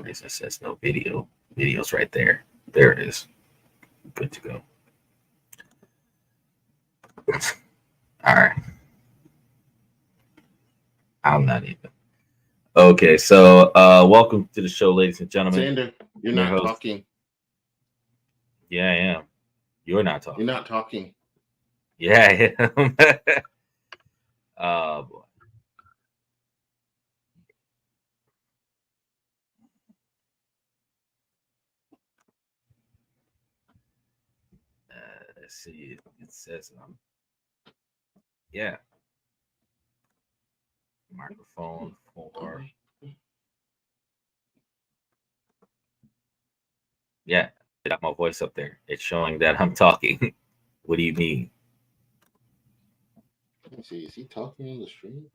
It says no video. Video's right there. There it is. Good to go. All right. I'm not even. Okay, so welcome to the show, ladies and gentlemen. Xander, you're Your not host. talking. Yeah, I am. You're not talking. You're not talking. Yeah, I am. Oh boy. Let's see. It says yeah. Microphone for yeah. I got my voice up there. It's showing that I'm talking. What do you mean? Let me see. Is he talking on the stream?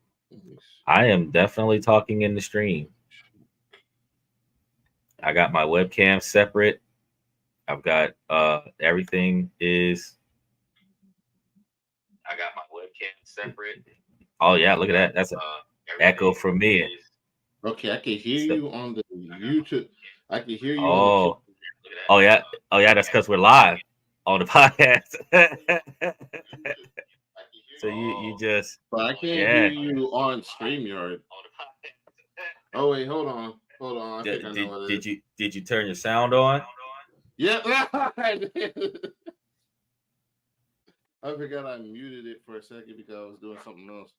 I am definitely talking in the stream. I got my webcam separate. I've got everything is. I got my webcam separate. Oh yeah, look at that. That's an echo from me. Okay, I can hear you on the YouTube. I can hear you Oh, on oh yeah, that's because we're live on the podcast. So you just. But I can't hear you on StreamYard. Oh wait, hold on. I think I know what it is. Did you turn your sound on? Yeah, I did. I forgot I muted it for a second because I was doing something else.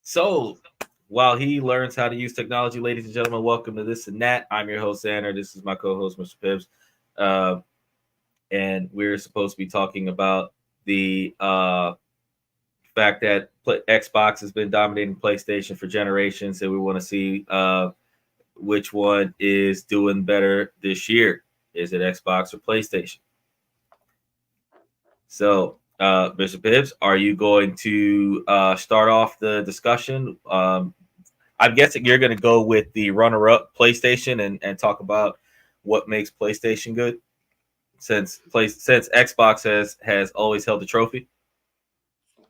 So while he learns how to use technology, ladies and gentlemen, welcome to This and That. I'm your host, Xander. This is my co-host, Mr. Pibbs. And we're supposed to be talking about the fact that Xbox has been dominating PlayStation for generations, and we want to see which one is doing better this year. Is it Xbox or PlayStation? So, Mr. Pibbs, are you going to start off the discussion? I'm guessing you're going to go with the runner-up PlayStation and talk about what makes PlayStation good, since Xbox has always held the trophy.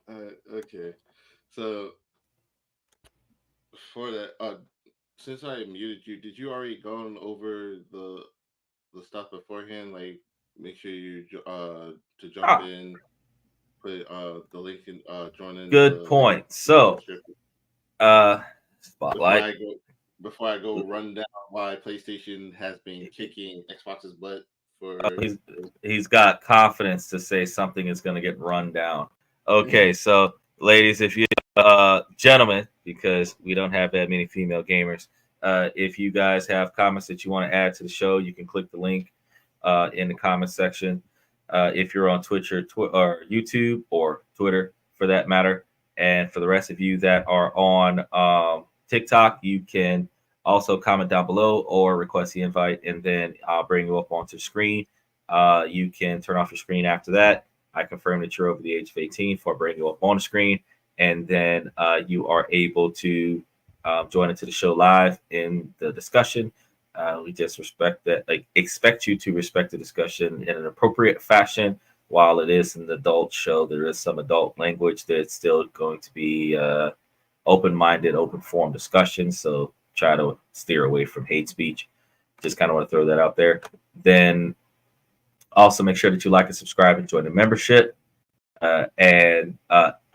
Okay, so for that, since I muted you, did you already gone over the stuff beforehand? Like, make sure you to jump in, put the link in, join in. Good point. So, spotlight. Before I go run down why PlayStation has been kicking Xbox's butt for. He's got confidence to say something is going to get run down. Okay, so ladies, if you gentlemen, because we don't have that many female gamers, if you guys have comments that you want to add to the show, you can click the link in the comment section. If you're on Twitch or YouTube or Twitter, for that matter, and for the rest of you that are on TikTok, you can also comment down below or request the invite, and then I'll bring you up onto the screen. You can turn off your screen after that. I confirm that you're over the age of 18 before I bring you up on the screen, and then you are able to join into the show live in the discussion. We just expect you to respect the discussion in an appropriate fashion. While it is an adult show, there is some adult language that's still going to be open-minded, open-form discussion. So try to steer away from hate speech. Just kind of want to throw that out there. Then also make sure that you like and subscribe and join the membership. How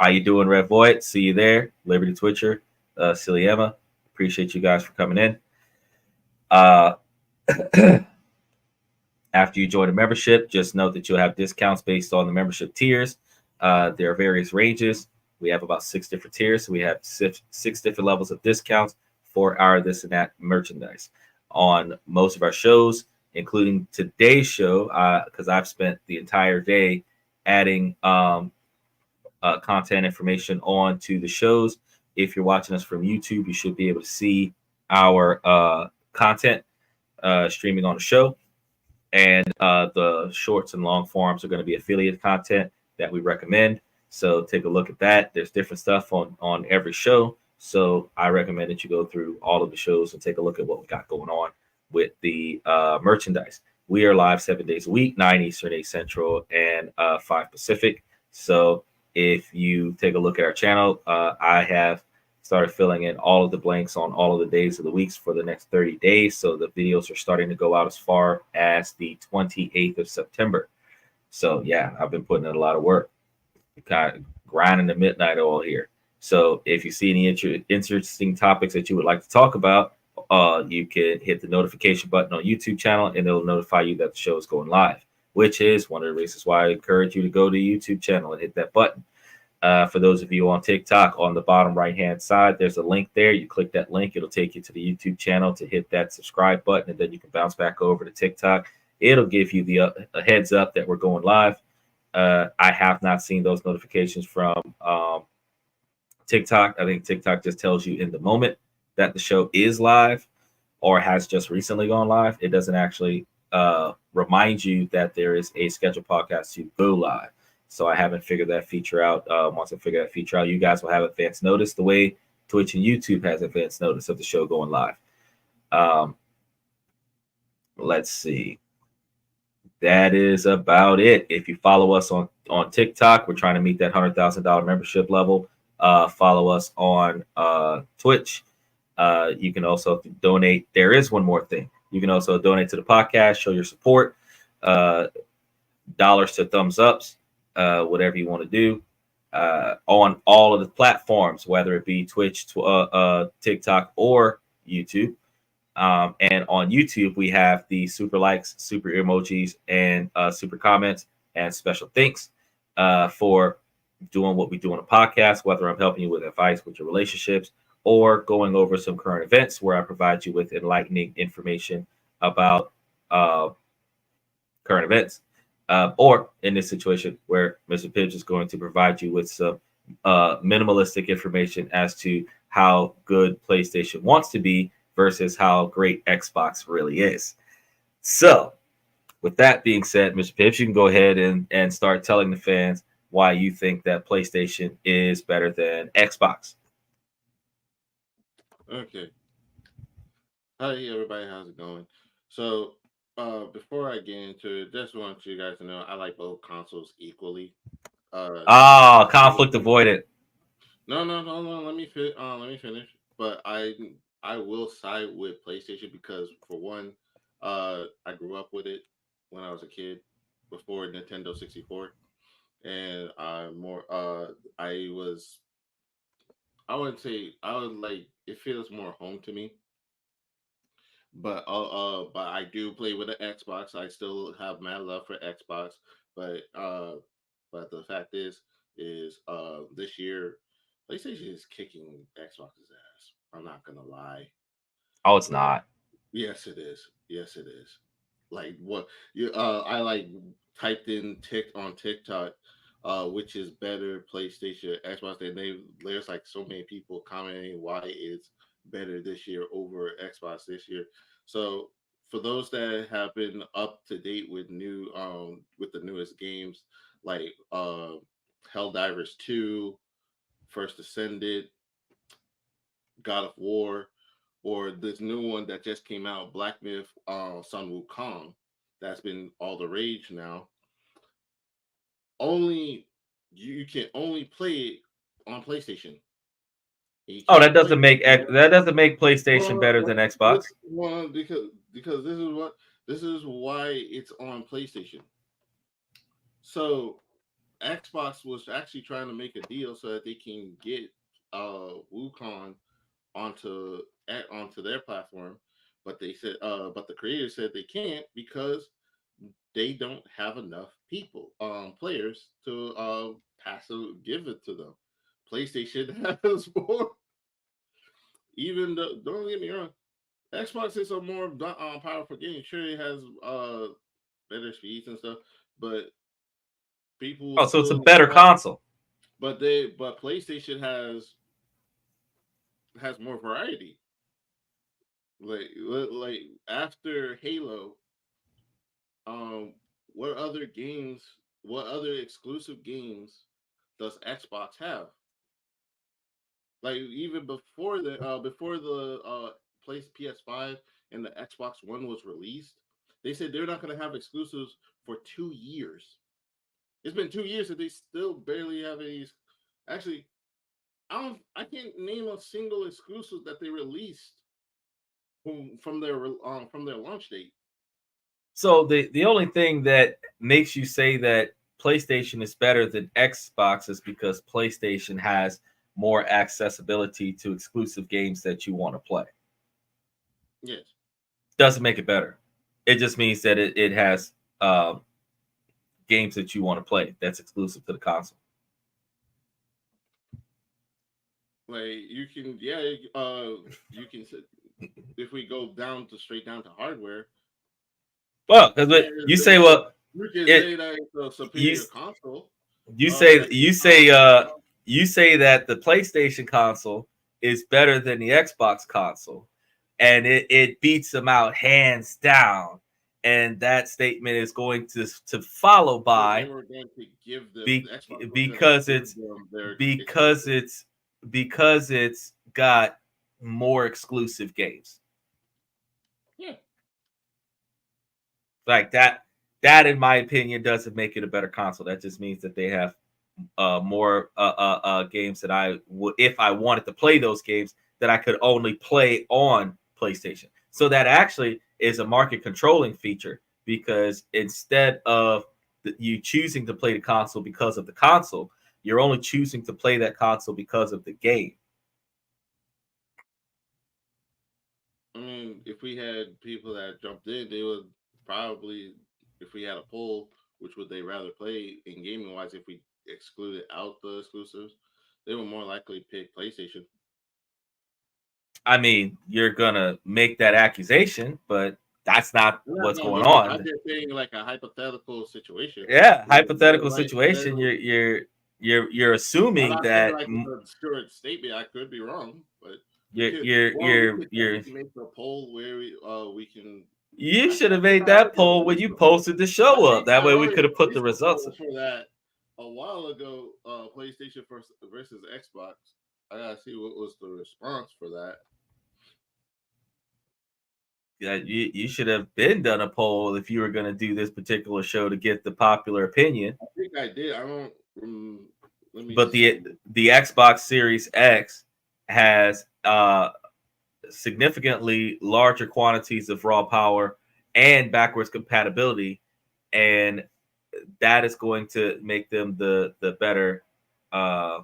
you doing, Red Void? See you there. Liberty Twitcher, Silly Emma. Appreciate you guys for coming in. After you join a membership, just note that you'll have discounts based on the membership tiers. There are various ranges. We have about 6 different tiers. So we have six different levels of discounts for our This and That merchandise on most of our shows, including today's show, because I've spent the entire day adding content information on to the shows. If you're watching us from YouTube, you should be able to see our content streaming on the show. And the shorts and long forms are going to be affiliate content that we recommend. So take a look at that. There's different stuff on every show. So I recommend that you go through all of the shows and take a look at what we got going on with the merchandise. We are live 7 days a week, 9 Eastern, 8 Central, and 5 Pacific. So if you take a look at our channel, I have Started filling in all of the blanks on all of the days of the weeks for the next 30 days. So the videos are starting to go out as far as the 28th of September. So yeah, I've been putting in a lot of work, kind of grinding the midnight oil here. So if you see any interesting topics that you would like to talk about, you can hit the notification button on YouTube channel, and it'll notify you that the show is going live. Which is one of the reasons why I encourage you to go to YouTube channel and hit that button. For those of you on TikTok, on the bottom right hand side, there's a link there. You click that link, it'll take you to the YouTube channel to hit that subscribe button, and then you can bounce back over to TikTok. It'll give you the a heads up that we're going live. I have not seen those notifications from TikTok. I think TikTok just tells you in the moment that the show is live or has just recently gone live. It doesn't actually remind you that there is a scheduled podcast to go live. So I haven't figured that feature out. Once I figure that feature out, you guys will have advance notice the way Twitch and YouTube has advance notice of the show going live. Um, let's see. That is about it. If you follow us on TikTok, we're trying to meet that $100,000 membership level. Follow us on Twitch. You can also donate. There is one more thing. You can also donate to the podcast, show your support, dollars to thumbs ups, whatever you want to do, on all of the platforms, whether it be Twitch, TikTok, or YouTube. And on YouTube, we have the super likes, super emojis, and super comments, and special thanks for doing what we do on a podcast, whether I'm helping you with advice with your relationships or going over some current events where I provide you with enlightening information about current events. Or in this situation where Mr. Pibbs is going to provide you with some minimalistic information as to how good PlayStation wants to be versus how great Xbox really is. So, with that being said, Mr. Pibbs, you can go ahead and start telling the fans why you think that PlayStation is better than Xbox. Okay. Hi everybody, how's it going? So before I get into it, just want you guys to know I like both consoles equally. Ah, I will conflict avoided. no, let me finish. But I will side with PlayStation because for one, I grew up with it when I was a kid before Nintendo 64, and I was I wouldn't say I would like it feels more home to me. But I do play with the Xbox. I still have mad love for Xbox. But uh, but the fact is this year PlayStation is kicking Xbox's ass. I'm not gonna lie. Oh, it's Like, not. yes, it is. Yes, it is. Like what you I like typed in tick on TikTok, which is better, PlayStation, Xbox. And there's like so many people commenting why it's better this year over Xbox this year. So for those that have been up to date with with the newest games like Helldivers 2, First Ascended, God of War, or this new one that just came out, Black Myth, Sun Wukong, that's been all the rage now. Only you can only play it on PlayStation. You Oh, can't play that doesn't make PlayStation well, better than Xbox. because this is why it's on PlayStation. So Xbox was actually trying to make a deal so that they can get Wukong onto their platform, but but the creators said they can't because they don't have enough players to give it to them. PlayStation has more. Even though, don't get me wrong, Xbox is a more powerful game. Sure, it has better speeds and stuff, but people Oh, so it's a still better want. console. But PlayStation has more variety. Like after Halo, um, what other exclusive games does Xbox have? Like even before the place PS5 and the Xbox One was released, they said they're not going to have exclusives for 2 years. It's been 2 years and they still barely have any. Actually, I can't name a single exclusive that they released from their launch date. So the only thing that makes you say that PlayStation is better than Xbox is because PlayStation has more accessibility to exclusive games that you want to play. Yes. Doesn't make it better. It just means that it has games that you want to play that's exclusive to the console. Like you can, yeah, you can. If we go down to straight down to hardware, Well, because yeah, you say, well, you can it say that it's a you superior console. you say That you uh, say you say that the PlayStation console is better than the Xbox console, and it beats them out hands down. And that statement is going to follow they by were going to give them be, the Xbox was going to because give it's them their because exclusive. it's because it's got more exclusive games Yeah, like that. That, in my opinion, doesn't make it a better console. That just means that they have more games that I would, if I wanted to play those games, that I could only play on PlayStation. So that actually is a market controlling feature because instead of you choosing to play the console because of the console, you're only choosing to play that console because of the game. I mean, if we had people that jumped in, they would probably, if we had a poll, which would they rather play in gaming wise, if we excluded out the exclusives, they would more likely pick PlayStation. I mean, you're gonna make that accusation, but that's not Yeah, what's no, going but like I'm on. just saying, like a hypothetical situation. Yeah, Where, hypothetical like, situation. there's You're I'm assuming not saying that like it's a sure statement. I could be wrong, but we you're could. you're Well, we you're could you're technically make a poll where we can. you should Actually, have made that poll when you posted the I show up. think That I way we already could have put the placed a results poll in. for that a while ago. PlayStation versus Xbox. I gotta see what was the response for that. Yeah, you should have been done a poll if you were going to do this particular show to get the popular opinion. I think I did. I don't. Let me But see. the Xbox Series X has significantly larger quantities of raw power and backwards compatibility, and that is going to make them the better uh,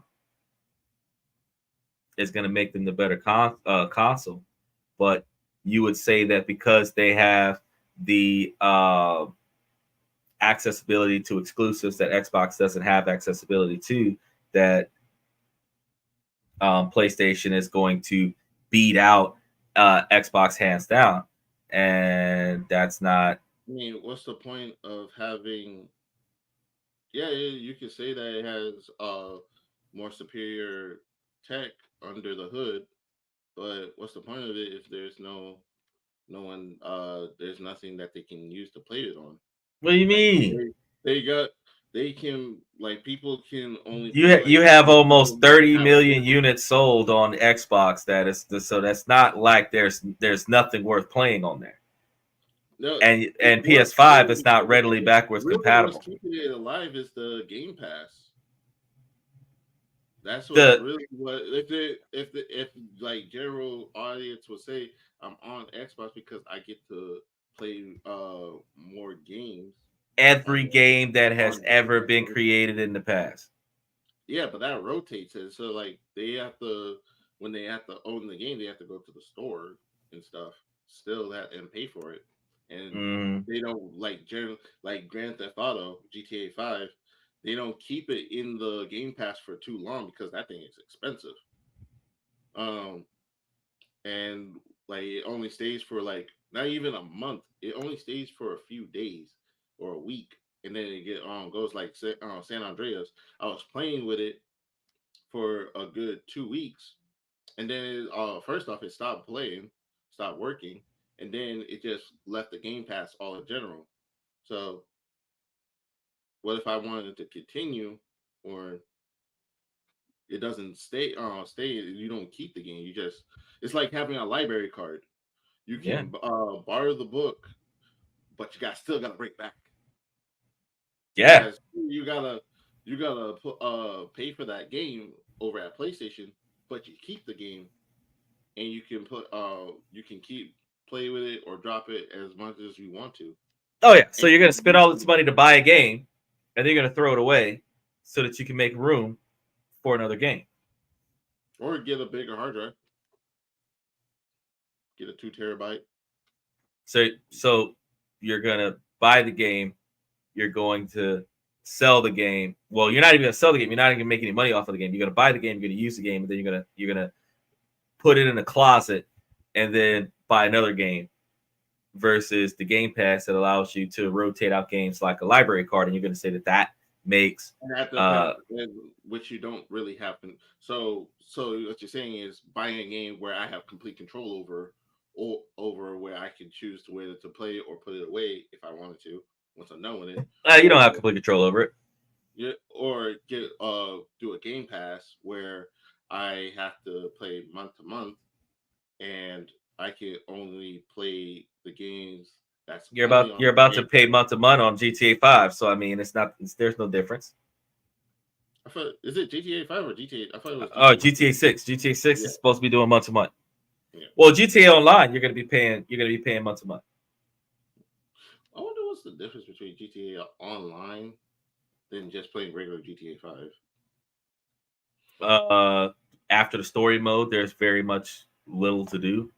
is going to make them the better console. But you would say that because they have the accessibility to exclusives that Xbox doesn't have accessibility to, that PlayStation is going to beat out Xbox hands down, and that's not. I mean, what's the point of having? Yeah, you could say that it has more superior tech under the hood, but what's the point of it if there's no one there's nothing that they can use to play it on? What do you Like mean? they got they can like people can only You play like you have people almost that 30 have million good. units sold on Xbox. That is so that's not like there's nothing worth playing on there. No, And what's PS5 is really not readily backwards what's compatible. keeping it alive is the Game Pass. That's what's The really what if like general audience would say I'm on Xbox because I get to play more games every on game that has on Game ever Pass. been created in the past. Yeah, but that rotates it. So like they have to when they have to own the game, they have to go to the store and stuff. Still that and pay for it. And Mm, they don't like general like Grand Theft Auto, GTA 5, they don't keep it in the Game Pass for too long because that thing is expensive. Um and like it only stays for like not even a month. It only stays for a few days or a week, and then it get goes like San Andreas. I was playing with it for a good 2 weeks, and then first off it stopped playing, stopped working, and then it just left the Game Pass all in general. So what if I wanted to continue, or it doesn't stay? You don't keep the game. You just it's like having a library card. You yeah, can borrow the book, but you got still gotta bring it back yeah, because you gotta put pay for that game. over at PlayStation, but you keep the game and you can keep play with it or drop it as much as you want to. Oh yeah, so And you're gonna spend all this money to buy a game, and then you're gonna throw it away so that you can make room for another game. or get a bigger hard drive, get a 2 terabyte. So you're gonna buy the game, you're going to sell the game. Well, you're not even gonna sell the game. You're not even gonna make any money off of the game. You're gonna buy the game. You're gonna use the game, and then you're gonna put it in a closet, and then buy another game. Versus the Game Pass that allows you to rotate out games like a library card, and you're gonna say that that makes And that uh depends, which you don't really have. So what you're saying is buying a game where I have complete control over, or over where I can choose to whether to play it or put it away if I wanted to once I'm done with it, you don't or have complete control over it. yeah, or get do a Game Pass where I have to play month to month and I can only play the games that's You're only about on you're about to Game pay Pass. month to month on GTA 5, so I mean there's no difference. I thought, is it GTA 5 or GTA? I thought it was GTA GTA 6. GTA 6 Yeah, is supposed to be doing month to month. yeah. Well, GTA Online, you're gonna be paying month to month. I wonder what's the difference between GTA Online than just playing regular GTA 5. Uh, After the story mode, there's very much little to do.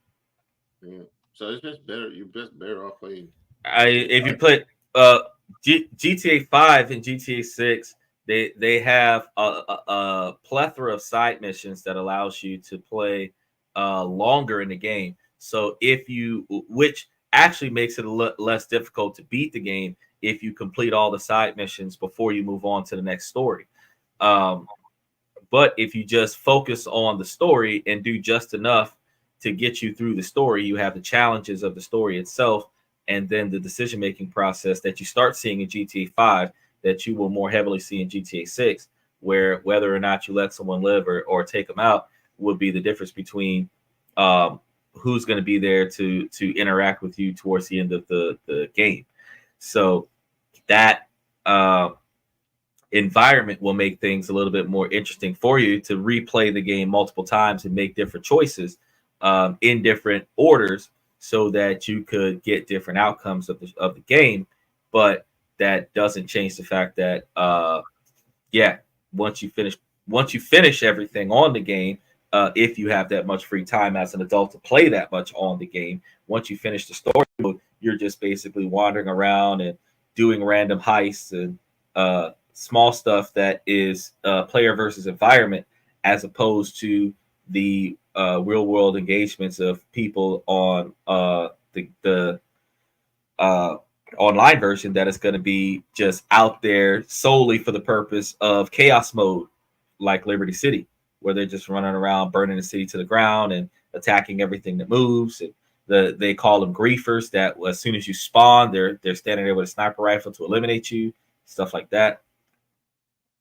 Yeah. So it's just better. You're just better off playing I GTA if you 5. put GTA 5 and GTA 6, they have a plethora of side missions that allows you to play longer in the game. So if you, which actually makes it less difficult to beat the game if you complete all the side missions before you move on to the next story. Um, but if you just focus on the story and do just enough to get you through the story, you have the challenges of the story itself, and then the decision making process that you start seeing in GTA 5 that you will more heavily see in GTA 6, where whether or not you let someone live or take them out would be the difference between um, who's going to be there to interact with you towards the end of the game. So that uh, environment will make things a little bit more interesting for you to replay the game multiple times and make different choices in different orders so that you could get different outcomes of the game. But that doesn't change the fact that yeah, once you finish once you finish everything on the game, if you have that much free time as an adult to play that much on the game, once you finish the story mode, you're just basically wandering around and doing random heists and small stuff that is player versus environment, as opposed to the real world engagements of people on the uh, online version that is going to be just out there solely for the purpose of chaos mode, like Liberty City, where they're just running around burning the city to the ground and attacking everything that moves. And they call them griefers. That as soon as you spawn, they're standing there with a sniper rifle to eliminate you, stuff like that,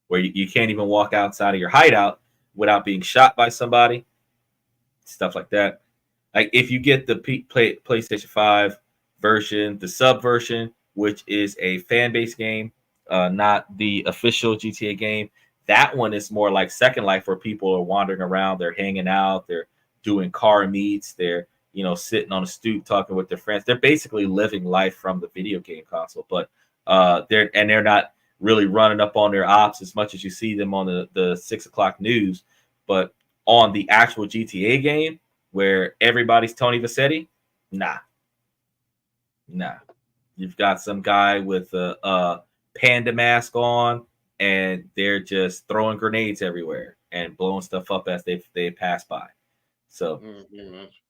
where you can't even walk outside of your hideout without being shot by somebody, stuff like that. Like if you get the PlayStation 5 version, the sub version, which is a fan base game, not the official GTA game, that one is more like Second Life, where people are wandering around, they're hanging out, they're doing car meets, they're sitting on a stoop talking with their friends. They're basically living life from the video game console, but they're not really running up on their ops as much as you see them on the 6 o'clock news, but on the actual GTA game where everybody's Tony Vassetti, nah, nah. You've got some guy with a panda mask on, and they're just throwing grenades everywhere and blowing stuff up as they pass by. So Pretty much.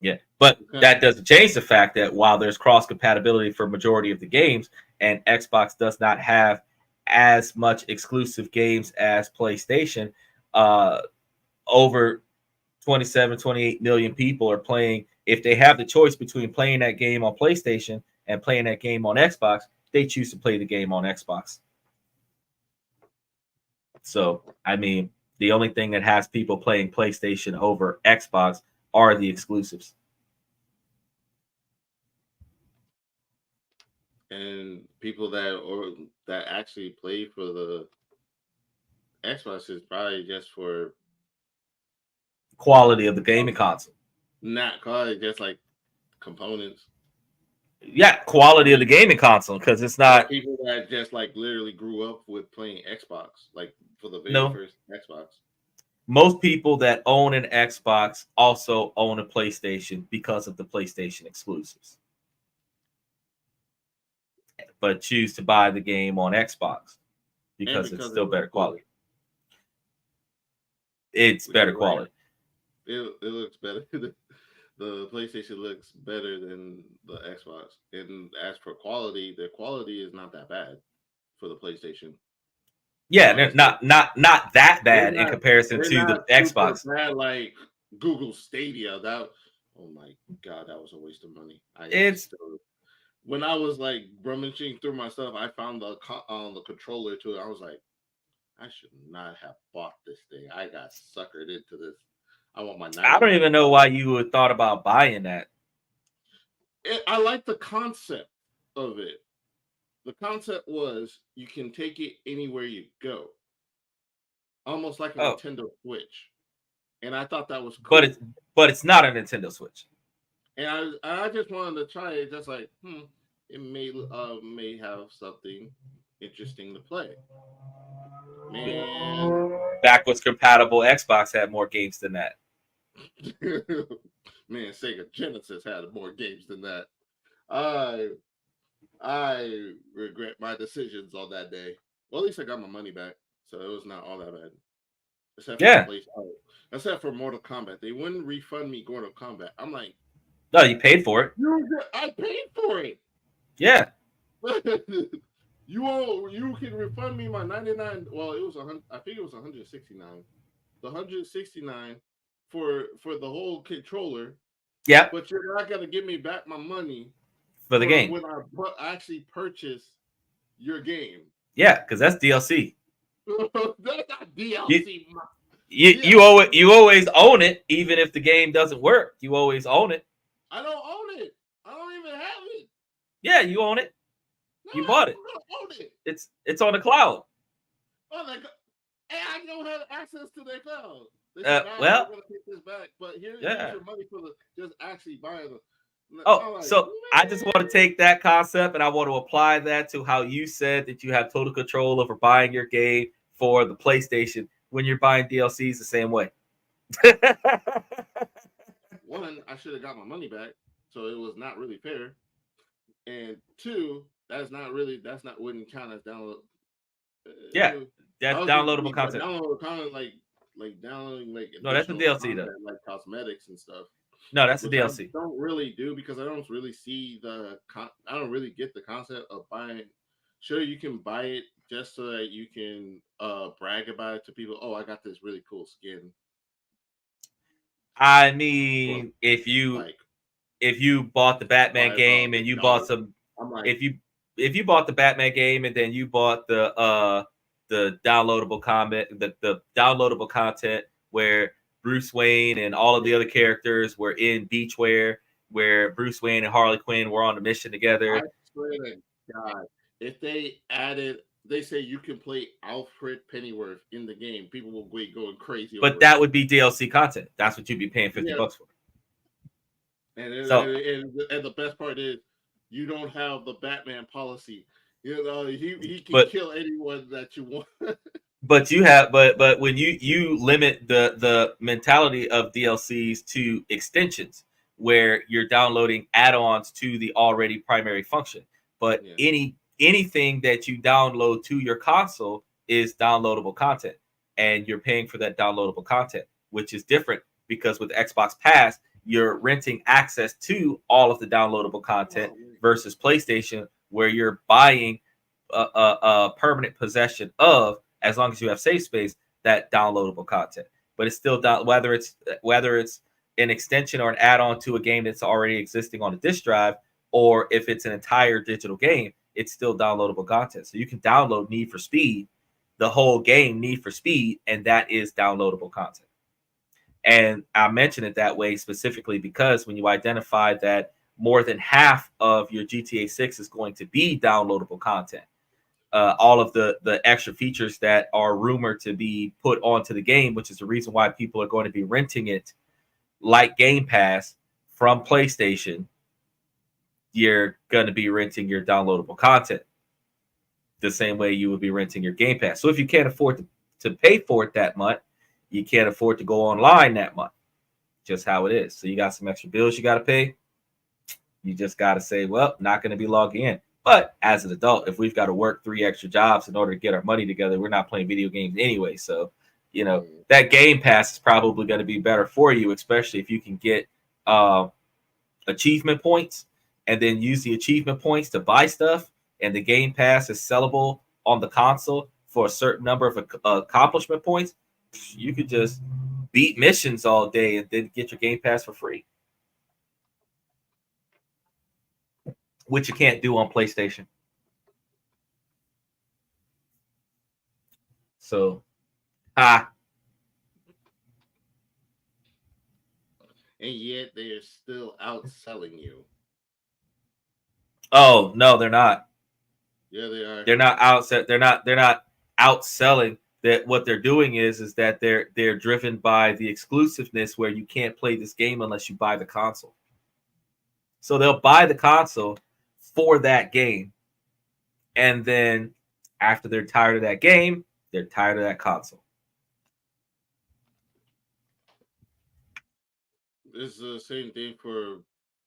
yeah, but Okay. that doesn't change the fact that while there's cross compatibility for majority of the games, and Xbox does not have as much exclusive games as PlayStation, uh, over 27, 28 million people are playing. If they have the choice between playing that game on PlayStation and playing that game on Xbox, they choose to play the game on Xbox. So, I mean, the only thing that has people playing PlayStation over Xbox are the exclusives. And people that actually play for the Xbox is probably just for quality of the gaming console. not quality, just like components. Yeah, quality of the gaming console because it's For not. people that just like literally grew up with playing Xbox, like for the very No, first Xbox. most people that own an Xbox also own a PlayStation because of the PlayStation exclusives, but choose to buy the game on Xbox And because it's because still it looks better cool. quality. It's better You're right. quality. It looks better. The PlayStation looks better than the Xbox. And as for quality, the quality is not that bad for the PlayStation. Yeah, Honestly, not that they're bad in not comparison they're to the not super Xbox. bad like Google Stadia. That oh my god, that was a waste of money. I It's still when I was like rummaging through my stuff, I found the controller to it. I was like, I should not have bought this thing. I got suckered into this. I want my I don't 99. even know why you would thought about buying that. I like the concept of it. The concept was you can take it anywhere you go, almost like a Oh, Nintendo Switch, and I thought that was but cool. it's not a Nintendo Switch. And I just wanted to try it, just like it may have something interesting to play. Man, Backwards compatible Xbox had more games than that. man, Sega Genesis had more games than that. I I regret my decisions on that day. Well, at least I got my money back, so it was not all that bad. Except for the Yeah. place, except for Mortal Kombat, they wouldn't refund me Mortal Kombat. I'm like, No, you paid for it. I paid for it. Yeah. You can refund me my 99. Well, it was 100. I think it was 169. The 169 for the whole controller, Yep. but you're not gonna give me back my money For the for game. when I actually purchase your game. Yeah, because that's DLC. That's not You, DLC. you always own it, even if the game doesn't work. You always own it. I don't own it. I don't even have it. Yeah, you own it. No, You I bought it. don't own it. It's on the cloud. Oh, like, and I don't have access to their cloud. They said, "Nah, we're Well, gonna take this back, but here's yeah. your money for the just actually buying them." Oh, I'm like, so I just want to take that concept and I want to apply that to how you said that you have total control over buying your game for the PlayStation when you're buying DLCs the same way. one, I should have got my money back, so it was not really fair. And two, that's not wouldn't count as download. Yeah, I that's was thinking downloadable content. download content like downloading like No, that's a additional DLC though. content like cosmetics and stuff. No, that's a Which I DLC. don't really do because I don't really see I don't really get the concept of buying. Sure, you can buy it just so that you can brag about it to people. Oh, I got this really cool skin. I Or mean, like if you bought the Batman buy game and you bought dog. some, I'm like, if you bought the Batman game and then you bought the downloadable comment, the downloadable content where Bruce Wayne and all of the other characters were in beachwear, where Bruce Wayne and Harley Quinn were on a mission I together. swear to God, if they added, they say you can play Alfred Pennyworth in the game, people will be going crazy But over it. that would be DLC content. That's what you'd be paying $50 Yeah, for. So, and the best part is you don't have the Batman policy. You know, he can but kill anyone that you want. but you have but when you limit the mentality of DLCs to extensions where you're downloading add-ons to the already primary function, but Yeah. anything that you download to your console is downloadable content, and you're paying for that downloadable content, which is different because with Xbox Pass you're renting access to all of the downloadable content versus PlayStation where you're buying a permanent possession of, as long as you have safe space, that downloadable content. But it's still down, whether it's an extension or an add-on to a game that's already existing on a disk drive, or if it's an entire digital game, it's still downloadable content. So you can download Need for Speed, the whole game Need for Speed, and that is downloadable content. And I mention it that way specifically because when you identify that more than half of your GTA 6 is going to be downloadable content, all of the extra features that are rumored to be put onto the game, which is the reason why people are going to be renting it like Game Pass from PlayStation. You're going to be renting your downloadable content the same way you would be renting your Game Pass. So if you can't afford to pay for it that month, you can't afford to go online that month. Just how it is. So you got some extra bills you got to pay. You just got to say, well, not going to be logging in. But as an adult, if we've got to work 3 extra jobs in order to get our money together, we're not playing video games anyway. So, that Game Pass is probably going to be better for you, especially if you can get achievement points and then use the achievement points to buy stuff. And the Game Pass is sellable on the console for a certain number of accomplishment points. You could just beat missions all day and then get your Game Pass for free, which you can't do on PlayStation. So, and yet they are still outselling you. Oh no, they're not. Yeah, they are. They're not outset. They're not outselling. That what they're doing is that they're driven by the exclusiveness where you can't play this game unless you buy the console. So they'll buy the console for that game, and then after they're tired of that game, they're tired of that console. It's the same thing for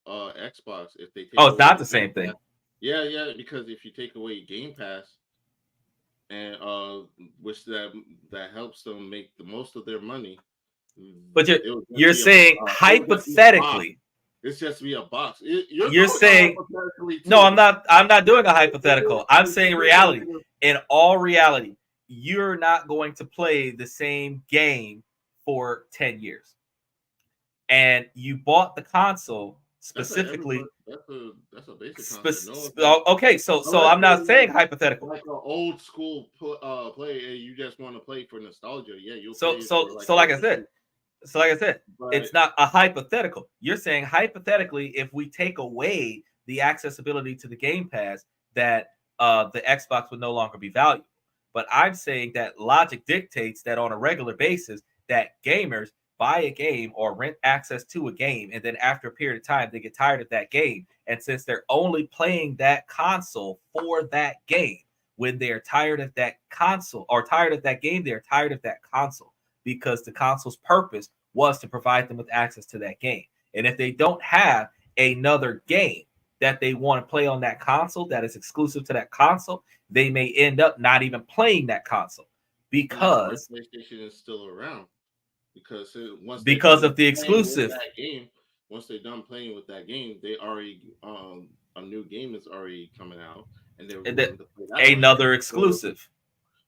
Xbox. If they take it's not the same thing. Yeah, because if you take away Game Pass, and which that helps them make the most of their money. But you're saying hypothetically. It's just be a box. You're saying no. I'm not doing a hypothetical. I'm saying reality. In all reality, you're not going to play the same game for 10 years, and you bought the console specifically. That's a basic okay, so I'm not saying hypothetical. Like an old school play, and you just want to play for nostalgia. Yeah, you'll. Like I said, but it's not a hypothetical. You're saying hypothetically, if we take away the accessibility to the Game Pass, that the Xbox would no longer be valuable. But I'm saying that logic dictates that on a regular basis, that gamers buy a game or rent access to a game, and then after a period of time, they get tired of that game. And since they're only playing that console for that game, when they're tired of that console or tired of that game, they're tired of that console because the console's purpose was to provide them with access to that game. And if they don't have another game that they want to play on that console that is exclusive to that console, they may end up not even playing that console because PlayStation is still around. Because of the exclusive game, once they're done playing with that game, they already a new game is already coming out, and they're going to play another exclusive,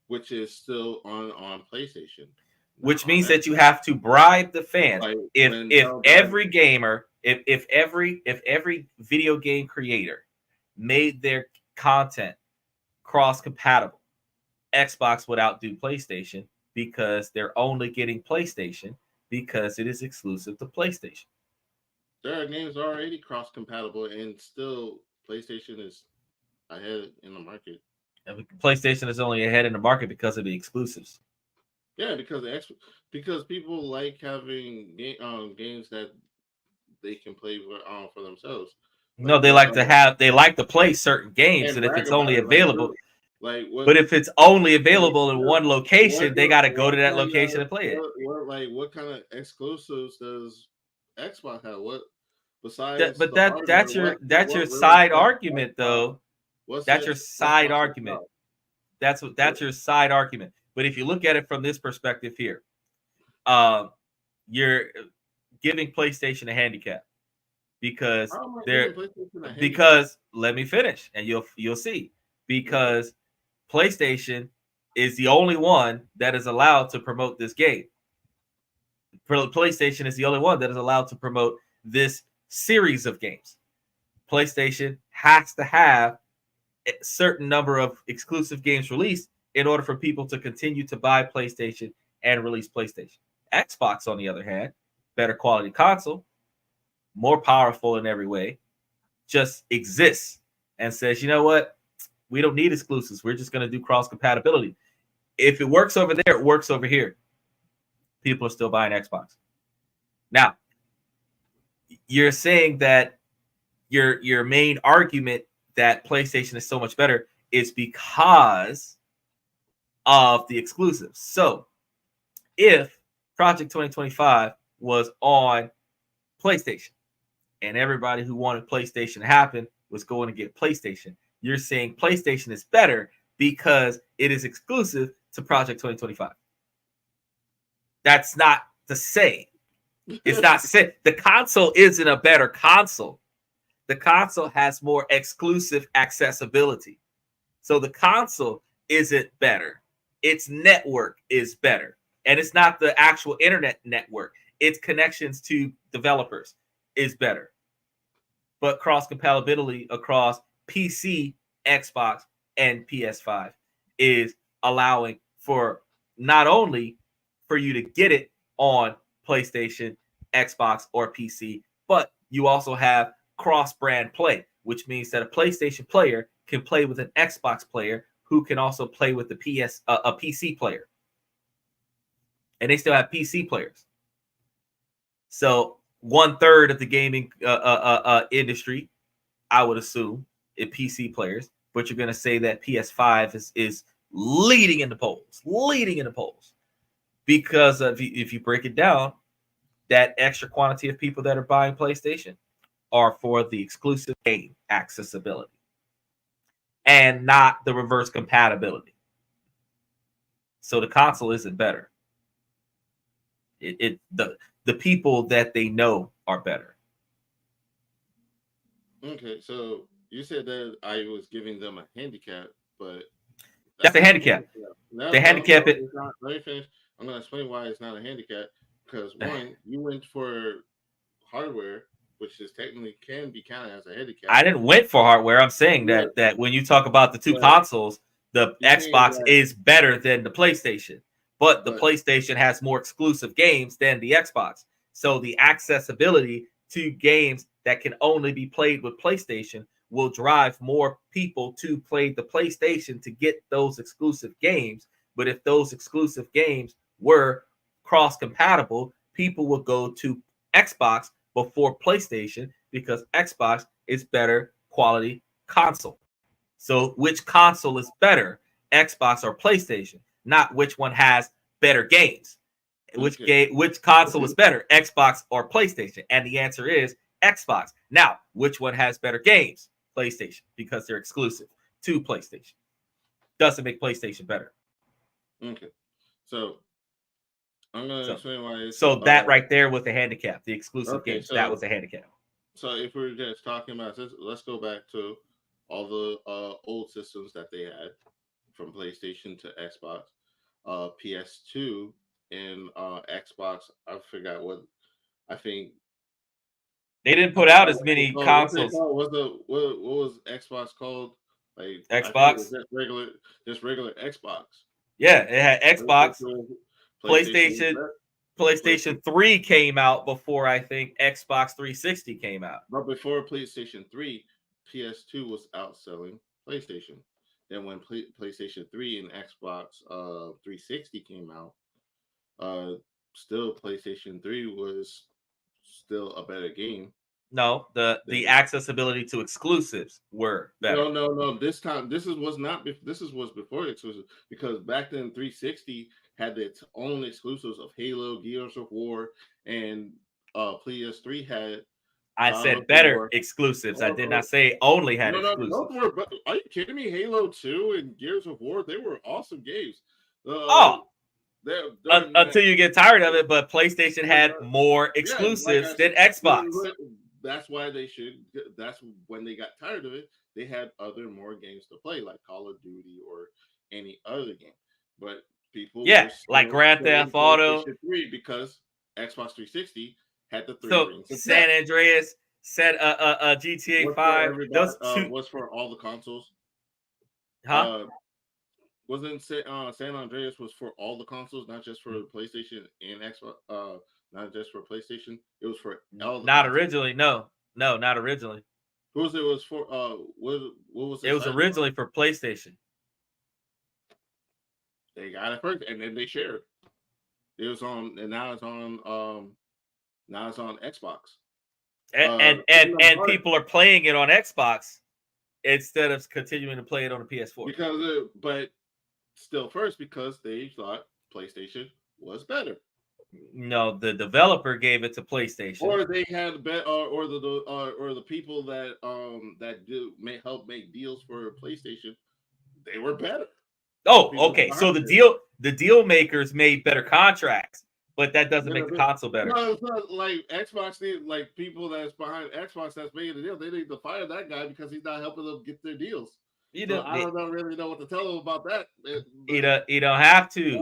which is still on PlayStation. Which means that you have to bribe the fans. If every gamer, if every video game creator made their content cross compatible, Xbox would outdo PlayStation because they're only getting PlayStation because it is exclusive to PlayStation. There are games already cross compatible, and still PlayStation is ahead in the market. And PlayStation is only ahead in the market because of the exclusives. Yeah, because people like having games that they can play for themselves. No, they like to play certain games, and if it's only available, but if it's only available in one location, they got to go to that location and play it. What kind of exclusives does Xbox have? What besides? But that's your side argument, though. That's your side argument. That's your side argument. But if you look at it from this perspective here, you're giving PlayStation a handicap because let me finish and you'll see, because PlayStation is the only one that is allowed to promote this game. PlayStation is the only one that is allowed to promote this series of games. PlayStation has to have a certain number of exclusive games released in order for people to continue to buy PlayStation and release PlayStation. Xbox, on the other hand, better quality console, more powerful in every way, just exists and says, you know what? We don't need exclusives. We're just going to do cross compatibility. If it works over there, it works over here. People are still buying Xbox. Now, you're saying that your main argument that PlayStation is so much better is because of the exclusives. So, if Project 2025 was on PlayStation and everybody who wanted PlayStation to happen was going to get PlayStation, you're saying PlayStation is better because it is exclusive to Project 2025. That's not the same. It's not the same. The console isn't a better console. The console has more exclusive accessibility. So the console isn't better. Its network is better. And it's not the actual internet network. Its connections to developers is better. But cross compatibility across PC, Xbox, and PS5 is allowing for not only for you to get it on PlayStation, Xbox, or PC, but you also have cross-brand play, which means that a PlayStation player can play with an Xbox player who can also play with the a PC player, and they still have PC players. So 1/3 of the gaming industry, I would assume, is PC players. But you're going to say that PS5 is leading in the polls, because if you break it down, that extra quantity of people that are buying PlayStation are for the exclusive game accessibility and not the reverse compatibility. So the console isn't better. The people that they know are better. Okay, so you said that I was giving them a handicap, but that's the handicap. The handicap. Let me finish. I'm going to explain why it's not a handicap. Because one, you went for hardware, which is technically can be counted as a handicap. I didn't went for hardware. I'm saying that when you talk about the two consoles, the Xbox is better than the PlayStation, but the PlayStation has more exclusive games than the Xbox. So the accessibility to games that can only be played with PlayStation will drive more people to play the PlayStation to get those exclusive games. But if those exclusive games were cross-compatible, people will go to Xbox before PlayStation because Xbox is better quality console. So which console is better, Xbox or PlayStation? Not which one has better games. Which console is better, Xbox or PlayStation? And the answer is Xbox. Now, which one has better games? PlayStation, because they're exclusive to PlayStation. Doesn't make PlayStation better. Okay. So I'm gonna explain why it's that right there was the handicap. The exclusive games. So, that was the handicap. So if we're just talking about this, let's go back to all the old systems that they had, from PlayStation to Xbox, PS2 and Xbox. I forgot what. I think they didn't put out as many consoles. What was Xbox called? Like Xbox, just regular Xbox. Yeah, it had Xbox, PlayStation 3 came out before I think Xbox 360 came out. But before PlayStation 3, PS2 was outselling PlayStation. Then when PlayStation 3 and Xbox 360 came out, still PlayStation 3 was still a better game. No, the accessibility to exclusives were better. No. This time, this was before exclusive, because back then 360 had its own exclusives of Halo, Gears of War, and PS3 had. I said better exclusives. I did not say only had exclusives. No, but are you kidding me? Halo 2 and Gears of War, they were awesome games. Until you get tired of it, but PlayStation had more exclusives than Xbox. That's why that's when they got tired of it. They had more games to play, like Call of Duty or any other game. But people, like Grand Theft Auto 3, because Xbox 360 had the 3 rings. San Andreas, GTA 5. Those two was for all the consoles. Huh? Wasn't San Andreas was for all the consoles, not just for PlayStation and Xbox? Not just for PlayStation. It was for all the not consoles. Originally. No, not originally. Who was it was for? What was It the was site for? originally for PlayStation. They got it first, and then they shared. It was on, and now it's on Xbox. And people are playing it on Xbox instead of continuing to play it on the PS4. But still first because they thought PlayStation was better. No, the developer gave it to PlayStation, or they had or the people that help make deals for PlayStation, they were better. Oh, okay. So the deal makers made better contracts, but that doesn't make the console better. No, it's not like Xbox need like people that's behind Xbox that's making the deal. They need to fire that guy because he's not helping them get their deals. I don't really know what to tell them about that. You don't have to.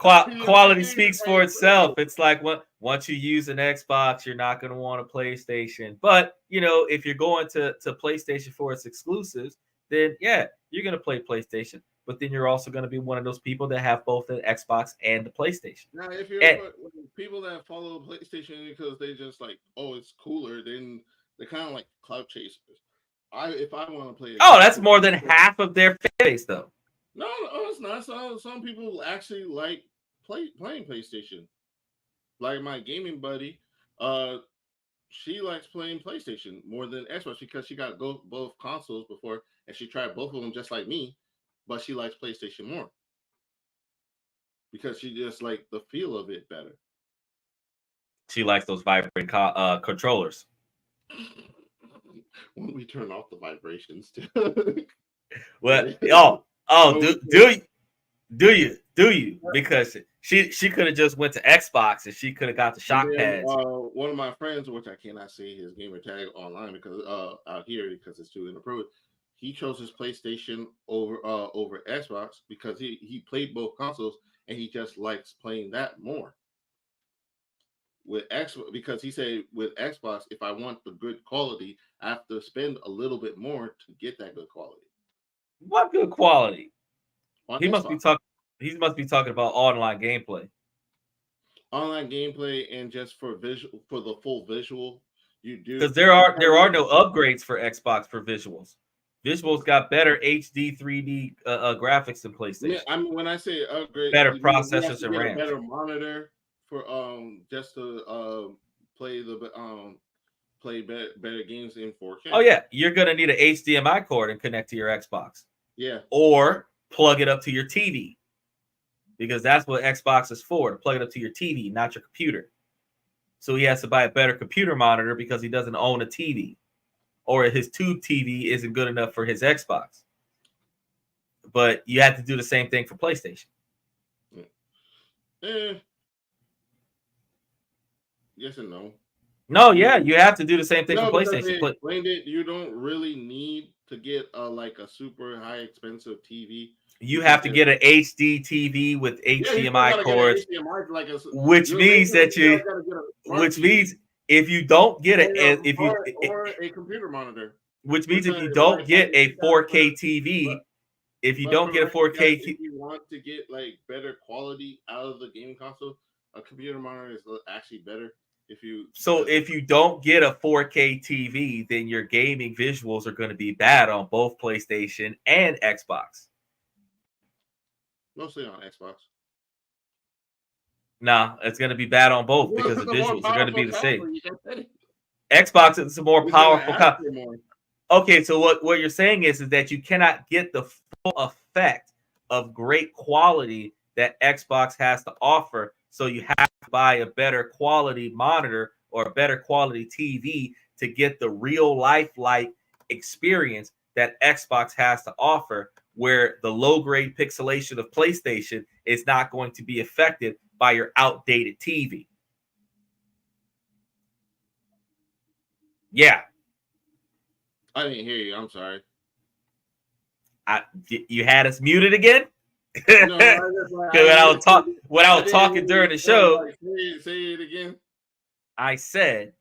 Quality speaks for itself. It's like once you use an Xbox, you're not going to want a PlayStation. But if you're going to PlayStation for its exclusives, then yeah, you're going to play PlayStation. But then you're also going to be one of those people that have both the Xbox and the PlayStation. Now, if you're people that follow PlayStation because they just like, oh, it's cooler, then they're kind of like clout chasers. If I want to play, that's more than half of their fan base, though. No, it's not. Some people actually like playing PlayStation. Like my gaming buddy, she likes playing PlayStation more than Xbox because she got both consoles before, and she tried both of them just like me, but she likes PlayStation more because she just like the feel of it better. She likes those vibrating controllers. When we turn off the vibrations too. Well, do you? Because she could have just went to Xbox and she could have got the shock pads. One of my friends, which I cannot say his gamer tag online because out here because it's too inappropriate, he chose his PlayStation over Xbox because he played both consoles and he just likes playing that more. With Xbox, because he said with Xbox, if I want the good quality, I have to spend a little bit more to get that good quality. What good quality? He must be talking about online gameplay. Online gameplay and just for the full visual, you do because there are no upgrades for Xbox for visuals. Visuals got better HD 3D graphics than PlayStation. Yeah, I mean when I say upgrade, better processors and RAM, better monitor for just to play better games in 4K. Oh yeah, you're gonna need an HDMI cord and connect to your Xbox. Yeah, or plug it up to your TV because that's what Xbox is for, to plug it up to your TV, not your computer. So he has to buy a better computer monitor because he doesn't own a TV, or his tube TV isn't good enough for his Xbox. But you have to do the same thing for PlayStation. Yes and no. No, yeah, you have to do the same thing for PlayStation. They explained it. You don't really need to get a super high expensive TV. You have to get an HD TV with HDMI cords, which means if you don't get a computer monitor, which means if you don't get a 4K TV, if you don't get a 4K, if you want to get better quality out of the game console, a computer monitor is actually better. If you don't get a 4K TV, then your gaming visuals are going to be bad on both PlayStation and Xbox. Mostly on Xbox. Nah, it's going to be bad on both because the visuals are going to be the same. Xbox is a more powerful console. Okay, so what you're saying is that you cannot get the full effect of great quality that Xbox has to offer. So you have to buy a better quality monitor or a better quality TV to get the real life-like experience that Xbox has to offer, where the low-grade pixelation of PlayStation is not going to be affected by your outdated TV. Yeah. I didn't hear you. I'm sorry. You had us muted again? No, when I was talking during the show, say it again. I said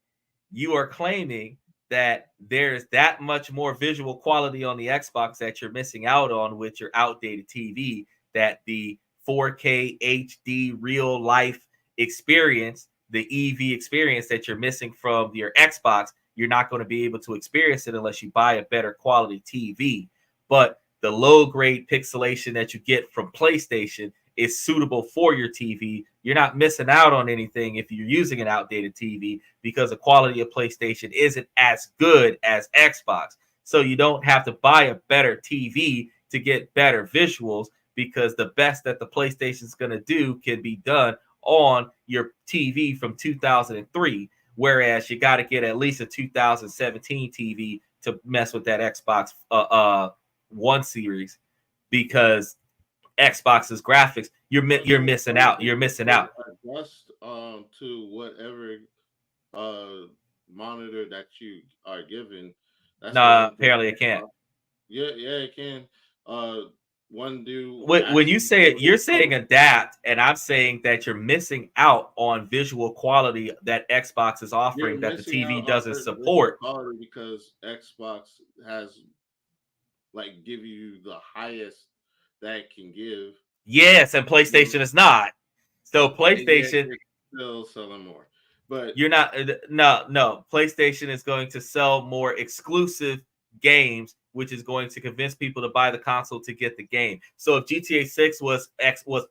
you are claiming that there's that much more visual quality on the Xbox that you're missing out on with your outdated TV, that the 4K HD real life experience, the EV experience that you're missing from your Xbox, you're not going to be able to experience it unless you buy a better quality TV. But the low grade pixelation that you get from PlayStation is suitable for your TV. You're not missing out on anything if you're using an outdated TV, because the quality of PlayStation isn't as good as Xbox. So you don't have to buy a better TV to get better visuals, because the best that the PlayStation is going to do can be done on your TV from 2003, whereas you got to get at least a 2017 TV to mess with that Xbox One series, because Xbox's graphics, you're missing out. You're missing out. Adjust to whatever monitor that you are given. That's the No, one thing. apparently it can't. Yeah, it can. One dude When you actually say it, you're saying adapt, and I'm saying that you're missing out on visual quality that Xbox is you're offering that the missing TV out on doesn't certain visual support. quality because Xbox has like give you the highest that it can give. Yes, and PlayStation is not. So And yet PlayStation, they're still selling more. But you're not. No. PlayStation is going to sell more exclusive games, which is going to convince people to buy the console to get the game. So if GTA 6 was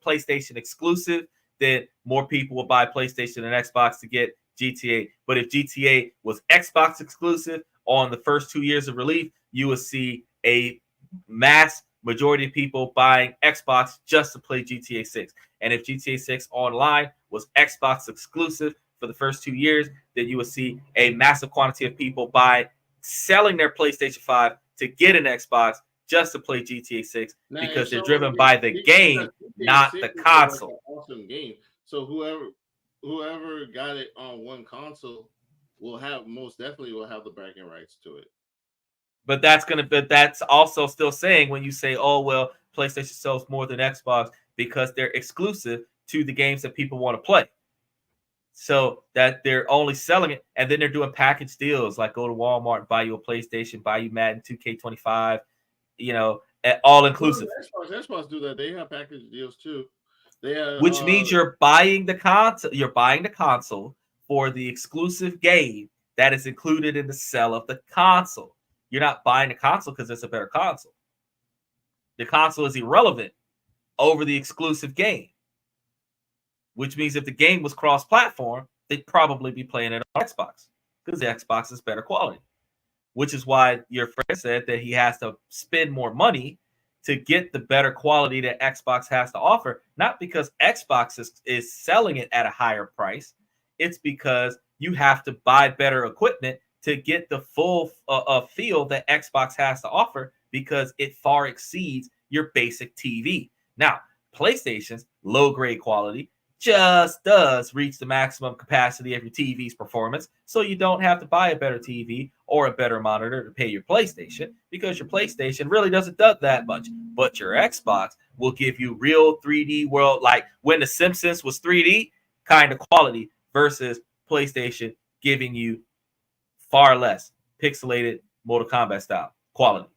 PlayStation exclusive, then more people will buy PlayStation and Xbox to get GTA. But if GTA was Xbox exclusive on the first 2 years of release, you would see a mass majority of people buying Xbox just to play GTA 6. And if GTA 6 online was Xbox exclusive for the first 2 years, then you would see a massive quantity of people selling their PlayStation 5 to get an Xbox just to play GTA 6, now, because they're so driven by the game, GTA not 6 the is console. like an awesome game. So whoever got it on one console will most definitely have the bragging rights to it. But that's also still saying, when you say, oh well, PlayStation sells more than Xbox, because they're exclusive to the games that people want to play. So that they're only selling it, and then they're doing package deals, like go to Walmart and buy you a PlayStation, buy you Madden 2K25, all inclusive. Xbox do that. They have package deals too. They have, Which means you're buying the console. You're buying the console for the exclusive game that is included in the sale of the console. You're not buying the console because it's a better console. The console is irrelevant over the exclusive game. Which means if the game was cross-platform, they'd probably be playing it on Xbox, because the Xbox is better quality. Which is why your friend said that he has to spend more money to get the better quality that Xbox has to offer. Not because Xbox is selling it at a higher price. It's because you have to buy better equipment to get the full feel that Xbox has to offer, because it far exceeds your basic TV. Now, PlayStation's low-grade quality just does reach the maximum capacity of your TV's performance, so you don't have to buy a better TV or a better monitor to pay your PlayStation, because your PlayStation really doesn't do that much. But your Xbox will give you real 3D world, like when The Simpsons was 3D kind of quality, versus PlayStation giving you far less pixelated Mortal Kombat style quality.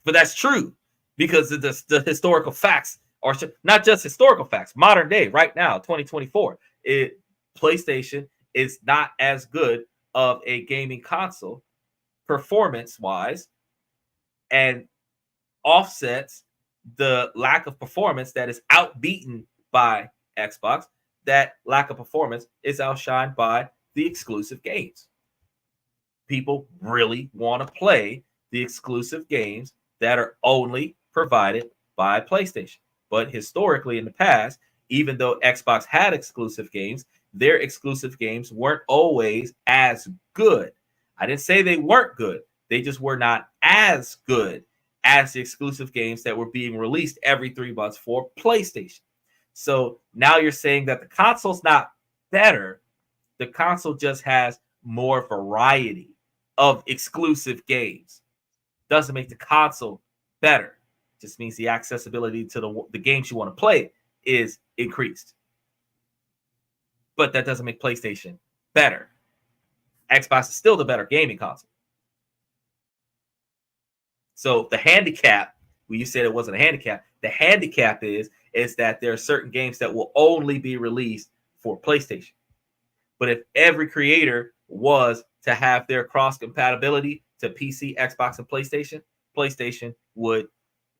But that's true, because the historical facts, or not just historical facts, modern day, right now, 2024, PlayStation is not as good of a gaming console performance-wise, and offsets the lack of performance that is outbeaten by Xbox. That lack of performance is outshined by the exclusive games. People really want to play the exclusive games that are only provided by PlayStation. But historically, in the past, even though Xbox had exclusive games, their exclusive games weren't always as good. I didn't say they weren't good. They just were not as good as the exclusive games that were being released every 3 months for PlayStation. So now you're saying that the console's not better. The console just has more variety of exclusive games. Doesn't make the console better. Just means the accessibility to the games you want to play is increased. But that doesn't make PlayStation better. Xbox is still the better gaming console. So the handicap, when you said it wasn't a handicap, the handicap is that there are certain games that will only be released for PlayStation. But if every creator was to have their cross compatibility to PC, Xbox, and PlayStation would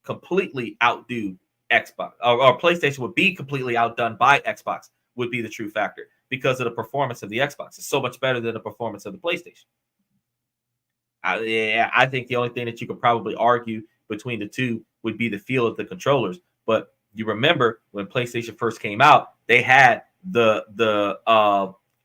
completely outdo Xbox, or PlayStation would be completely outdone by Xbox, would be the true factor because of the performance of the Xbox. It's so much better than the performance of the PlayStation. I think the only thing that you could probably argue between the two would be the feel of the controllers. But you remember when PlayStation first came out, they had the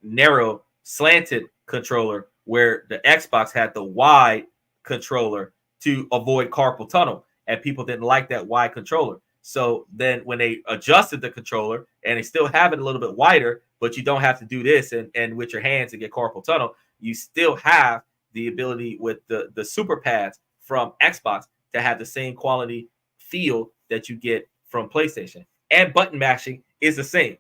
narrow slanted controller, where the Xbox had the wide controller to avoid carpal tunnel, and people didn't like that wide controller. So then when they adjusted the controller and they still have it a little bit wider, but you don't have to do this and with your hands and get carpal tunnel, you still have the ability with the super pads from Xbox to have the same quality feel that you get from PlayStation. And button mashing is the same.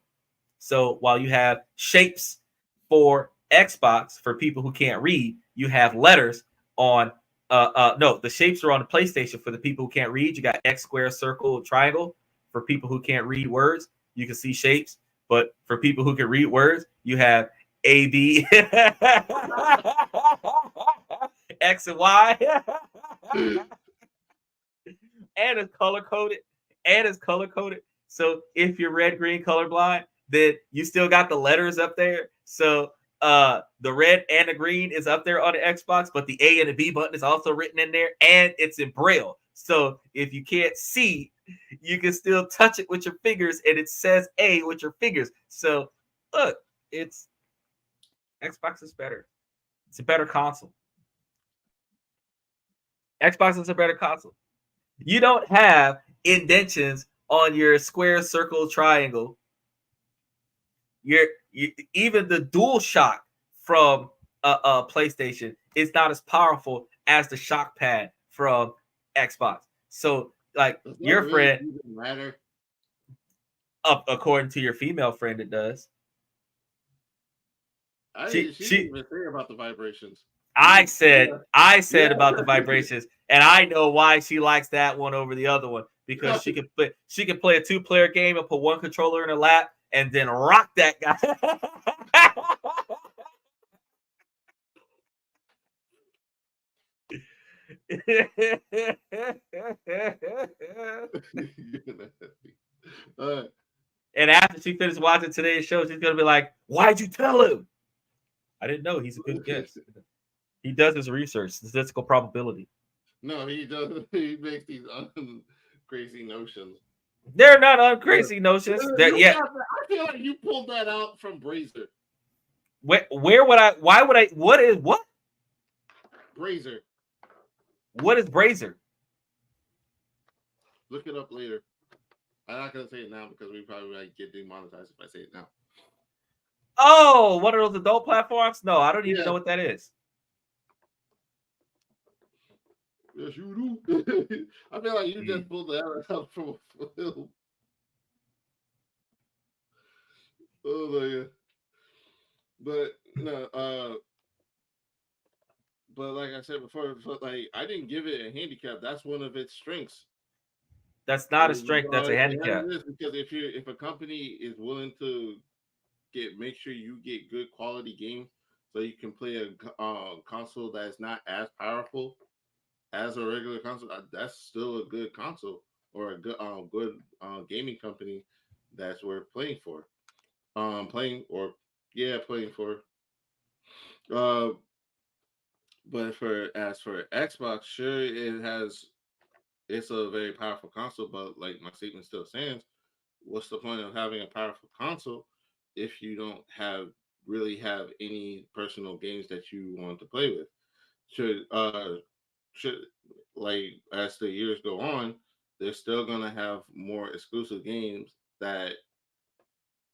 So while you have shapes for Xbox for people who can't read, you have letters on no, the shapes are on the PlayStation for the people who can't read. You got X, square, circle, triangle for people who can't read words. You can see shapes, but for people who can read words, you have A, B, X, and Y. And it's color coded. So if you're red, green, colorblind, then you still got the letters up there. So the red and the green is up there on the Xbox, but the A and the B button is also written in there, and it's in Braille. So if you can't see, you can still touch it with your fingers, and it says A with your fingers. So look, it's Xbox is better. It's a better console. Xbox is a better console. You don't have indentions on your square, circle, triangle. Even the Dual Shock from PlayStation is not as powerful as the shock pad from Xbox. So, like your really friend, matter. According to your female friend, it does. She didn't even say about the vibrations. I said about the vibrations, and I know why she likes that one over the other one, because she can play a 2-player game and put one controller in her lap and then rock that guy. And after she finishes watching today's show, she's gonna be like, "Why'd you tell him?" I didn't know. He's a good guest. He does his research, statistical probability. No, he doesn't. He makes these crazy notions. They're not crazy notions. I feel like you pulled that out from Brazier. Where would I? Why would I? What is what? Brazier. What is Brazier? Look it up later. I'm not gonna say it now because we probably might get demonetized if I say it now. Oh, one of those adult platforms? No, I don't even know what that is. Yes, you do. I feel like you just pulled that out from a film. Oh my god. But no, but like I said before, like I didn't give it a handicap. That's one of its strengths. That's not a strength. That's a handicap. Because if a company is willing to make sure you get good quality games, so you can play a console that's not as powerful as a regular console, that's still a good console or a good gaming company that's worth playing for. Playing for. Uh, but as for Xbox, sure it's a very powerful console, but like my statement still stands. What's the point of having a powerful console if you don't really have any personal games that you want to play with? Should like as the years go on, they're still gonna have more exclusive games that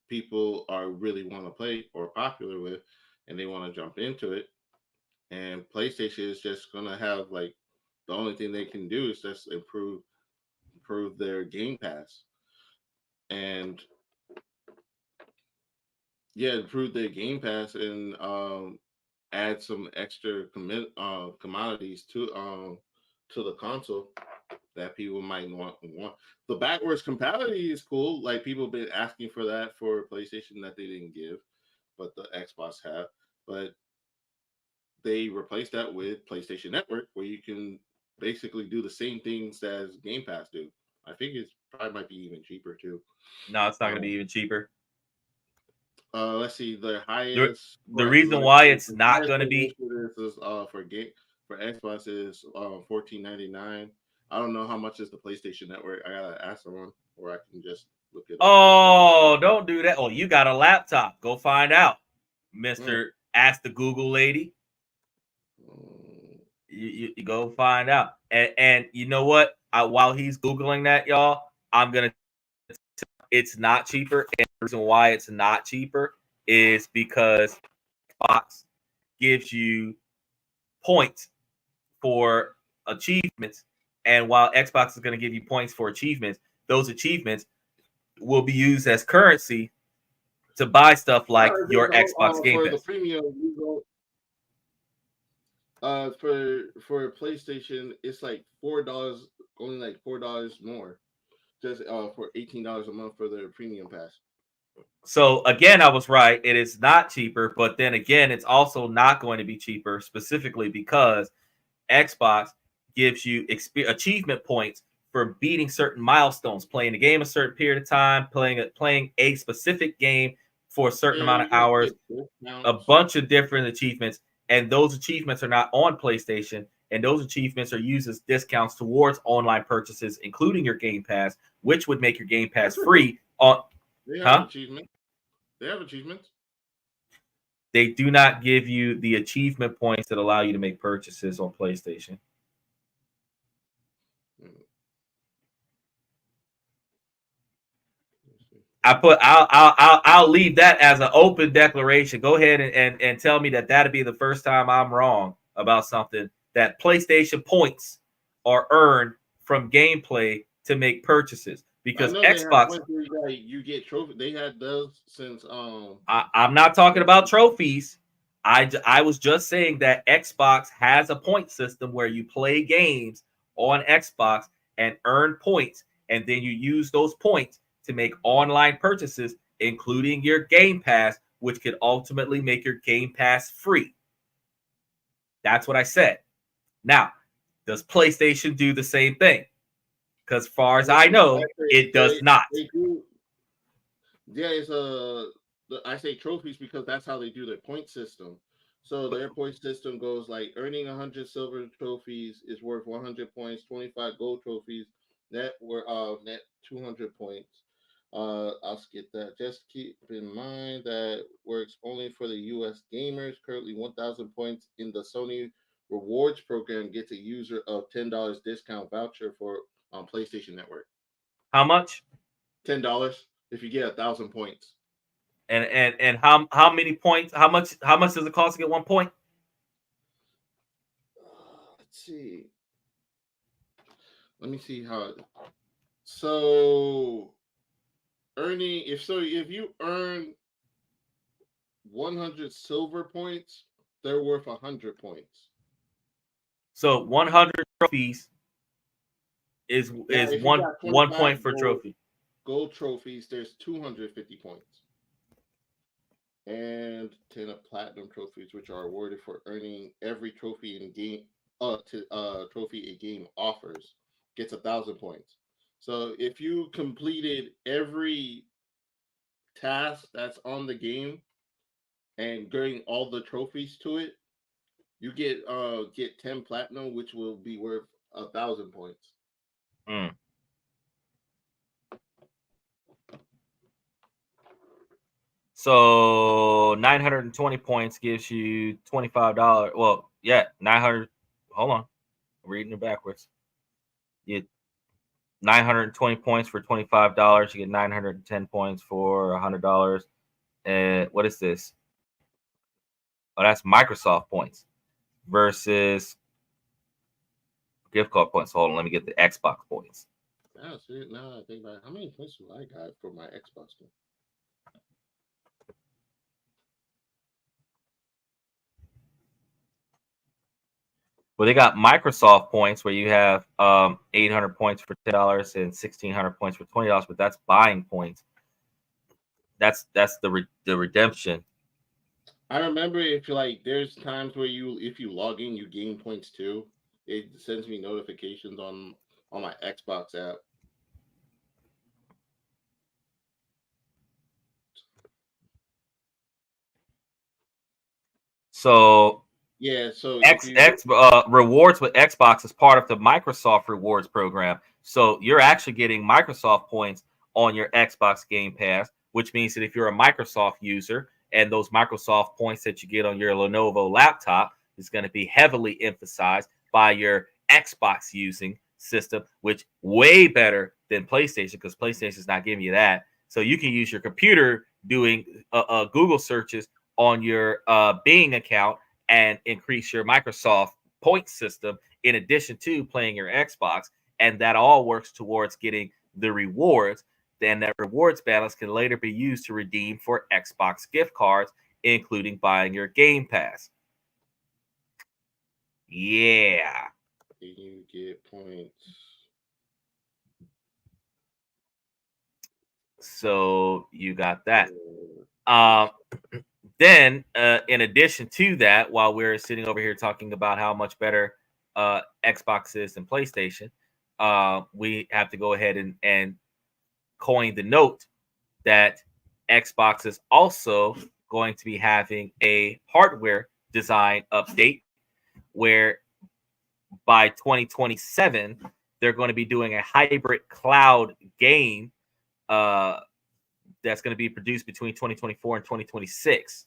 people are really want to play or popular with, and they want to jump into it. And PlayStation is just gonna have like the only thing they can do is just improve their Game Pass and improve their Game Pass and add some extra commodities to the console that people might want. The backwards compatibility is cool. Like people have been asking for that for PlayStation that they didn't give, but the Xbox have. But they replaced that with PlayStation Network, where you can basically do the same things as Game Pass do. I think it's probably might be even cheaper too. No, it's not going to be even cheaper. Let's see. The The, highest the reason why it's not going to be is for Xbox is $14.99. I don't know how much is the PlayStation Network. I gotta ask someone, or I can just look it up. Oh, don't do that. Oh, you got a laptop. Go find out, Mister. Ask the Google lady. You go find out. And you know what? While he's Googling that, y'all, I'm going to it's not cheaper. And the reason why it's not cheaper is because Xbox gives you points for achievements. And while Xbox is going to give you points for achievements, those achievements will be used as currency to buy stuff like your Xbox Game for Pass. The premium, for PlayStation, it's like $4, only like $4 more, just for $18 a month for the premium pass. So again, I was right. It is not cheaper, but then again, it's also not going to be cheaper specifically because Xbox gives you achievement points for beating certain milestones, playing the game a certain period of time, playing a specific game for a certain amount of hours, a bunch of different achievements, and those achievements are not on PlayStation, and those achievements are used as discounts towards online purchases, including your Game Pass, which would make your Game Pass free on. They have achievements. They have achievements. They do not give you the achievement points that allow you to make purchases on PlayStation. I'll leave that as an open declaration. Go ahead and tell me that'd be the first time I'm wrong about something, that PlayStation points are earned from gameplay to make purchases. Because Xbox, you get trophies. They had those since I'm not talking about trophies. I was just saying that Xbox has a point system where you play games on Xbox and earn points, and then you use those points to make online purchases, including your Game Pass, which could ultimately make your Game Pass free. That's what I said. Now, does PlayStation do the same thing? Because as far as I know, it does not. Yeah, I say trophies because that's how they do their point system. So their point system goes like earning 100 silver trophies is worth 100 points, 25 gold trophies net 200 points. I'll skip that. Just keep in mind that works only for the U.S. gamers. Currently, 1,000 points in the Sony Rewards program gets a user of $10 discount voucher for PlayStation Network. How much? $10 if you get 1,000 points. And how many points? How much does it cost to get 1 point? Let's see. Let me see how. So if you earn 100 silver points, they're worth 100 points. So 100 trophies is one point for trophy. Gold trophies, there's 250 points. And 10 of platinum trophies, which are awarded for earning every trophy in game trophy a game offers, gets 1,000 points. So if you completed every task that's on the game and getting all the trophies to it, you get 10 platinum, which will be worth 1,000 points. So 920 points gives you $25. Well, yeah, 900. Hold on, I'm reading it backwards. You 920 points for $25. You get 910 points for $100. And what is this? Oh, that's Microsoft points versus gift card points. Hold on, let me get the Xbox points. Now I think about how many points do I got for my Xbox game. Well, they got Microsoft points where you have 800 points for $10 and 1,600 points for $20, but that's buying points. That's the redemption. I remember if like there's times where if you log in, you gain points too. It sends me notifications on my Xbox app. So Yeah, so if X you X rewards with Xbox is part of the Microsoft Rewards program. So you're actually getting Microsoft points on your Xbox Game Pass, which means that if you're a Microsoft user and those Microsoft points that you get on your Lenovo laptop is going to be heavily emphasized by your Xbox using system, which way better than PlayStation because PlayStation is not giving you that. So you can use your computer doing Google searches on your Bing account and increase your Microsoft point system in addition to playing your Xbox. And that all works towards getting the rewards. Then that rewards balance can later be used to redeem for Xbox gift cards, including buying your Game Pass. Yeah. you get points. So you got that. Um, then, in addition to that, while we're sitting over here talking about how much better Xbox is than PlayStation, we have to go ahead and coin the note that Xbox is also going to be having a hardware design update where by 2027 they're going to be doing a hybrid cloud game uh, that's going to be produced between 2024 and 2026.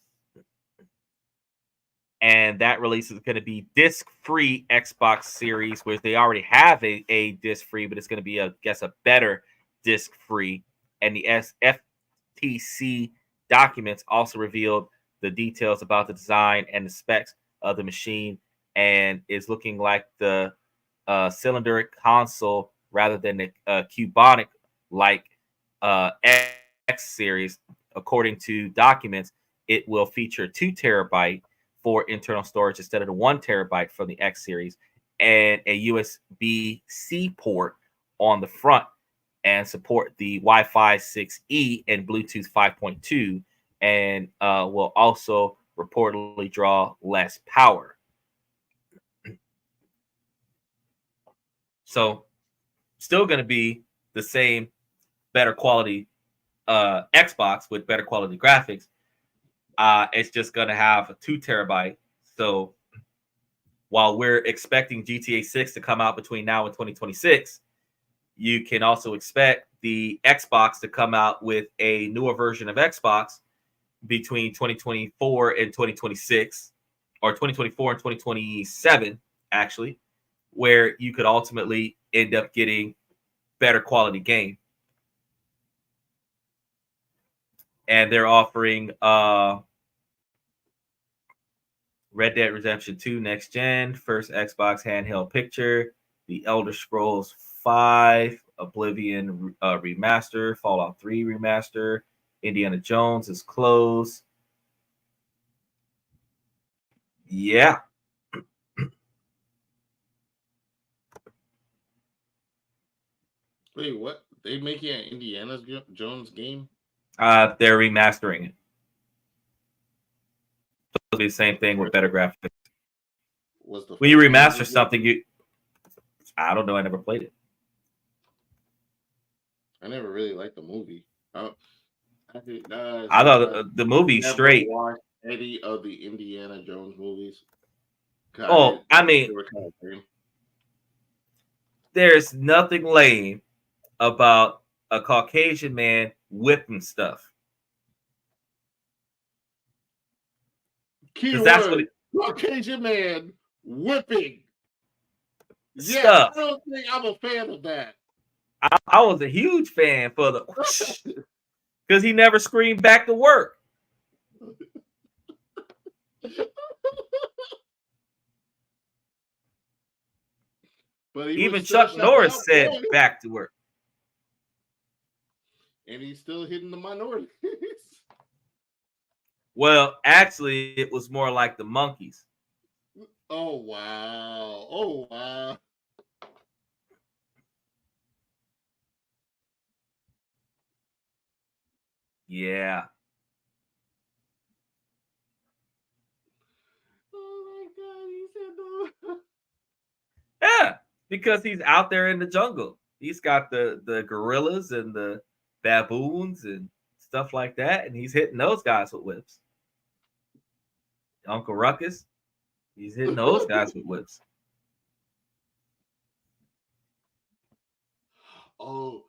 And that release is going to be disc-free Xbox Series, which they already have a disc-free, but it's going to be, I guess, a better disc-free. And the FTC documents also revealed the details about the design and the specs of the machine, and is looking like the cylindrical console rather than the cubonic like X series. According to documents, it will feature 2 terabyte for internal storage instead of the 1 terabyte from the X series, and a USB-C port on the front, and support the Wi-Fi 6E and Bluetooth 5.2, and will also reportedly draw less power. So, still going to be the same better quality Xbox with better quality graphics. It's just going to have a 2 terabyte. So while we're expecting GTA 6 to come out between now and 2026, you can also expect the Xbox to come out with a newer version of Xbox between 2024 and 2026, or 2024 and 2027, actually, where you could ultimately end up getting better quality game. And they're offering Red Dead Redemption 2 Next Gen, first Xbox handheld picture, The Elder Scrolls 5, Oblivion remaster, Fallout 3 remaster, Indiana Jones is closed. Yeah. Wait, what? They making an Indiana Jones game? They're remastering it. It'll be the same thing with better graphics. Was the When you first one remaster any good? something, I don't know, I never played it. I never really liked the movie. I Since thought I the movie never straight. watched any of the Indiana Jones movies, Oh, I I thought mean, they were kind of lame. there's nothing lame about a Caucasian man whipping stuff. Because that's what Keyword: Caucasian man whipping. Yeah, stuff. I don't think I'm a fan of that. I was a huge fan for the because he never screamed back to work. But he was Even still Chuck shouting Norris out said boys, back to work. and he's still hitting the minorities. Well, actually, it was more like the monkeys. Oh wow! Oh wow! Yeah. Because he's out there in the jungle. He's got the gorillas and the baboons and stuff like that, and he's hitting those guys with whips. Uncle Ruckus, he's hitting those guys with whips. Oh,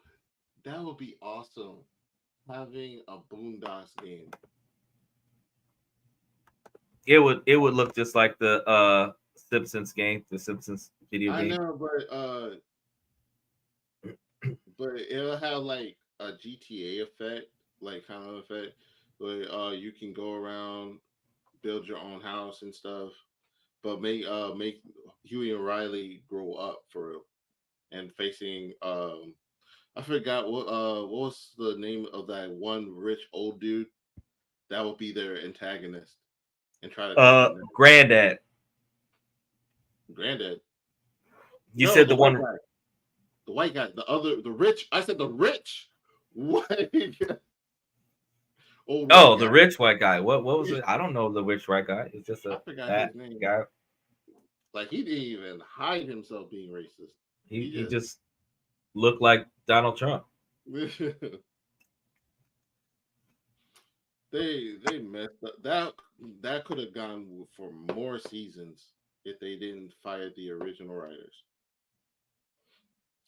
that would be awesome. Having a Boondocks game. It would look just like the Simpsons game, the Simpsons video game. I know, but it'll have like a GTA effect, like kind of effect, where you can go around, build your own house and stuff, but make Huey and Riley grow up for real and facing I forgot what was the name of that one rich old dude that would be their antagonist and try to take them down. Granddad. Granddad. You said the one. Guy. The white guy. The rich. I said the rich white guy. The rich white guy. What was it? I don't know the rich white guy. It's just I forgot his name. Guy. Like he didn't even hide himself being racist. He just looked like Donald Trump. They messed up. That could have gone for more seasons if they didn't fire the original writers.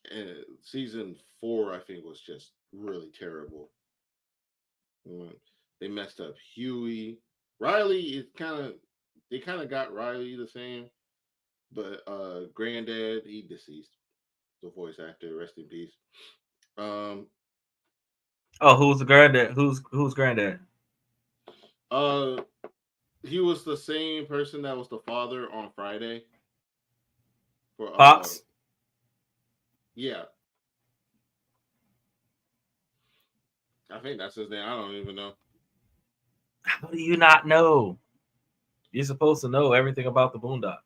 And season 4, I think, was just really terrible. They messed up Huey. Riley they kind of got Riley the same, but Granddad, he deceased. The voice actor, rest in peace. Who's the granddad? Who's Granddad? He was the same person that was the father on Friday. For Pops. Yeah. I think that's his name. I don't even know. How do you not know? You're supposed to know everything about the Boondocks.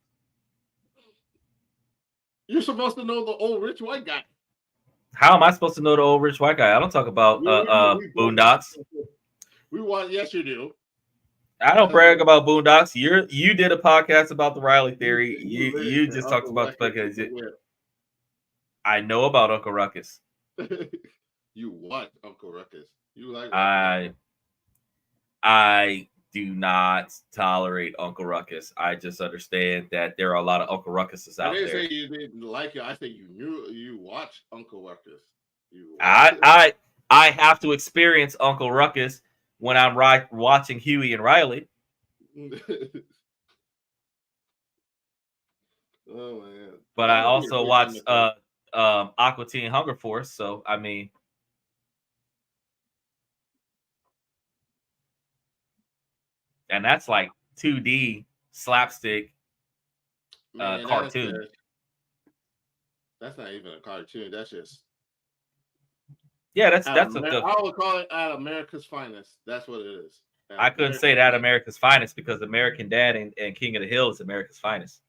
You're supposed to know the old rich white guy. How am I supposed to know the old rich white guy? I don't talk about Boondocks. Yes, you do. I don't brag about Boondocks. You did a podcast about the Riley theory. You just talked about the podcast. I know about Uncle Ruckus. You watch Uncle Ruckus. You like I do not tolerate Uncle Ruckus. I just understand that there are a lot of Uncle Ruckuses out there. I didn't say you didn't like it. I said you watch Uncle Ruckus. I have to experience Uncle Ruckus when I'm watching Huey and Riley. Oh man! But I also watch Aqua Teen Hunger Force. So I mean, and that's like 2D slapstick cartoon. That's not even a cartoon. That's just that's I would call it at America's Finest. That's what it is. I couldn't say that America's Finest because American Dad and King of the Hill is America's Finest.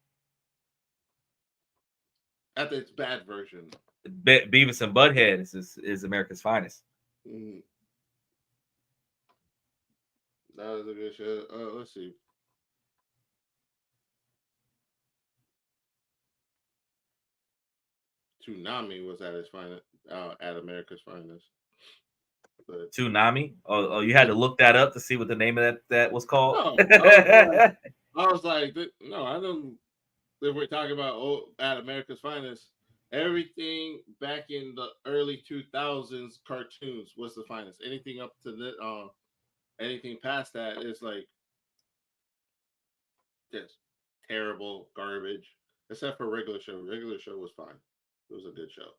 At its bad version. Beavis and Butthead is America's Finest. Mm-hmm. That was a good show. Let's see. Toonami was at its finest, at America's Finest. But Toonami? Oh, you had to look that up to see what the name of that was called? No, I was like, no, I don't. If we're talking about at America's Finest, everything back in the early 2000s cartoons was the finest. Anything up to anything past that is like just terrible garbage. Except for Regular Show. Regular Show was fine. It was a good show.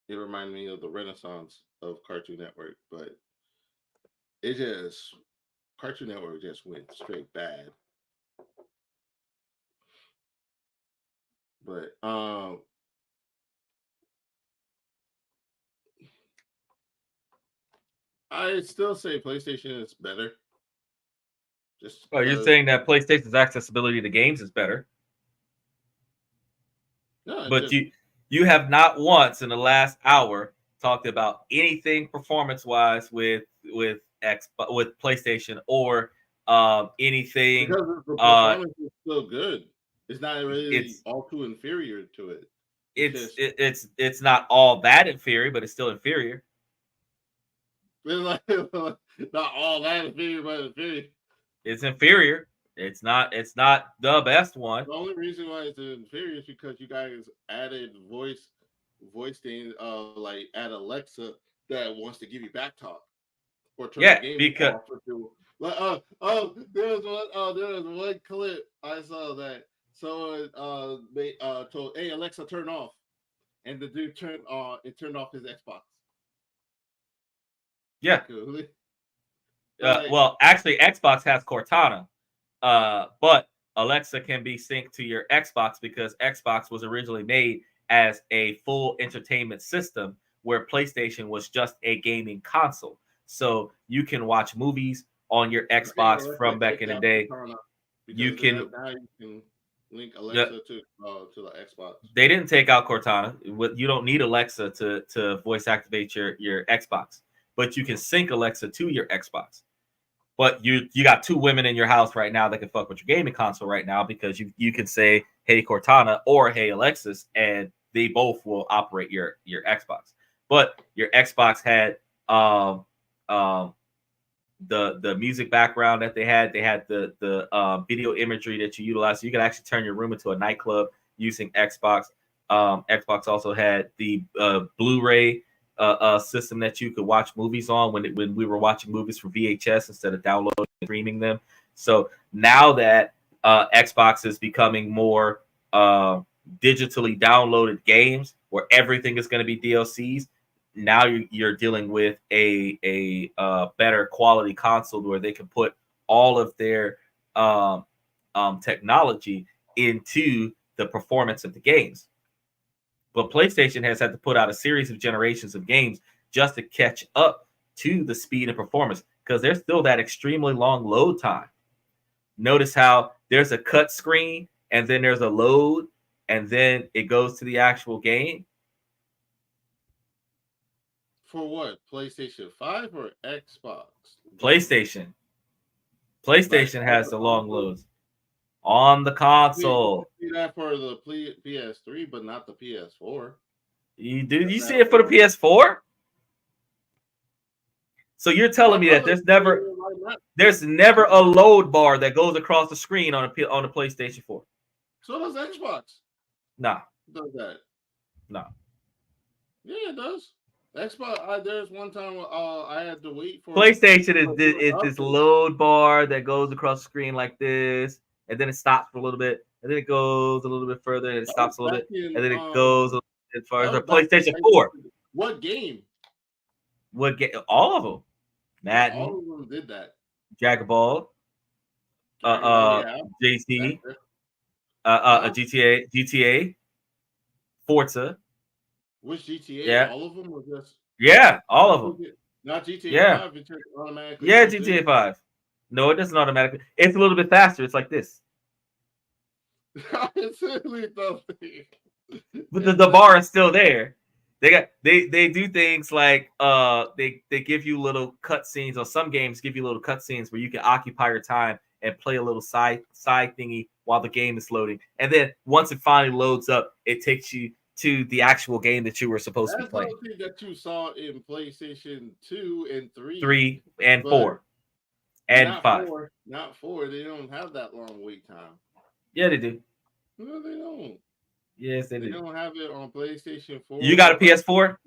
It reminded me of the renaissance of Cartoon Network, but Cartoon Network just went straight bad. But I still say PlayStation is better. You're saying that PlayStation's accessibility to games is better. No, but you have not once in the last hour talked about anything performance-wise with PlayStation or anything. Because the performance is still good. It's not really It's all too inferior to it. It's it's just it's not all that inferior, but it's still inferior. it's like not all that inferior, but inferior. It's inferior. It's not the best one. The only reason why it's inferior is because you guys added voice thing, like add Alexa that wants to give you back talk or turn the Yeah, game because off or do like there was one clip I saw that someone they told, hey Alexa turn off, and the dude turned off his Xbox. yeah. Cool. Like Well, actually, Xbox has Cortana, but Alexa can be synced to your Xbox because Xbox was originally made as a full entertainment system, where PlayStation was just a gaming console. So you can watch movies on your okay, Xbox well let's from say back take in the out day. Cortana You because can. now you can link Uh, Alexa to the Xbox. they didn't take out Cortana. You don't need Alexa to voice activate your Xbox, but you can sync Alexa to your Xbox. But you got two women in your house right now that can fuck with your gaming console right now, because you can say, hey Cortana or hey Alexis, and they both will operate your Xbox. But your Xbox had um um the music background that they had the video imagery that you utilize, so you can actually turn your room into a nightclub using Xbox. Xbox also had the Blu-ray system that you could watch movies on when we were watching movies from VHS instead of downloading and streaming them. So now that Xbox is becoming more digitally downloaded games, where everything is going to be DLCs, now you're dealing with a better quality console where they can put all of their technology into the performance of the games. But PlayStation has had to put out a series of generations of games just to catch up to the speed and performance, because there's still that extremely long load time. Notice how there's a cut screen and then there's a load and then it goes to the actual game. For what? PlayStation 5 or Xbox games? PlayStation. Like PlayStation on has the the long console? loads on the You console. see that for the PS3, but not the PS4. You Doesn't see have it for the the PS4? So you're my telling me that brother there's told me never like there's never a load bar that goes across the screen on a PlayStation 4? so does Xbox. Nah, Does that? nah. Yeah, it does. Xbox. There's one time I had to wait PlayStation for a is this update. load bar that goes across the screen like this, and then it stops for a little bit, and then it goes a little bit further, and it That was stops a little back bit, in and then it goes a little bit that farther. was back in PlayStation 4 PlayStation. What game? would get all of them. Yeah, all Madden, of them did that. Dragon Ball, Dragon Ball, yeah. That, JT, that- huh? GTA, Forza. Which GTA? Yeah, All of them, or just yeah, all not of them. GTA Yeah, 5? It automatically yeah, turns GTA in. 5. No, it doesn't automatically. It's a little bit faster. It's like this. It's literally nothing. But It's the bar literally is still there. They do things like they give you little cutscenes, or some games give you little cutscenes where you can occupy your time and play a little side thingy while the game is loading. And then once it finally loads up, it takes you to the actual game that you were supposed to be that's playing. something that you saw in PlayStation 2 and 3, 3 and 4 but and 5. Not 4. They don't have that long wait time. Yeah, they do. No, they don't. Yes, they They do. don't have it on PlayStation 4 You got a or PS4?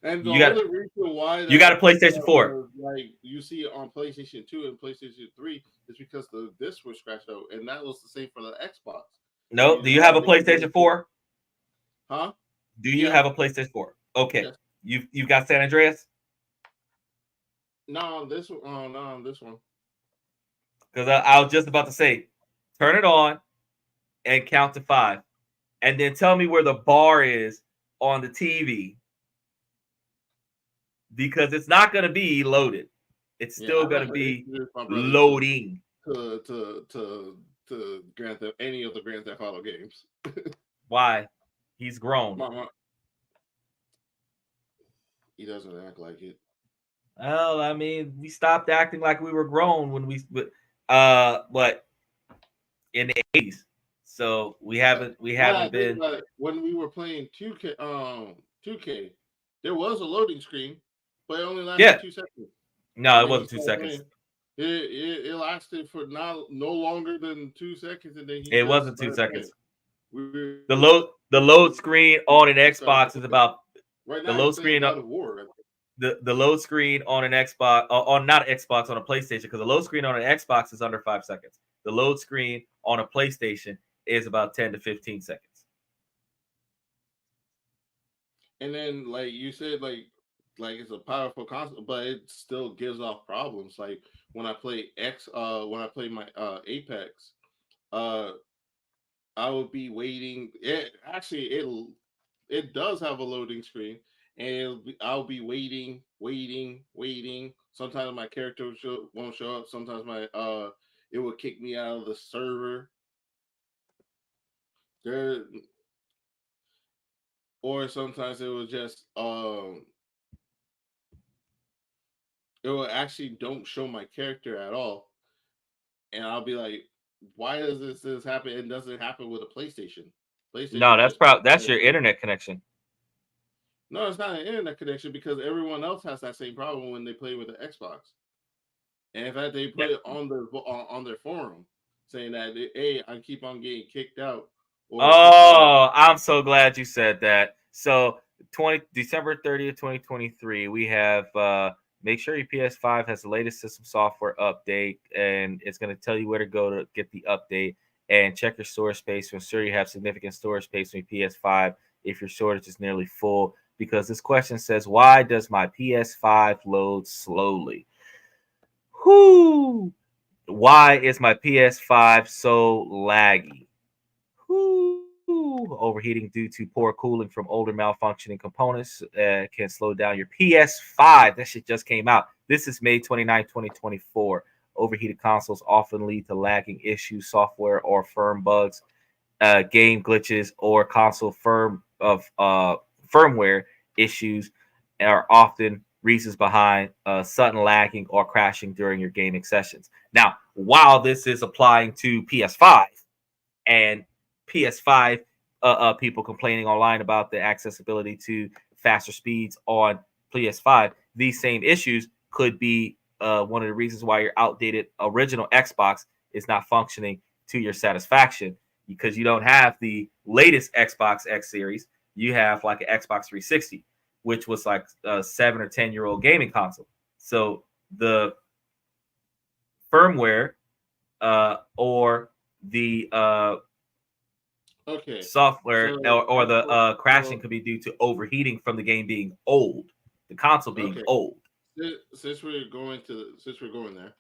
and the You got only reason why you got a that PlayStation 4? was like you see it on PlayStation 2 and PlayStation 3 is because the disc was scratched out, and that was the same for the Xbox. No. Do you have a PlayStation 4? Huh? Do you Yeah. have a PlayStation 4? Okay. Yes. You've got San Andreas? No, on this one. Oh, no, on this one. Because I was just about to say, turn it on and count to 5, and then tell me where the bar is on the TV, because it's not going to be loaded. It's Yeah, still I going don't to be introduce my brother loading. to Grand Theft any of the Grand Theft Auto games. Why? He's grown. Mama, he doesn't act like it. Well, I mean, we stopped acting like we were grown when but in the 80s. So we haven't been. But when we were playing 2K, there was a loading screen, but it only lasted Yeah. 2 seconds. No, And it then you wasn't two started seconds. playing. It lasted for no longer than 2 seconds, and then he It just wasn't two started playing. seconds. We The load screen on an started Xbox is playing. about Right the now, load he's playing screen. God of War. The load screen on an Xbox on not Xbox, on a PlayStation, because the load screen on an Xbox is under 5 seconds. The load screen on a PlayStation is about 10 to 15 seconds. And then, like you said, like it's a powerful console, but it still gives off problems. Like when I play my Apex, uh, I would be waiting. It does have a loading screen, and I'll be waiting. Sometimes my character won't show up. Sometimes it will kick me out of the server. There, or sometimes it will just it will actually don't show my character at all, and I'll be like, why does this happen? It doesn't happen with a PlayStation. No, PlayStation that's just probably that's your automatically. internet connection. No, it's not an internet connection because everyone else has that same problem when they play with the Xbox. And in fact, they Yeah. put it on their forum saying that hey, I keep on getting kicked out, or Oh, I'm so glad you said that. So, December 30th, 2023, we have make sure your PS5 has the latest system software update, and it's going to tell you where to go to get the update, and check your storage space to ensure you have significant storage space on your PS5 if your storage is nearly full. Because this question says, why does my PS5 load slowly? Whoo! Why is my PS5 so laggy? Overheating due to poor cooling from older malfunctioning components can slow down your PS5. That shit just came out. This is May 29, 2024. Overheated consoles often lead to lagging issues, software or firm bugs, game glitches, or console firmware issues are often reasons behind sudden lagging or crashing during your gaming sessions. Now, while this is applying to PS5 and PS5 people complaining online about the accessibility to faster speeds on PS5, these same issues could be one of the reasons why your outdated original Xbox is not functioning to your satisfaction, because you don't have the latest Xbox X series. You have like an Xbox 360, which was like a 7 or 10 year old gaming console. So the firmware or the okay. software So or the crashing so could be due to overheating from the game being old, the console being okay. old. Since we're going there,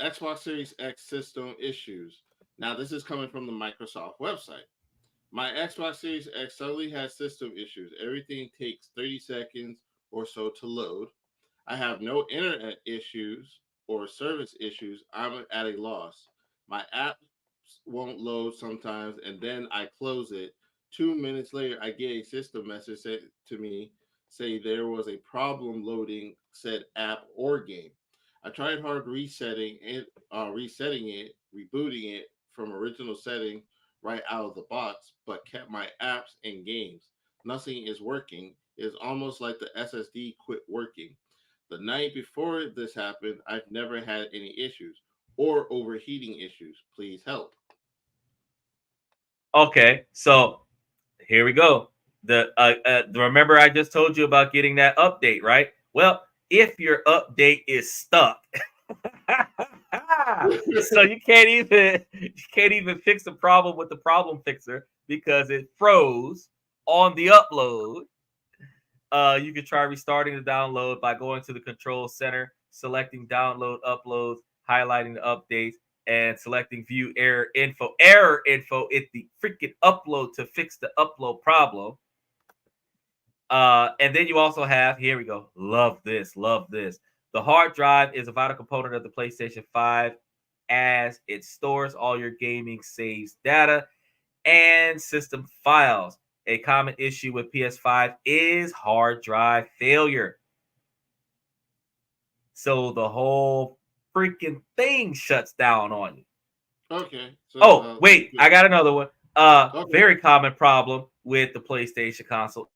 Xbox Series X system issues. Now this is coming from the Microsoft website. My Xbox Series X suddenly has system issues. Everything takes 30 seconds or so to load. I have no internet issues or service issues. I'm at a loss. My app won't load sometimes, and then I close it. 2 minutes later, I get a system message to me say there was a problem loading said app or game. I tried hard resetting it, rebooting it from original setting right out of the box, but kept my apps and games. Nothing is working. It's almost like the SSD quit working. The night before this happened, I've never had any issues or overheating issues. Please help. Okay, so here we go. Remember I just told you about getting that update, right? Well, if your update is stuck, so you can't even fix the problem with the problem fixer because it froze on the upload. You can try restarting the download by going to the control center, selecting download uploads, highlighting the updates, and selecting view error info. Error info is the freaking upload to fix the upload problem. And then you also have, here we go. Love this. Love this. The hard drive is a vital component of the PlayStation 5 as it stores all your gaming saves data and system files. A common issue with PS5 is hard drive failure. So the whole freaking thing shuts down on you. Okay. Oh, So wait, I got another one. okay. Very common problem with the PlayStation console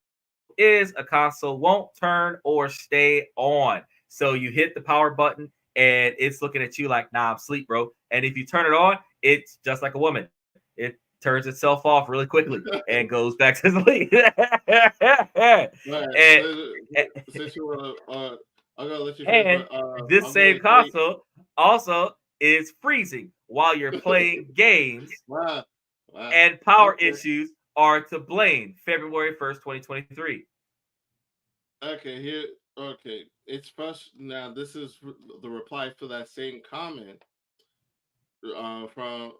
is a console won't turn or stay on. So you hit the power button and it's looking at you like, nah, I'm asleep, bro. And if you turn it on, it's just like a woman. It turns itself off really quickly and goes back to sleep. Right. and, Since you wanna, I'm gonna let you finish, and but this I'm gonna same say, console also is freezing while you're playing games, wow, wow. and power Okay, issues are to blame. February 1st, 2023. okay. Here, okay. It's first now. This is the reply to that same comment uh, from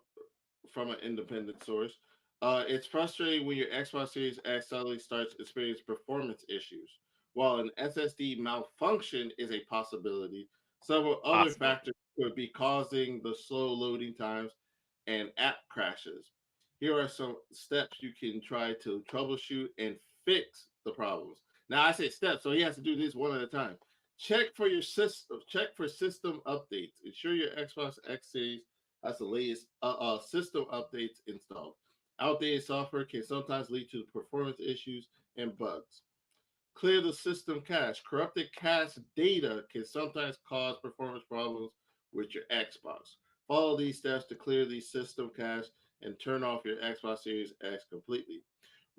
from an independent source. It's frustrating when your Xbox Series X suddenly starts experiencing performance issues. While an SSD malfunction is a possibility, several other Possible. factors could be causing the slow loading times and app crashes. Here are some steps you can try to troubleshoot and fix the problems. Now I say steps, so he has to do this one at a time. Check for your system. Check for system updates. Ensure your Xbox X Series has the latest system updates installed. Outdated software can sometimes lead to performance issues and bugs. Clear the system cache. Corrupted cache data can sometimes cause performance problems with your Xbox. Follow these steps to clear the system cache and turn off your Xbox Series X completely.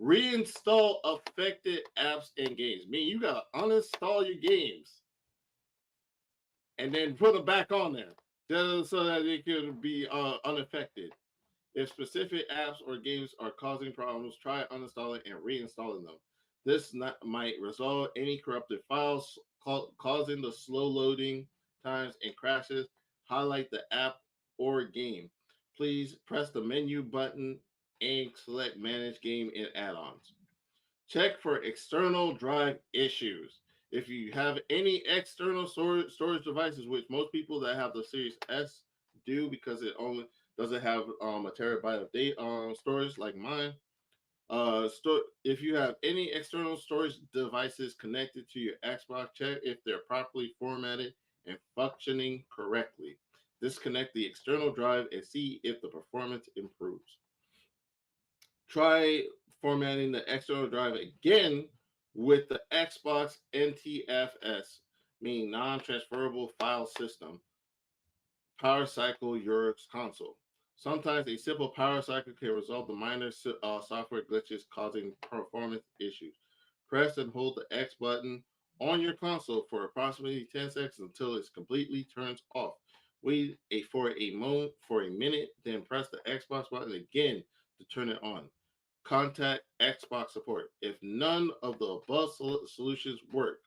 Reinstall affected apps and games. Meaning you gotta uninstall your games and then put them back on there just so that it can be unaffected. If specific apps or games are causing problems, try uninstalling and reinstalling them. This might resolve any corrupted files causing the slow loading times and crashes. Highlight the app or game. Please press the menu button and select Manage Game and Add-ons. Check for external drive issues. If you have any external storage devices, which most people that have the Series S do because it only doesn't have a terabyte of data storage like mine. If you have any external storage devices connected to your Xbox, check if they're properly formatted and functioning correctly. Disconnect the external drive and see if the performance improves. Try formatting the external drive again with the Xbox NTFS, meaning non-transferable file system, power cycle your console. Sometimes a simple power cycle can result in minor software glitches causing performance issues. Press and hold the X button on your console for approximately 10 seconds until it completely turns off. Wait for a minute, then press the Xbox button again to turn it on. Contact Xbox support. If none of the above solutions work,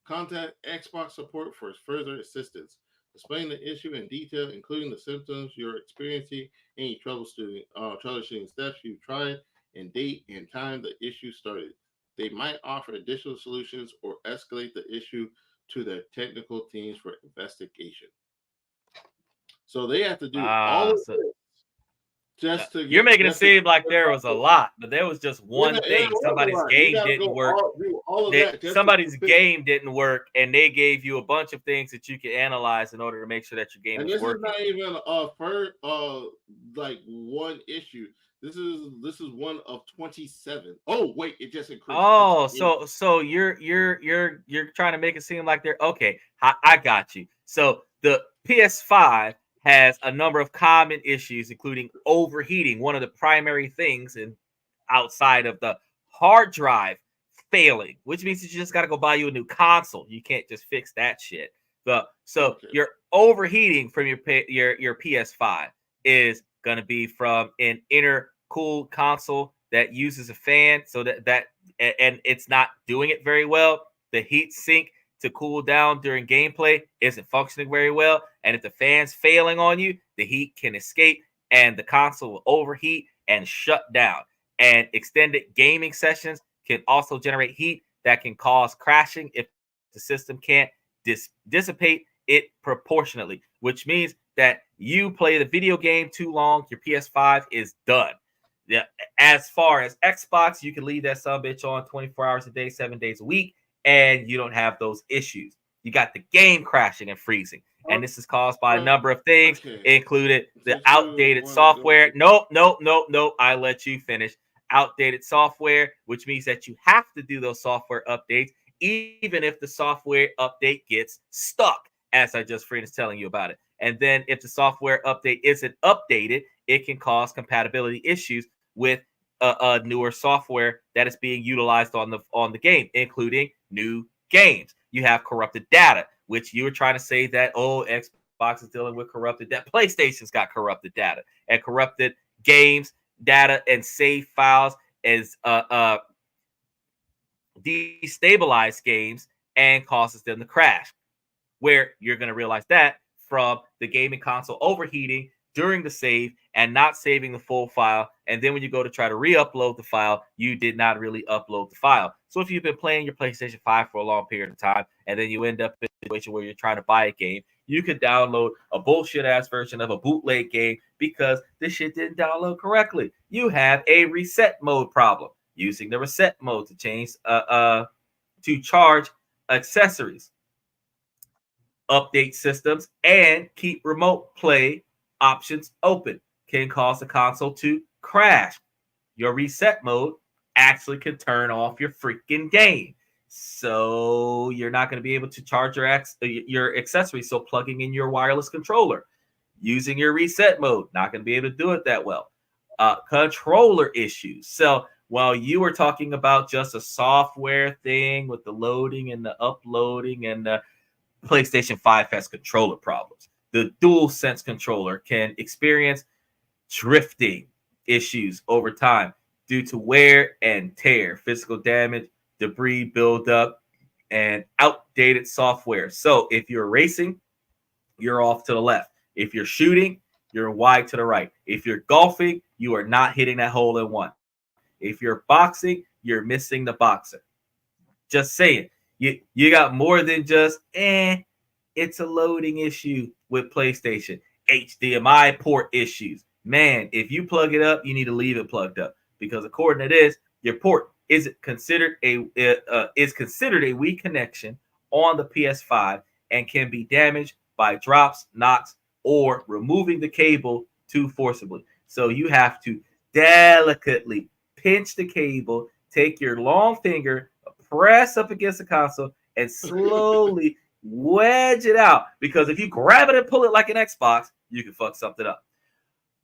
contact Xbox support for further assistance. Explain the issue in detail, including the symptoms you're experiencing, any troubleshooting steps you tried, and date and time the issue started. They might offer additional solutions or escalate the issue to their technical teams for investigation. So they have to do all of So this just to you're get making it just to seem like get there was a console. lot, but there was just Yeah, one it thing. was a Somebody's lot. You game got to didn't go work. do all of that just to Somebody's fix. game didn't work, and they gave you a bunch of things that you can analyze in order to make sure that your game And is this is working. not even first like one issue. This is one of 27. Oh wait, it just increased. Oh, 28. so you're trying to make it seem like they're okay. I got you. So the PS5 has a number of common issues, including overheating, one of the primary things, and outside of the hard drive failing, which means that you just got to go buy you a new console. You can't just fix that shit. So Okay. your overheating from your PS5 is gonna be from an intercooled console that uses a fan, so that and it's not doing it very well. The heat sink to cool down during gameplay isn't functioning very well, and if the fan's failing on you, the heat can escape and the console will overheat and shut down. And extended gaming sessions can also generate heat that can cause crashing if the system can't dissipate it proportionately, which means that you play the video game too long, your PS5 is done. Yeah, as far as Xbox, you can leave that sub bitch on 24 hours a day, 7 days a week, and you don't have those issues. you got the game crashing and freezing. And this is caused by a number of things, included the outdated software. Nope. I let you finish. Outdated software, which means that you have to do those software updates, even if the software update gets stuck, as I just finished telling you about it. And then if the software update isn't updated, it can cause compatibility issues with a newer software that is being utilized on the game, including new games. You have corrupted data, which you were trying to say that, oh, Xbox is dealing with corrupted data. PlayStation's got corrupted data and corrupted games, data, and save files as destabilize games and causes them to crash. Where you're going to realize that from the gaming console overheating during the save and not saving the full file. And then when you go to try to re-upload the file, you did not really upload the file. So if you've been playing your PlayStation 5 for a long period of time, and then you end up in a situation where you're trying to buy a game, you could download a bullshit ass version of a bootleg game because this shit didn't download correctly. You have a reset mode problem. Using the reset mode to change to charge accessories, update systems, and keep remote play options open can cause the console to crash. Your reset mode actually can turn off your freaking game. So you're not going to be able to charge your accessories. So plugging in your wireless controller, using your reset mode, not going to be able to do it that well. Controller issues. So while you were talking about just a software thing with the loading and the uploading, and the PlayStation 5 has controller problems. The DualSense controller can experience drifting issues over time due to wear and tear, physical damage, debris buildup, and outdated software. So if you're racing, you're off to the left. If you're shooting, you're wide to the right. If you're golfing, you are not hitting that hole in one. If you're boxing, you're missing the boxer. Just saying. You got more than just it's a loading issue with PlayStation. HDMI port issues. Man, if you plug it up, you need to leave it plugged up, because according to this, your port is considered a weak connection on the PS5 and can be damaged by drops, knocks, or removing the cable too forcibly. So you have to delicately pinch the cable, take your long finger, press up against the console, and slowly wedge it out. Because if you grab it and pull it like an Xbox, you can fuck something up.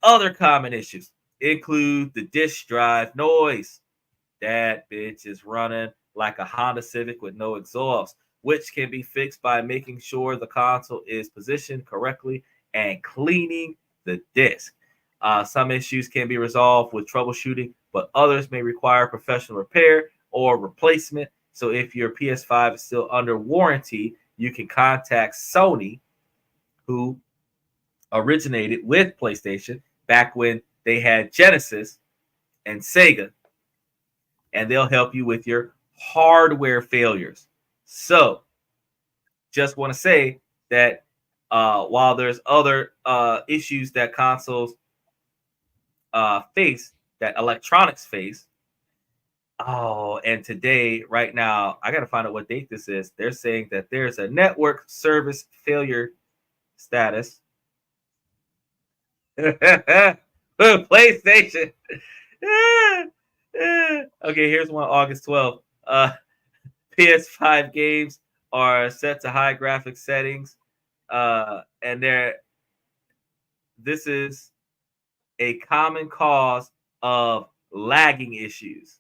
Other common issues include the disk drive noise. That bitch is running like a Honda Civic with no exhaust, which can be fixed by making sure the console is positioned correctly and cleaning the disk. Some issues can be resolved with troubleshooting, but others may require professional repair or replacement. So if your PS5 is still under warranty, you can contact Sony, who originated with PlayStation back when they had Genesis and Sega, and they'll help you with your hardware failures. So just want to say that while there's other issues that consoles face, that electronics face. Oh, and today, right now, I got to find out what date this is. They're saying that there's a network service failure status. PlayStation. Okay, here's one, August 12th. PS5 games are set to high graphics settings. And this is a common cause of lagging issues.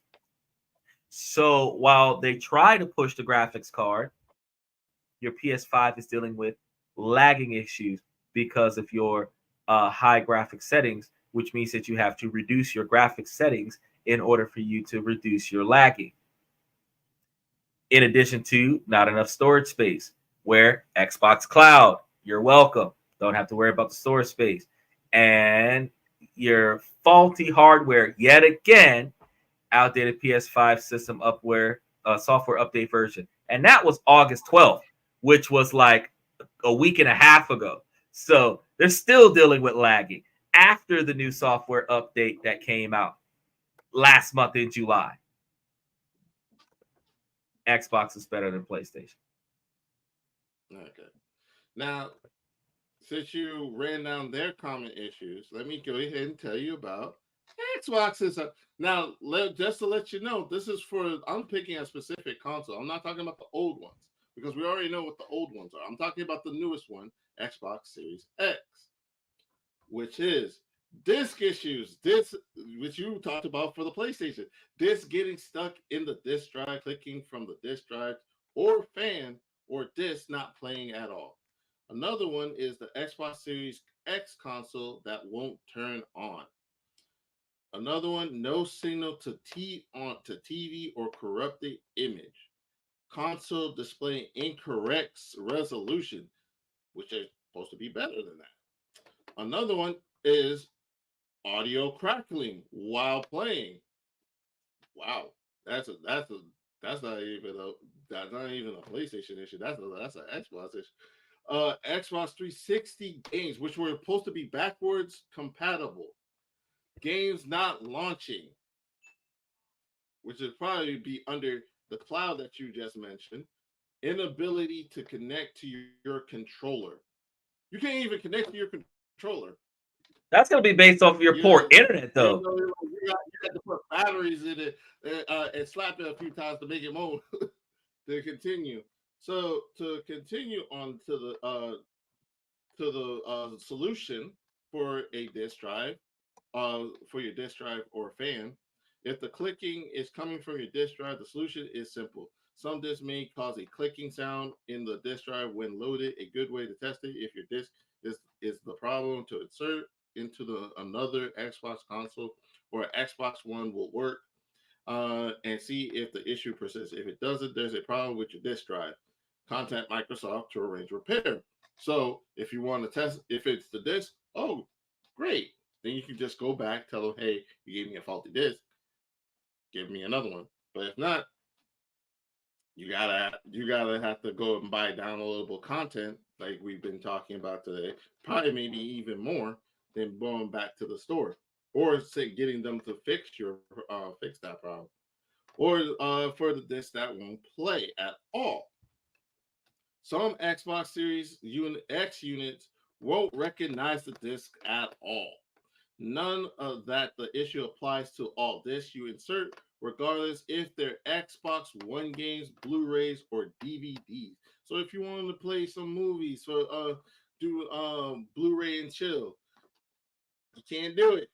So while they try to push the graphics card, your PS5 is dealing with lagging issues because of your high graphics settings, which means that you have to reduce your graphics settings in order for you to reduce your lagging. In addition to not enough storage space, where Xbox Cloud, you're welcome. Don't have to worry about the storage space. And your faulty hardware, yet again, outdated PS5 system software update version. And that was August 12th, which was like a week and a half ago. So they're still dealing with lagging after the new software update that came out last month in July. Xbox is better than PlayStation. Okay. Now, since you ran down their common issues, let me go ahead and tell you about Xboxes. Now, just to let you know, this is for I'm picking a specific console. I'm not talking about the old ones because we already know what the old ones are. I'm talking about the newest one, Xbox Series X, which is disk issues. This, which you talked about for the PlayStation, disk getting stuck in the disk drive, clicking from the disk drive, or fan or disk not playing at all. Another one is the Xbox Series X console that won't turn on. Another one, no signal to TV or corrupted image. Console displaying incorrect resolution, which is supposed to be better than that. Another one is audio crackling while playing. Wow, that's a that's a that's not even a PlayStation issue. That's an Xbox issue. Xbox 360 games, which were supposed to be backwards compatible, games not launching, which would probably be under the cloud that you just mentioned. Inability to connect to your controller. You can't even connect to your controller. That's going to be based off of your poor internet, though. You had to put batteries in it and slap it a few times to make it move to continue. So to continue on to the solution for a disk drive, for your disk drive or fan, if the clicking is coming from your disk drive, the solution is simple. Some disks may cause a clicking sound in the disk drive when loaded. A good way to test it if your disk is the problem to insert into the another Xbox console or Xbox One will work and see if the issue persists. If it doesn't, there's a problem with your disk drive. Contact Microsoft to arrange repair. So if you want to test if it's the disk, oh, great. Then you can just go back, tell them, hey, you gave me a faulty disk, give me another one. But if not, you gotta have to go and buy downloadable content like we've been talking about today. Probably maybe even more than going back to the store or say getting them to fix that problem or for the disc that won't play at all. Some Xbox Series X units won't recognize the disc at all. None of that the issue applies to all discs you insert, regardless if they're Xbox One games, Blu-rays, or DVDs. So if you wanted to play some movies for do Blu-ray and chill, you can't do it.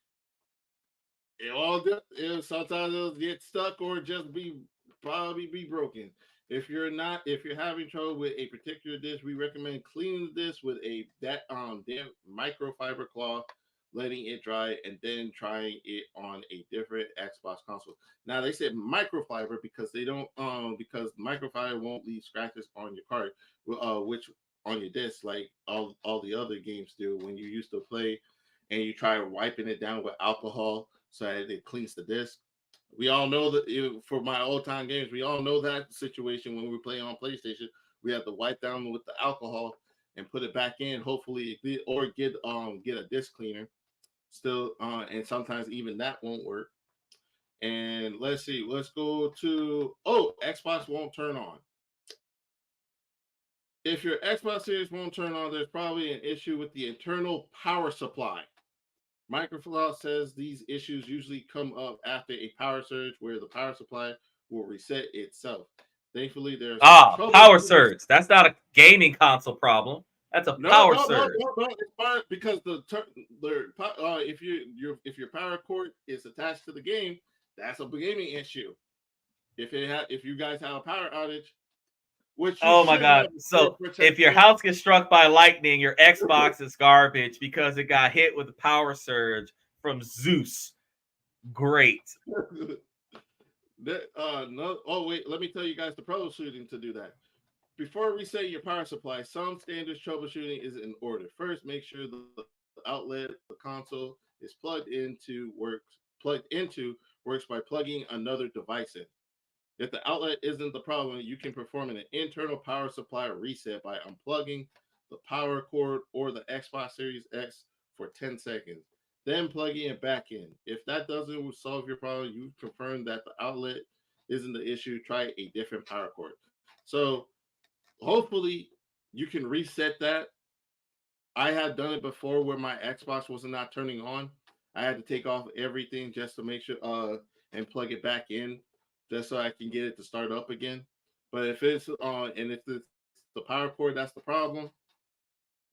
Sometimes it'll get stuck or just be probably be broken. If you're having trouble with a particular dish, we recommend cleaning the dish with a that damp microfiber cloth, letting it dry, and then trying it on a different Xbox console. Now they said microfiber because they don't because microfiber won't leave scratches on your card, which on your disc like all the other games do when you used to play and you try wiping it down with alcohol so that it cleans the disc. We all know that for my old time games, we all know that situation when we play on PlayStation. We have to wipe down with the alcohol and put it back in. Hopefully, or get a disc cleaner. Still, and sometimes even that won't work. And let's see. Let's go to Xbox won't turn on. If your Xbox Series won't turn on, there's probably an issue with the internal power supply. Microsoft says these issues usually come up after a power surge where the power supply will reset itself. Thankfully, there's Power troubleshooting. surge. That's not a gaming console problem. That's a No, power no, no, surge. no, no. It's fine because if your power cord is attached to the game, that's a gaming issue. If you guys have a power outage, which you Oh my should have god. So if your protection. house gets struck by lightning, your Xbox is garbage because it got hit with a power surge from Zeus. Great. No. Oh wait, let me tell you guys the troubleshooting to do that. Before resetting your power supply, some standard troubleshooting is in order. First, make sure the outlet, the console, is plugged into works by plugging another device in. If the outlet isn't the problem, you can perform an internal power supply reset by unplugging the power cord or the Xbox Series X for 10 seconds, then plugging it back in. If that doesn't solve your problem, you confirm that the outlet isn't the issue, try a different power cord. So hopefully you can reset that. I had done it before where my Xbox was not turning on. I had to take off everything just to make sure and plug it back in just so I can get it to start up again. But if it's on and if it's the power cord that's the problem,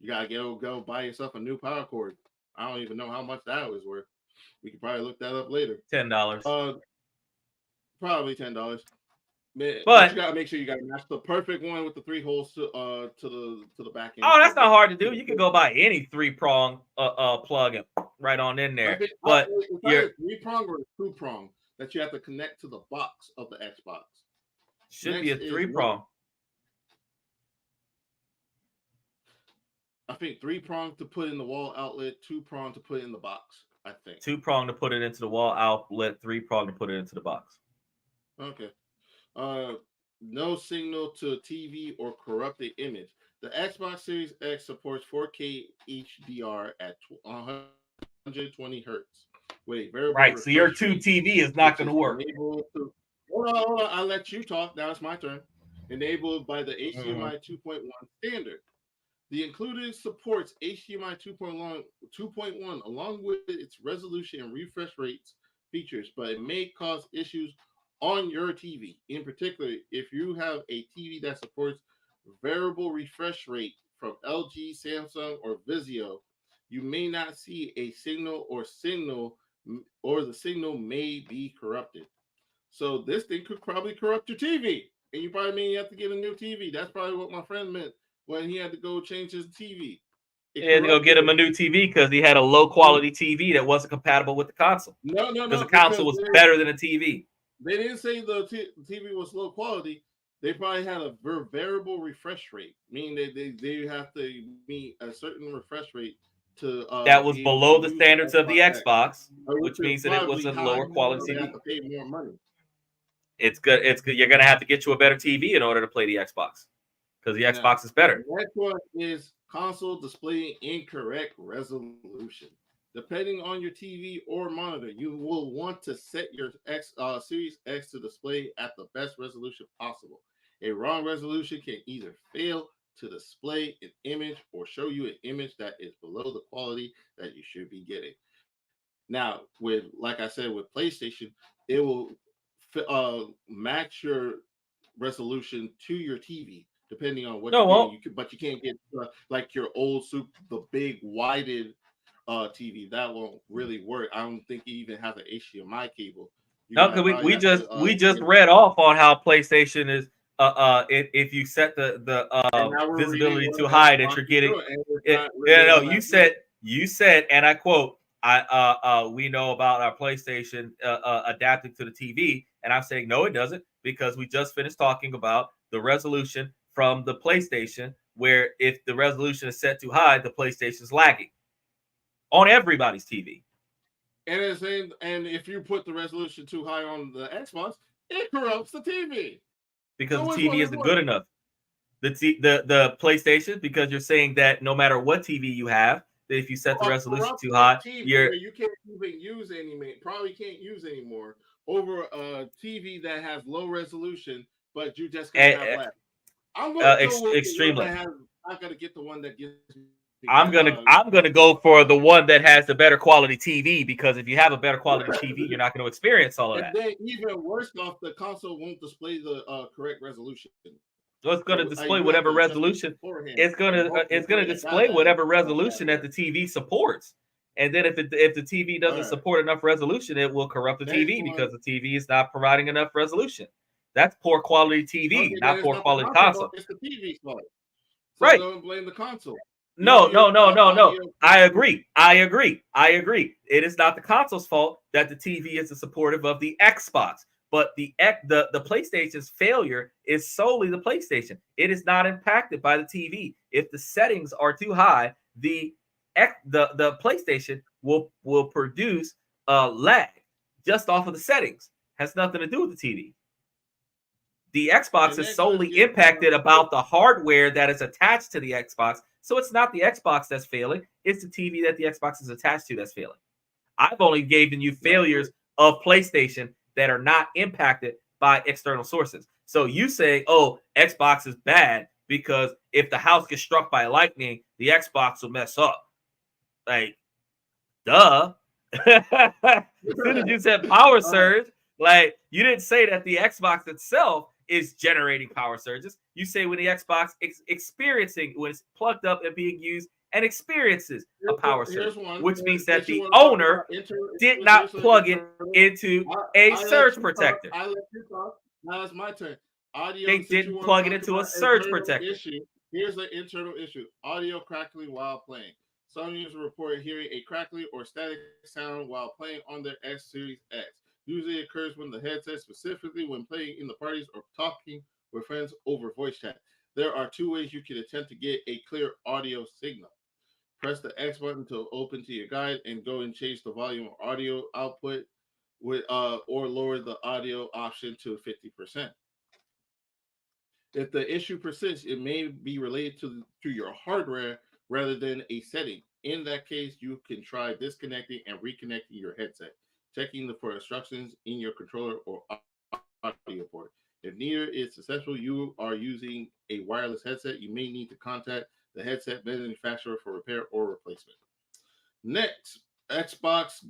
you gotta go buy yourself a new power cord. I don't even know how much that was worth. We could probably look that up later. $10. Uh, Probably $10. But you But gotta make sure you gotta match the perfect one with the three holes to the back end oh, that's of not the hard to to do. the You can go buy any 3-prong plug and right on in I there. think But it's you're either three prong or two prong that you have to connect to the box of the Xbox. should be Next a is 3-prong. I think three prong to put in the wall outlet, two prong to put in the box. I think. 2-prong to put it into the wall outlet, 3-prong to put it into the box. Okay. Uh, no signal to TV or corrupted image. The Xbox Series X supports 4K HDR at 120 hertz with a variable Right. So your refresh tube rate, TV is not which going is to work. enabled to. Hold on, I'll let you talk. Now it's my turn. Enabled by the HDMI 2.1 standard. The included supports HDMI 2.1 along with its resolution and refresh rates features, but it may cause issues on your TV. In particular, if you have a TV that supports variable refresh rate from LG, Samsung, or Vizio, you may not see a signal or the signal may be corrupted. So this thing could probably corrupt your TV, and you probably mean you have to get a new TV. That's probably what my friend meant when he had to go change his TV. He It had to go get corrupted him a it. new TV because he had a low quality TV that wasn't compatible with the console. No, no, Because the no, console because was better than a TV. they didn't say the TV was low quality. They probably had a variable refresh rate, meaning they have to meet a certain refresh rate to That was be able to below the use the standards of the Xbox X, Xbox, which which is means that it was probably a high, lower quality so they have TV. to pay more money. It's good. It's good. You're gonna have to get you a better TV in order to play the Xbox because the Now, Xbox is better. the next one is console displaying incorrect resolution. Depending on your TV or monitor, you will want to set your Series X to display at the best resolution possible. A wrong resolution can either fail to display an image or show you an image that is below the quality that you should be getting. Now, with like I said, with PlayStation, it will match your resolution to your TV, depending on what No, you're getting. well, But you can't get like your old the big wided TV. That won't really work. I don't think it even has an HDMI cable. You no, gotta because probably we have just to we just get. read off on how PlayStation is if you set the And now we're reading visibility what too high that Xbox you're is getting doing, and it's it. not Yeah, really no, on that list. you said, and I quote, we know about our PlayStation adapting to the TV, and I'm saying no, it doesn't, because we just finished talking about the resolution from the PlayStation, where if the resolution is set too high, the PlayStation's lagging on everybody's TV And it's saying, and if you put the resolution too high on the Xbox, it corrupts the TV. because So the which TV one is isn't good worse? enough. The PlayStation, because you're saying that no matter what TV you have, that if you set the A resolution too corrupted high, TV you're that you can't even use anymore, probably can't use anymore over a TV that has low resolution, but you're just gonna have lag. I'm gonna go with the one extremely. that has. I'm gonna get the one that gives me I'm gonna go for the one that has the better quality TV, because if you have a better quality TV, you're not going to experience all of and that. then even worse off, the console won't display the correct resolution. So it's going to So display you have whatever to adjust it resolution. beforehand, It's and going to hopefully it got display that and whatever got that resolution that right. the TV supports. And then if the TV All doesn't right. support enough resolution, it will corrupt the Next TV one. because the TV is not providing enough resolution. That's poor quality TV, Okay, then not it's poor not the quality console fault; console. it's the TV's fault. So Right. don't blame the console. The No, no, no, no, no. audio I quality. agree. I agree. I agree. It is not the console's fault that the TV isn't supportive of the Xbox, but the PlayStation's failure is solely the PlayStation. It is not impacted by the TV. If the settings are too high, the PlayStation will produce lag just off of the settings. Has nothing to do with the TV. The Xbox And is next, let's solely get impacted about the hardware that is attached to the Xbox. So it's not the Xbox that's failing, it's the TV that the Xbox is attached to that's failing. I've only given you next failures of PlayStation that are not impacted by external sources. So you say, oh, Xbox is bad because if the house gets struck by lightning, the Xbox will mess up. Like, duh. As soon as you said power surge, like, you didn't say that the Xbox itself is generating power surges. You say when the Xbox experiencing, when it's plugged up and being used and experiences a power surge, which means that the owner did not plug it into a surge protector. I let you talk. Now it's my turn. Audio. They didn't plug it into a surge protector. Here's the internal issue: audio crackling while playing. Some users report hearing a crackly or static sound while playing on their X Series X. Usually occurs when the headset, specifically when playing in the parties or talking with friends over voice chat. There are two ways you can attempt to get a clear audio signal. Press the X button to open to your guide and go and change the volume of audio output with or lower the audio option to 50%. If the issue persists, it may be related to your hardware rather than a setting. In that case, you can try disconnecting and reconnecting your headset, checking for instructions in your controller or audio port. If neither is successful, you are using a wireless headset. You may need to contact the headset manufacturer for repair or replacement. Next, Xbox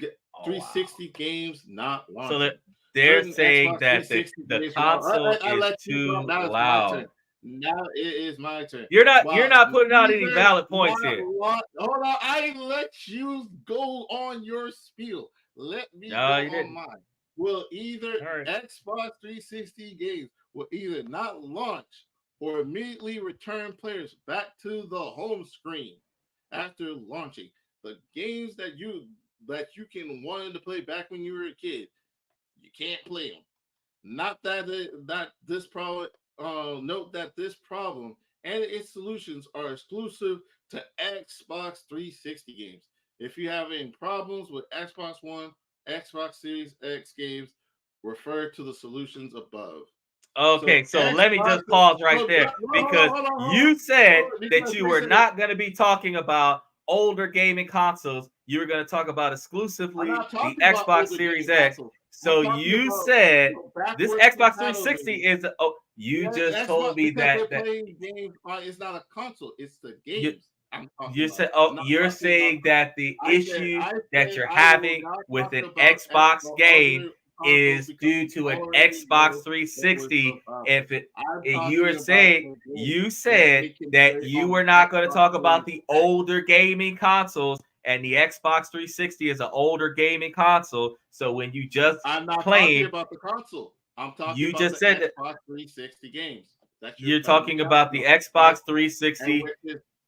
360 games not launching. So they're saying that the console is too loud. Now it is my turn. You're not putting out any valid points here. Hold on, I let you go on your spiel. Let me go on mine. Will either Xbox 360 games will either not launch or immediately return players back to the home screen after launching. The games that you can wanted to play back when you were a kid, you can't play them. Not that this problem. Note that this problem and its solutions are exclusive to Xbox 360 games. If you have any problems with Xbox One, Xbox Series X games, refer to the solutions above. Okay, so let me just pause right there because you said that you were not going to be talking about older gaming consoles. You were going to talk about exclusively the Xbox Series X. So you said this Xbox 360 is. Oh, you just told me that playing games. It's not a console. It's the games. You're saying that the issue that you're having with an Xbox game is due to an Xbox 360. You said that you were not going to talk about the older gaming consoles, and the Xbox 360 is an older gaming console. So when you just talking about the console. I'm talking about the Xbox 360 games. You're talking about the Xbox 360,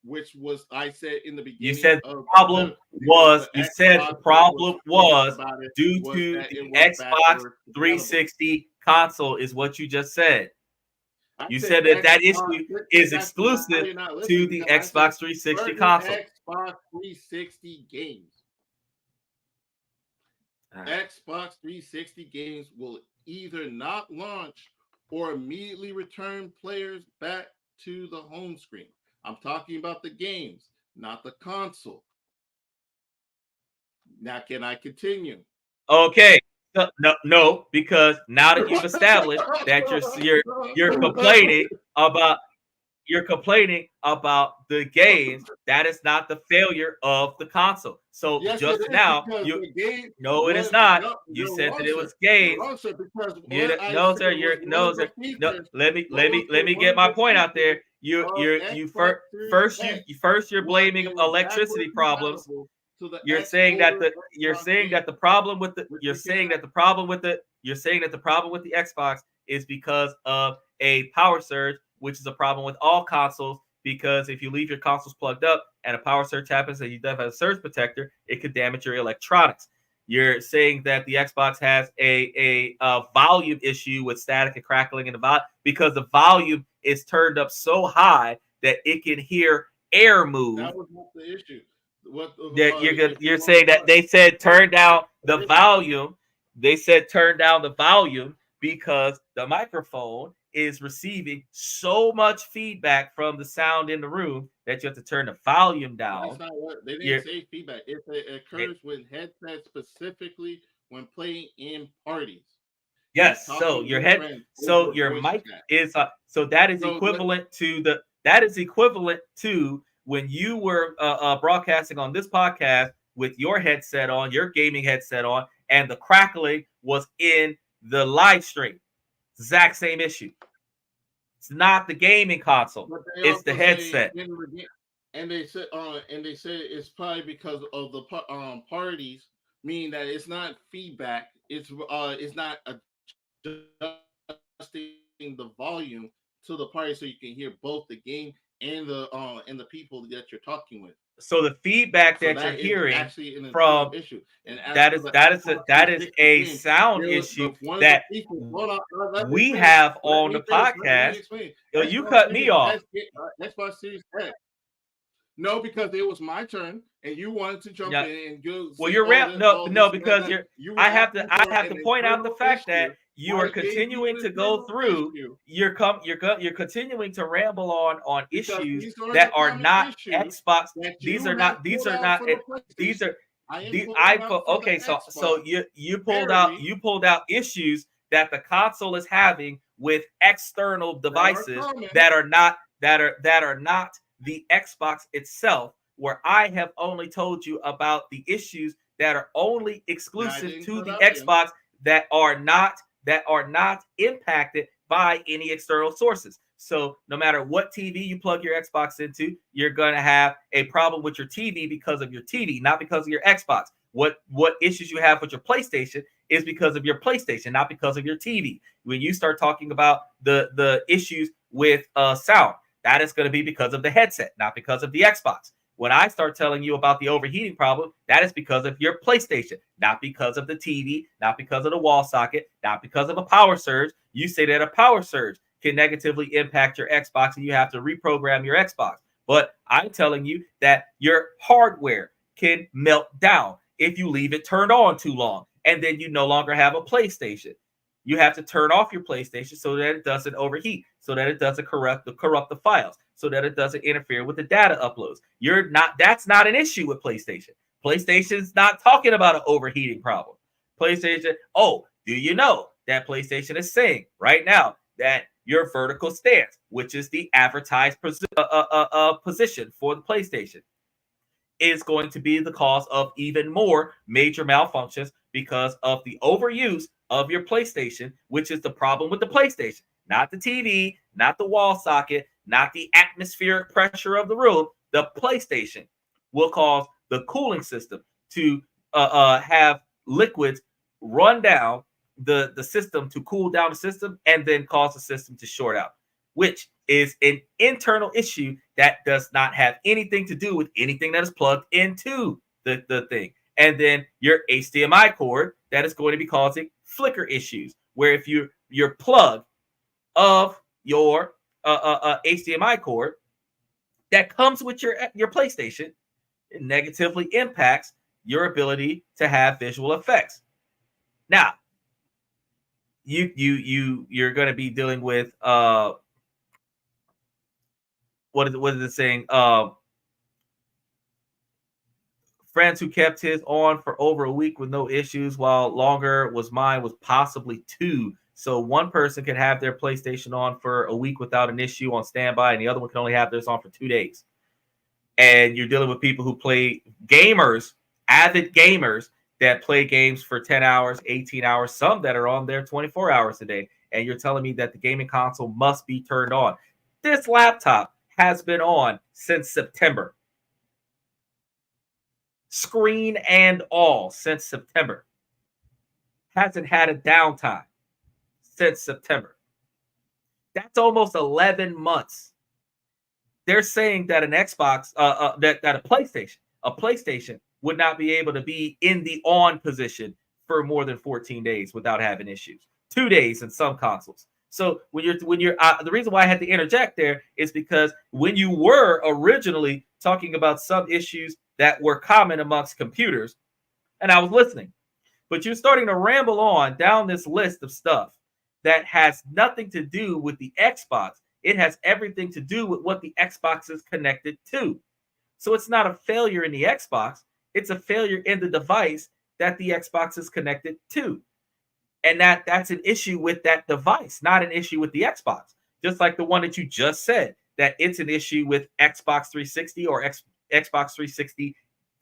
which was I said in the beginning. You said the problem was due to the Xbox 360 console, is what you just said. You said that issue is exclusive to the Xbox 360 console. Xbox 360 games. Xbox 360 games will either not launch or immediately return players back to the home screen. I'm talking about the games, not the console. Now, can I continue? Okay. No, because now that you've established that you're complaining about the games, that is not the failure of the console. So yes, just now, it is not. You said that it was games. No, sir. Let me get my point out there. First you're blaming electricity problems. You're saying that the problem with the Xbox is because of a power surge, which is a problem with all consoles, because if you leave your consoles plugged up and a power surge happens and you don't have a surge protector, it could damage your electronics. You're saying that the Xbox has a volume issue with static and crackling in the volume because the volume is turned up so high that it can hear air move. That was not the issue. You're saying that they said turn down the volume. They said turn down the volume because the microphone is receiving so much feedback from the sound in the room that you have to turn the volume down. That's not what they didn't say feedback. It occurs with headsets, specifically when playing in parties. Yes, so your mic is so that is equivalent to That is equivalent to when you were broadcasting on this podcast with your headset on, your gaming headset on, and the crackling was in the live stream. Exact same issue. It's not the gaming console. But they It's the also say headset. and they said it's probably because of the parties, meaning that it's not feedback. It's not adjusting the volume to the party so you can hear both the game and the people that you're talking with. So the So feedback that that is you're actually hearing an internal from issue. And as for the Xbox that is 360 a game, sound there was issue one of the that people. Hold on, let me we finish. have Let on me the finish. Let me podcast. explain. You Xbox cut me Series off. Xbox Series X. No, because it was my turn, and you wanted to jump Yeah. in and go Well, say you're all no, this and because that. you're. You were I have asking to. I for have to an point out the internal fact issue. that you I are gave you continuing an to go internal through. issue You're continuing to ramble on because issues these are that the are common not issues Xbox. that These you are have not. These pulled are out not. for the These PlayStation. are. I am The pulling I them out put for the okay. So Xbox. you pulled out Barely. issues that the console is having with external That are devices common. that are not the Xbox itself. Where I have only told you about the issues that are only exclusive to the Xbox that are not impacted by any external sources. So no matter what TV you plug your Xbox into, you're going to have a problem with your TV because of your TV, not because of your Xbox. What issues you have with your PlayStation is because of your PlayStation, not because of your TV. When you start talking about the issues with sound, that is going to be because of the headset, not because of the Xbox. When I start telling you about the overheating problem, that is because of your PlayStation, not because of the TV, not because of the wall socket, not because of a power surge. You say that a power surge can negatively impact your Xbox and you have to reprogram your Xbox. But I'm telling you that your hardware can melt down if you leave it turned on too long, and then you no longer have a PlayStation. You have to turn off your PlayStation so that it doesn't overheat, so that it doesn't corrupt the files, so that it doesn't interfere with the data uploads. That's not an issue with PlayStation. PlayStation's not talking about an overheating problem. PlayStation, do you know that PlayStation is saying right now that your vertical stance, which is the advertised position for the PlayStation, is going to be the cause of even more major malfunctions because of the overuse of your PlayStation, which is the problem with the PlayStation, not the TV, not the wall socket, not the atmospheric pressure of the room. The PlayStation will cause the cooling system to have liquids run down the system to cool down the system and then cause the system to short out, which is an internal issue that does not have anything to do with anything that is plugged into the thing. And then your HDMI cord that is going to be causing flicker issues, where if your plug of your HDMI cord that comes with your PlayStation, it negatively impacts your ability to have visual effects. Now, you're going to be dealing with what is it saying? Friends who kept his on for over a week with no issues, while longer was mine was possibly 2. So one person can have their PlayStation on for a week without an issue on standby, and the other one can only have theirs on for 2 days. And you're dealing with people who play gamers, avid gamers that play games for 10 hours, 18 hours, some that are on there 24 hours a day. And you're telling me that the gaming console must be turned on. This laptop has been on since September. Screen and all since September. Hasn't had a downtime since September. That's almost 11 months. They're saying that an Xbox, that a PlayStation would not be able to be in the on position for more than 14 days without having issues. 2 days in some consoles. So when you're the reason why I had to interject there is because when you were originally talking about some issues that were common amongst computers, and I was listening, but you're starting to ramble on down this list of stuff that has nothing to do with the Xbox. It has everything to do with what the Xbox is connected to. So it's not a failure in the Xbox. It's a failure in the device that the Xbox is connected to. And that's an issue with that device, not an issue with the Xbox. Just like the one that you just said, that it's an issue with Xbox 360 or Xbox 360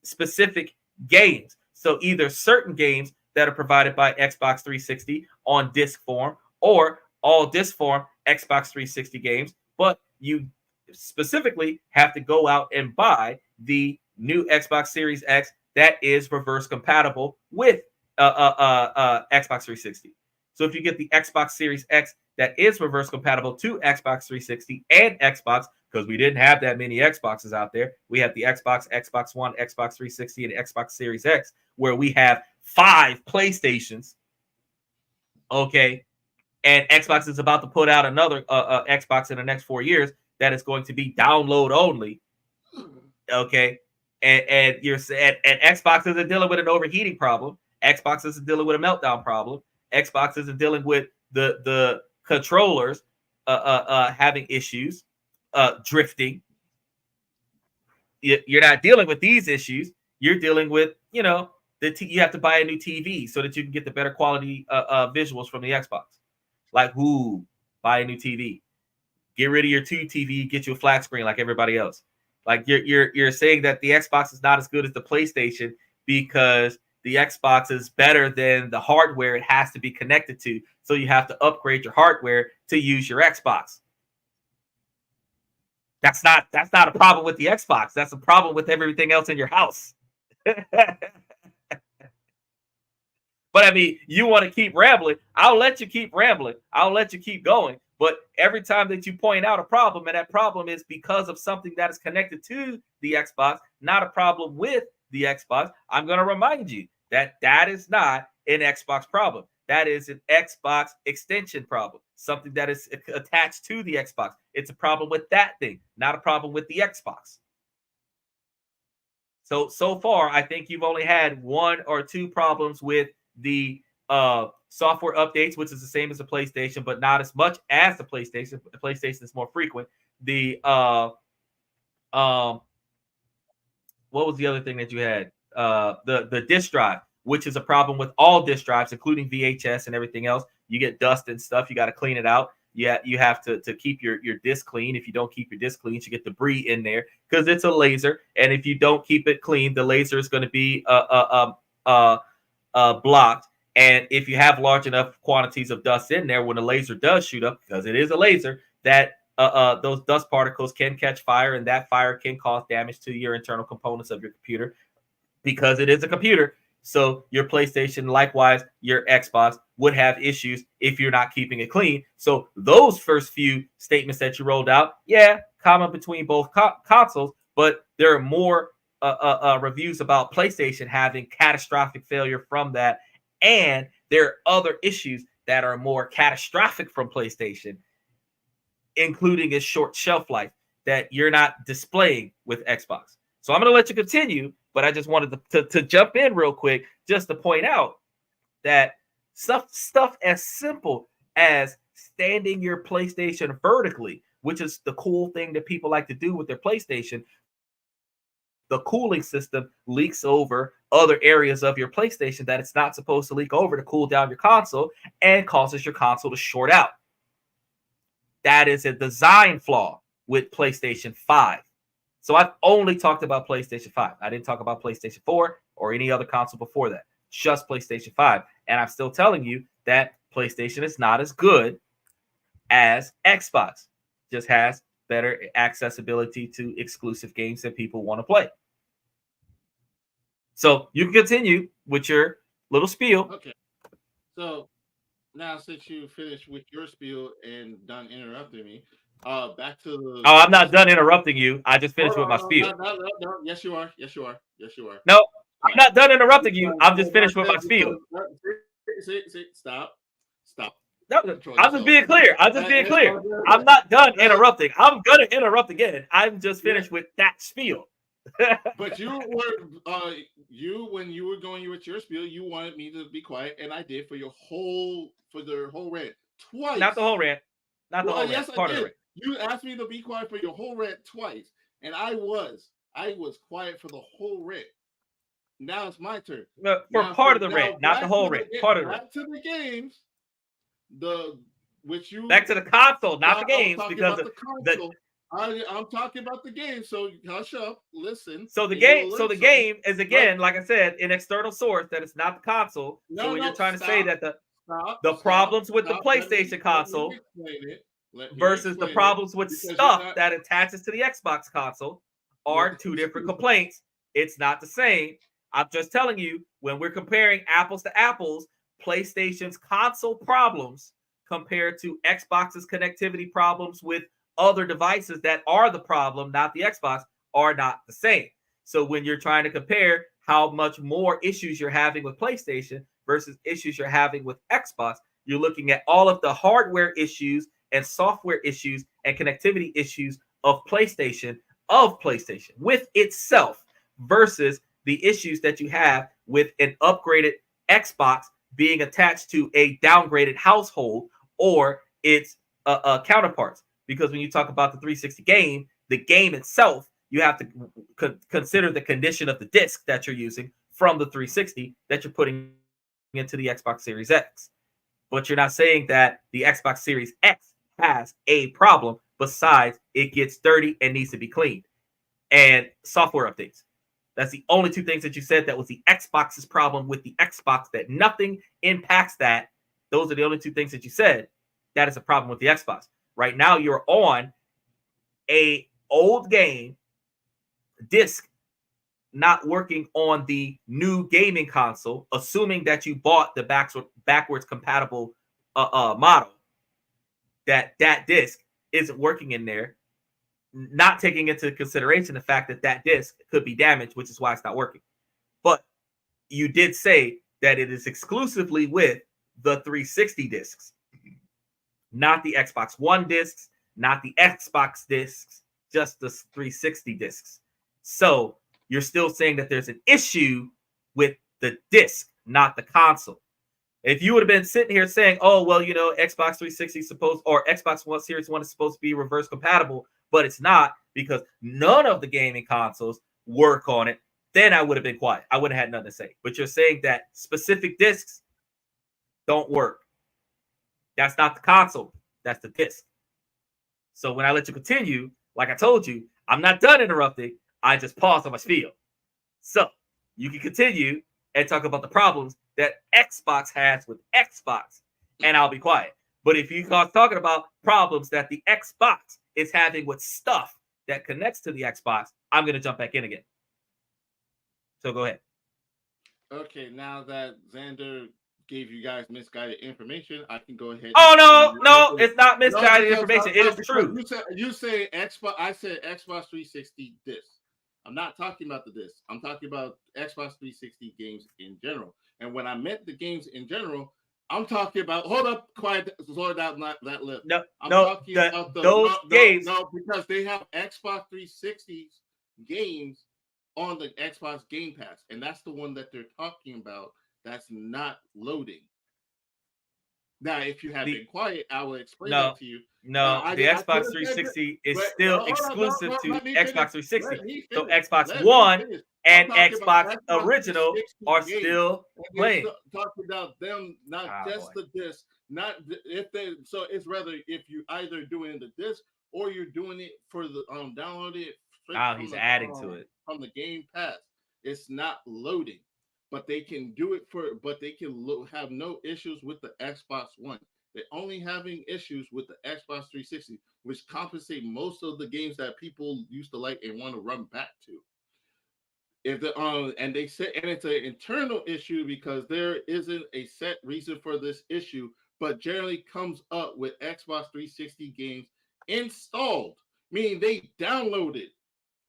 specific games. So either certain games that are provided by Xbox 360 on disc form, or all disc form Xbox 360 games, but you specifically have to go out and buy the new Xbox Series X that is reverse compatible with Xbox 360. So if you get the Xbox Series X that is reverse compatible to Xbox 360 and Xbox, because we didn't have that many Xboxes out there. We have the Xbox, Xbox One, Xbox 360, and Xbox Series X, where we have 5 PlayStations. Okay. And Xbox is about to put out another Xbox in the next 4 years that is going to be download only. Okay. And Xbox isn't dealing with an overheating problem. Xbox isn't dealing with a meltdown problem. Xbox isn't dealing with the controllers having issues, drifting. You're not dealing with these issues. You're dealing with, you have to buy a new TV so that you can get the better quality visuals from the Xbox. Like, buy a new TV. Get rid of your 2 TV, get you a flat screen like everybody else. Like you're saying that the Xbox is not as good as the PlayStation because the Xbox is better than the hardware it has to be connected to. So you have to upgrade your hardware to use your Xbox. That's not a problem with the Xbox. That's a problem with everything else in your house. But I mean, you want to keep rambling. I'll let you keep rambling. I'll let you keep going. But every time that you point out a problem, and that problem is because of something that is connected to the Xbox, not a problem with the Xbox, I'm going to remind you that that is not an Xbox problem. That is an Xbox extension problem, something that is attached to the Xbox. It's a problem with that thing, not a problem with the Xbox. So far, I think you've only had 1 or 2 problems with the software updates, which is the same as the PlayStation, but not as much as the PlayStation. The PlayStation is more frequent. The what was the other thing that you had? The disk drive, which is a problem with all disk drives, including VHS and everything else. You get dust and stuff. You got to clean it out. Yeah, you have to keep your disk clean. If you don't keep your disk clean, you get debris in there because it's a laser, and if you don't keep it clean, the laser is going to be blocked. And if you have large enough quantities of dust in there, when the laser does shoot up, because it is a laser, that those dust particles can catch fire, and that fire can cause damage to your internal components of your computer because it is a computer. So your PlayStation, likewise, your Xbox would have issues if you're not keeping it clean. So those first few statements that you rolled out, yeah, common between both consoles, but there are more reviews about PlayStation having catastrophic failure from that. And there are other issues that are more catastrophic from PlayStation, including its short shelf life that you're not displaying with Xbox. So I'm going to let you continue, but I just wanted to jump in real quick just to point out that stuff as simple as standing your PlayStation vertically, which is the cool thing that people like to do with their PlayStation. The cooling system leaks over other areas of your PlayStation that it's not supposed to leak over to cool down your console and causes your console to short out. That is a design flaw with PlayStation 5. So I've only talked about PlayStation 5. I didn't talk about PlayStation 4 or any other console before that. Just PlayStation 5. And I'm still telling you that PlayStation is not as good as Xbox. Just has better accessibility to exclusive games that people want to play. So you can continue with your little spiel. Okay. So now, since you finished with your spiel and done interrupting me, back to the. Oh, I'm not done interrupting you. I just finished with my spiel. No. Yes, you are. Yes, you are. Yes, you are. No, I'm not done interrupting you. I'm just finished with my spiel. Stop. No, I'm just being clear. I'm not done interrupting. I'm gonna interrupt again. I'm just finished with that spiel. But you were when you were going with your spiel, you wanted me to be quiet, and I did for their whole rant twice. Not the whole rant. Not the whole rant. Yes, I did. You asked me to be quiet for your whole rant twice, and I was quiet for the whole rant. Now it's my turn. Part of the rant, not the whole rant. Part of the rant. Back to the games. Back to the console, not the games, because I'm talking about the game, so hush up, listen, So the and you game, will so learn the something. game is But again, like I said, an external source that is not the console. So no, when you're no, trying to say stop, that stop, the stop, problems with the stop. PlayStation Let me console explain it. Let me versus the explain it problems with because you're stuff not that attaches to the Xbox console with. are two different complaints. It's not the same. I'm just telling you, when we're comparing apples to apples, PlayStation's console problems compared to Xbox's connectivity problems with other devices that are the problem, not the Xbox, are not the same. So when you're trying to compare how much more issues you're having with PlayStation versus issues you're having with Xbox, you're looking at all of the hardware issues and software issues and connectivity issues of PlayStation with itself versus the issues that you have with an upgraded Xbox being attached to a downgraded household or its counterparts. Because when you talk about the 360 game, the game itself, you have to consider the condition of the disc that you're using from the 360 that you're putting into the Xbox Series X. But you're not saying that the Xbox Series X has a problem besides it gets dirty and needs to be cleaned and software updates. That's the only two things that you said that was the Xbox's problem with the Xbox, that nothing impacts that. Those are the only two things that you said that is a problem with the Xbox. Right now you're on a old game disc not working on the new gaming console, assuming that you bought the backwards compatible model, that disc isn't working in there, not taking into consideration the fact that that disc could be damaged, which is why it's not working. But you did say that it is exclusively with the 360 discs, not the Xbox One discs, not the Xbox discs, just the 360 discs. So you're still saying that there's an issue with the disc, not the console. If you would have been sitting here saying, "Oh, well, Xbox 360 is supposed or Xbox One Series One is supposed to be reverse compatible," but it's not because none of the gaming consoles work on it, then I would have been quiet. I wouldn't have had nothing to say. But you're saying that specific discs don't work. That's not the console. That's the disc. So when I let you continue, like I told you, I'm not done interrupting. I just paused on my spiel. So you can continue and talk about the problems that Xbox has with Xbox, and I'll be quiet. But if you start talking about problems that the Xbox is having with stuff that connects to the Xbox, I'm going to jump back in again. So go ahead. Okay, now that Xander gave you guys misguided information, I can go ahead and Oh, continue no, no, answering. it's not No, misguided information. It is because true. you say Xbox, I said Xbox 360 disc. I'm not talking about the disc. I'm talking about Xbox 360 games in general. And when I meant the games in general, I'm talking about. Hold up, quiet, slow down that lip. No, I'm no, talking about the those games. no, because they have Xbox 360's games on the Xbox Game Pass, and that's the one that they're talking about. That's not loading. Now, if you had The been quiet, I will explain No, that to you. Now, no, I the I could Xbox have said that, 360 is but still hold on, no, exclusive no, to let me finish. Xbox 360. Let me So finish. Xbox Let me One finish. I'm and talking about Xbox Xbox Original 360 are games, still and you're playing. talking about them, not Ah, just boy. the disc. Not if they. So it's rather if you either doing the disc or you're doing it for the download it straight Oh, he's adding to it. from the Game Pass. It's not loading, but they can do it for. But they can have no issues with the Xbox One. They're only having issues with the Xbox 360, which compensate most of the games that people used to like and want to run back to. If the and they say, and it's an internal issue because there isn't a set reason for this issue, but generally comes up with Xbox 360 games installed, meaning they downloaded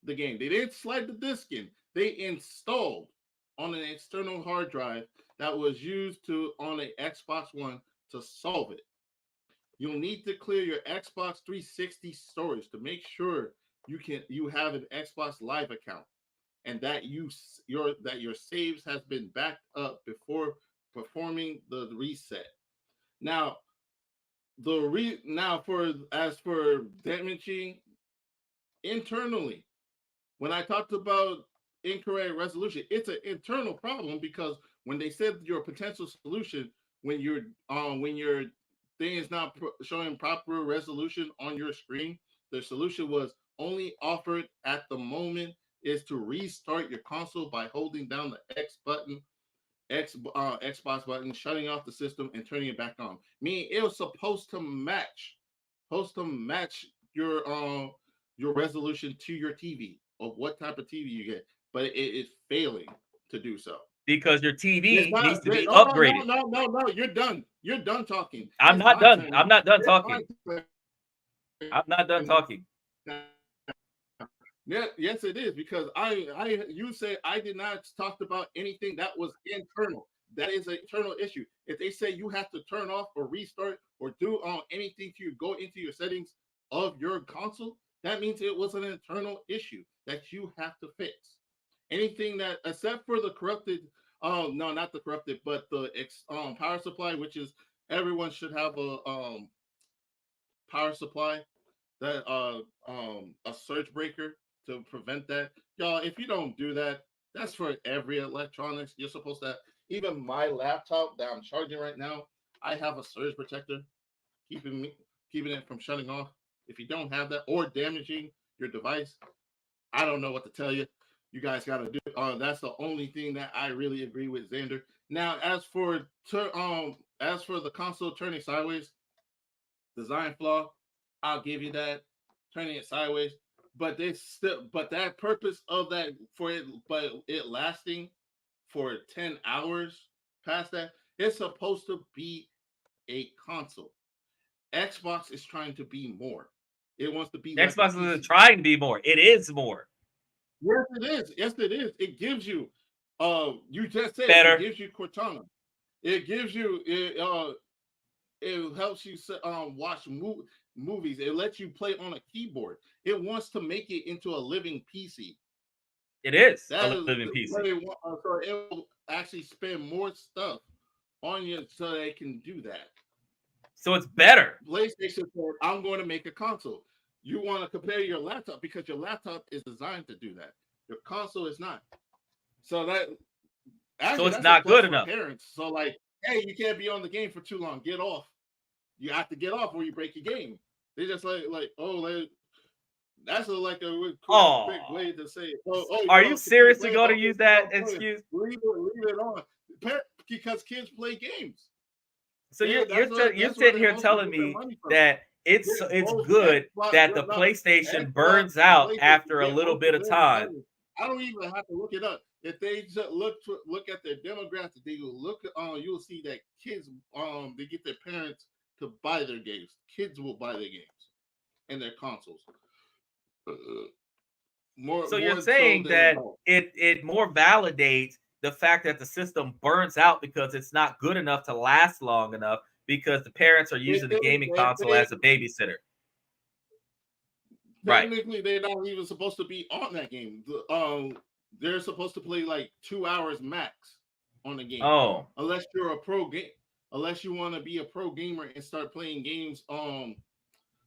the game. They didn't slide the disc in. They installed on an external hard drive that was used to on an Xbox One to solve it. You'll need to clear your Xbox 360 storage to make sure you have an Xbox Live account and that your saves has been backed up before performing the reset. Now, now for as for damaging internally, when I talked about incorrect resolution, it's an internal problem because when they said your potential solution, when your thing is not showing proper resolution on your screen, The solution was only offered at the moment is to restart your console by holding down the X button, Xbox button, shutting off the system and turning it back on. Meaning it was supposed to match your resolution to your TV of what type of TV you get, but it is failing to do so. Because your It's TV needs not. to be No, no, no, upgraded. no, no, no. You're done. You're done talking. I'm It's not my done. turn I'm now. not done It's my talking. turn I'm not done talking. now. Yeah, yes, it is because you say I did not talk about anything that was internal. That is an internal issue. If they say you have to turn off or restart or do anything to go into your settings of your console, that means it was an internal issue that you have to fix. Anything that except for the corrupted, no, not the corrupted, but the power supply, which is everyone should have a power supply that a surge breaker to prevent that. Y'all, if you don't do that, that's for every electronics. You're supposed to even my laptop that I'm charging right now, I have a surge protector keeping it from shutting off. If you don't have that or damaging your device, I don't know what to tell you. You guys got to do. That's the only thing that I really agree with Xander. Now, as for the console turning sideways, design flaw, I'll give you that. Turning it sideways, but that purpose of that for it, but it lasting for 10 hours past that, it's supposed to be a console. Xbox is trying to be more. It wants to be like Xbox isn't trying to be more. It is more. Yes, it is. Yes, it is. It gives you, you just said Better. it gives you Cortana. It gives you it helps you watch movies. It lets you play on a keyboard. It wants to make it into a living PC. It is That a is living PC. so it will actually spend more stuff on you so they can do that. So it's better. PlayStation said, "I'm going to make a console." You want to compare your laptop because your laptop is designed to do that. Your console is not. So that actually, So it's that's not a plus good for enough. parents. So like, hey, you can't be on the game for too long. Get off. You have to get off or you break your game. They just that's like a quick way to say it. Are you seriously going to use that excuse? Leave it on. Because kids play games. So you're sitting here telling me that it's good that the PlayStation burns out after a little bit of time. I don't even have to look it up. If they just look at their demographic, they will look you'll see that kids they get their parents to buy their games. Kids will buy their games and their consoles. So you're saying that it more validates the fact that the system burns out because it's not good enough to last long enough because the parents are using the gaming console as a babysitter. Technically, they're not even supposed to be on that game. They're supposed to play like 2 hours max on the game. Oh, unless you're a pro game, unless you want to be a pro gamer and start playing games.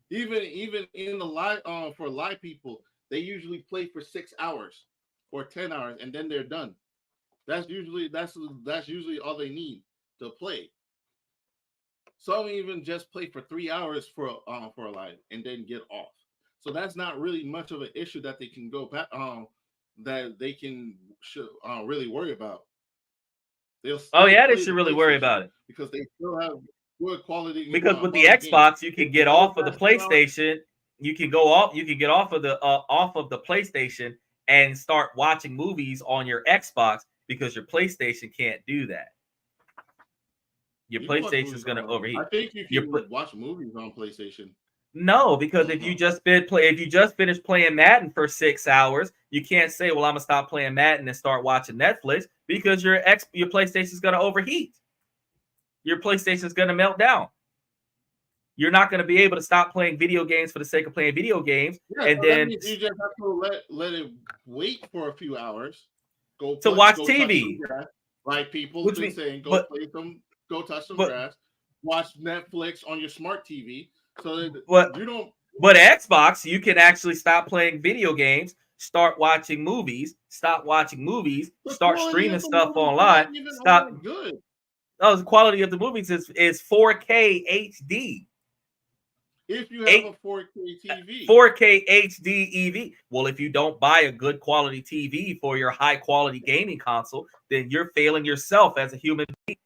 Even in the live for live people, they usually play for 6 hours or 10 hours, and then they're done. That's usually all they need to play. Some even just play for 3 hours for a live and then get off. So that's not really much of an issue that they can go back that they can really worry about. They should really worry about it because they still have good quality. Because with the Xbox, you can get off of the PlayStation. You can go off. You can get off of the PlayStation and start watching movies on your Xbox because your PlayStation can't do that. Your PlayStation is going to overheat. I think you can watch movies on PlayStation. No, because if you just finished playing Madden for 6 hours, you can't say, "Well, I'm gonna stop playing Madden and start watching Netflix," because your PlayStation is gonna overheat. Your PlayStation is gonna melt down. You're not gonna be able to stop playing video games for the sake of playing video games, and then you just have to let it wait for a few hours. Go watch TV. Like people have been saying, go touch some grass. Watch Netflix on your smart TV. So you don't. But Xbox, you can actually stop playing video games, start watching movies, start streaming stuff online. Stop. Good. Oh, the quality of the movies is 4K HD. if you have a 4K TV. 4K HD EV. Well, if you don't buy a good quality TV for your high quality gaming console, then you're failing yourself as a human being.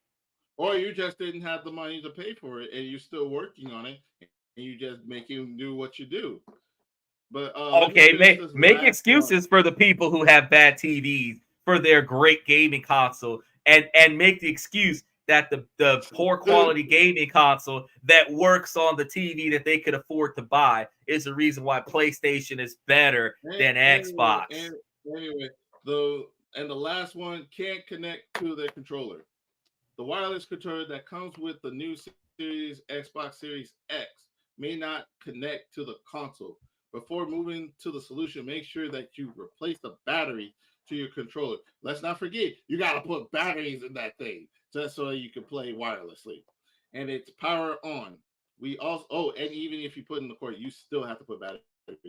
Or you just didn't have the money to pay for it, and you're still working on it, and you just make him do what you do. But let me Okay, finish this make last one. excuses for the people who have bad TVs for their great gaming console, and make the excuse that the poor quality gaming console that works on the TV that they could afford to buy is the reason why PlayStation is better than Xbox. Anyway, the last one can't connect to the controller. The wireless controller that comes with the new Series Xbox Series X may not connect to the console. Before moving to the solution, make sure that you replace the battery to your controller. Let's not forget, you got to put batteries in that thing just so you can play wirelessly. And it's power on. We also, and even if you put in the cord, you still have to put batteries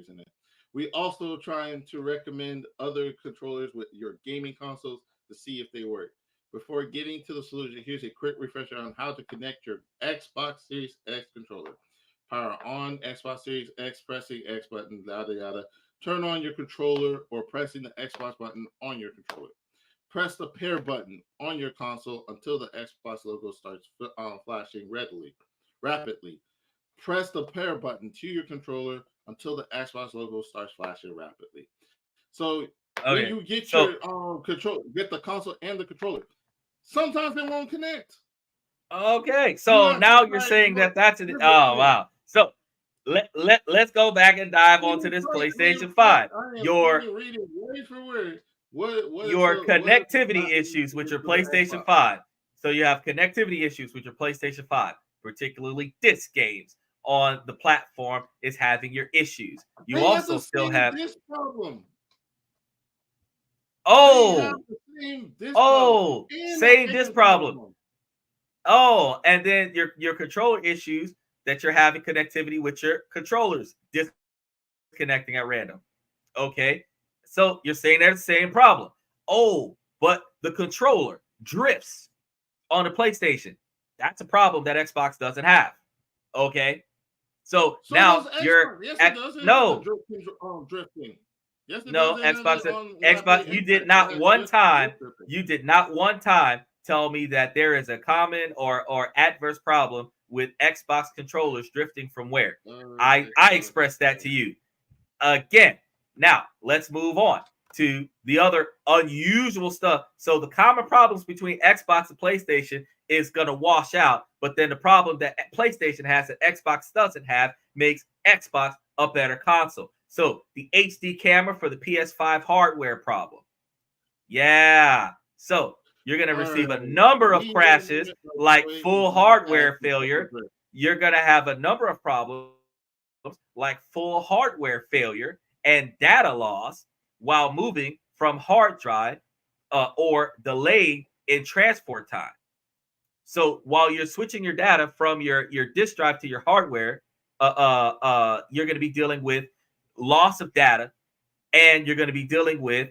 in it. We also trying to recommend other controllers with your gaming consoles to see if they work. Before getting to the solution, here's a quick refresher on how to connect your Xbox Series X controller. Power on Xbox Series X, pressing X button, yada yada. Turn on your controller or pressing the Xbox button on your controller. Press the pair button on your console until the Xbox logo starts flashing rapidly. Press the pair button to your controller until the Xbox logo starts flashing rapidly. So when you Okay, get your so get the console and the controller, sometimes they won't connect. okay, You so have to now you're try saying that that's an oh wow. So let's go back and dive onto this PlayStation 5. I am Your even reading word for word. your What is connectivity not issues with your to the PlayStation Xbox? 5. So you have connectivity issues with your PlayStation 5, particularly disc games on the platform is having your issues. You They have also the still same have disc problem. They have oh, the same disc problem oh, and the same this fan problem. problem. Oh, and then your controller issues that you're having connectivity with your controllers disconnecting at random. Okay. So you're saying there's the same problem. Oh, but the controller drifts on the PlayStation. That's a problem that Xbox doesn't have. Okay. So So does now you're Xbox. Yes, it at does. It has the no, drifting. Yes, it does. no, It has it Xbox on when I play Xbox, you did Impact. It not has one time, drifting. you did not one time tell me that there is a common or adverse problem with Xbox controllers drifting from where. I Xbox. expressed that to you. Again, now let's move on to the other unusual stuff. So the common problems between Xbox and PlayStation is going to wash out, but then the problem that PlayStation has that Xbox doesn't have makes Xbox a better console. So the HD camera for the PS5 hardware problem. Yeah. So you're going to All receive a right. number of We don't crashes need like like wait full until you add hardware some stuff to failure. drift. You're going to have a number of problems like full hardware failure and data loss while moving from hard drive or delay in transport time. So while you're switching your data from your disk drive to your hardware, you're going to be dealing with loss of data, and you're going to be dealing with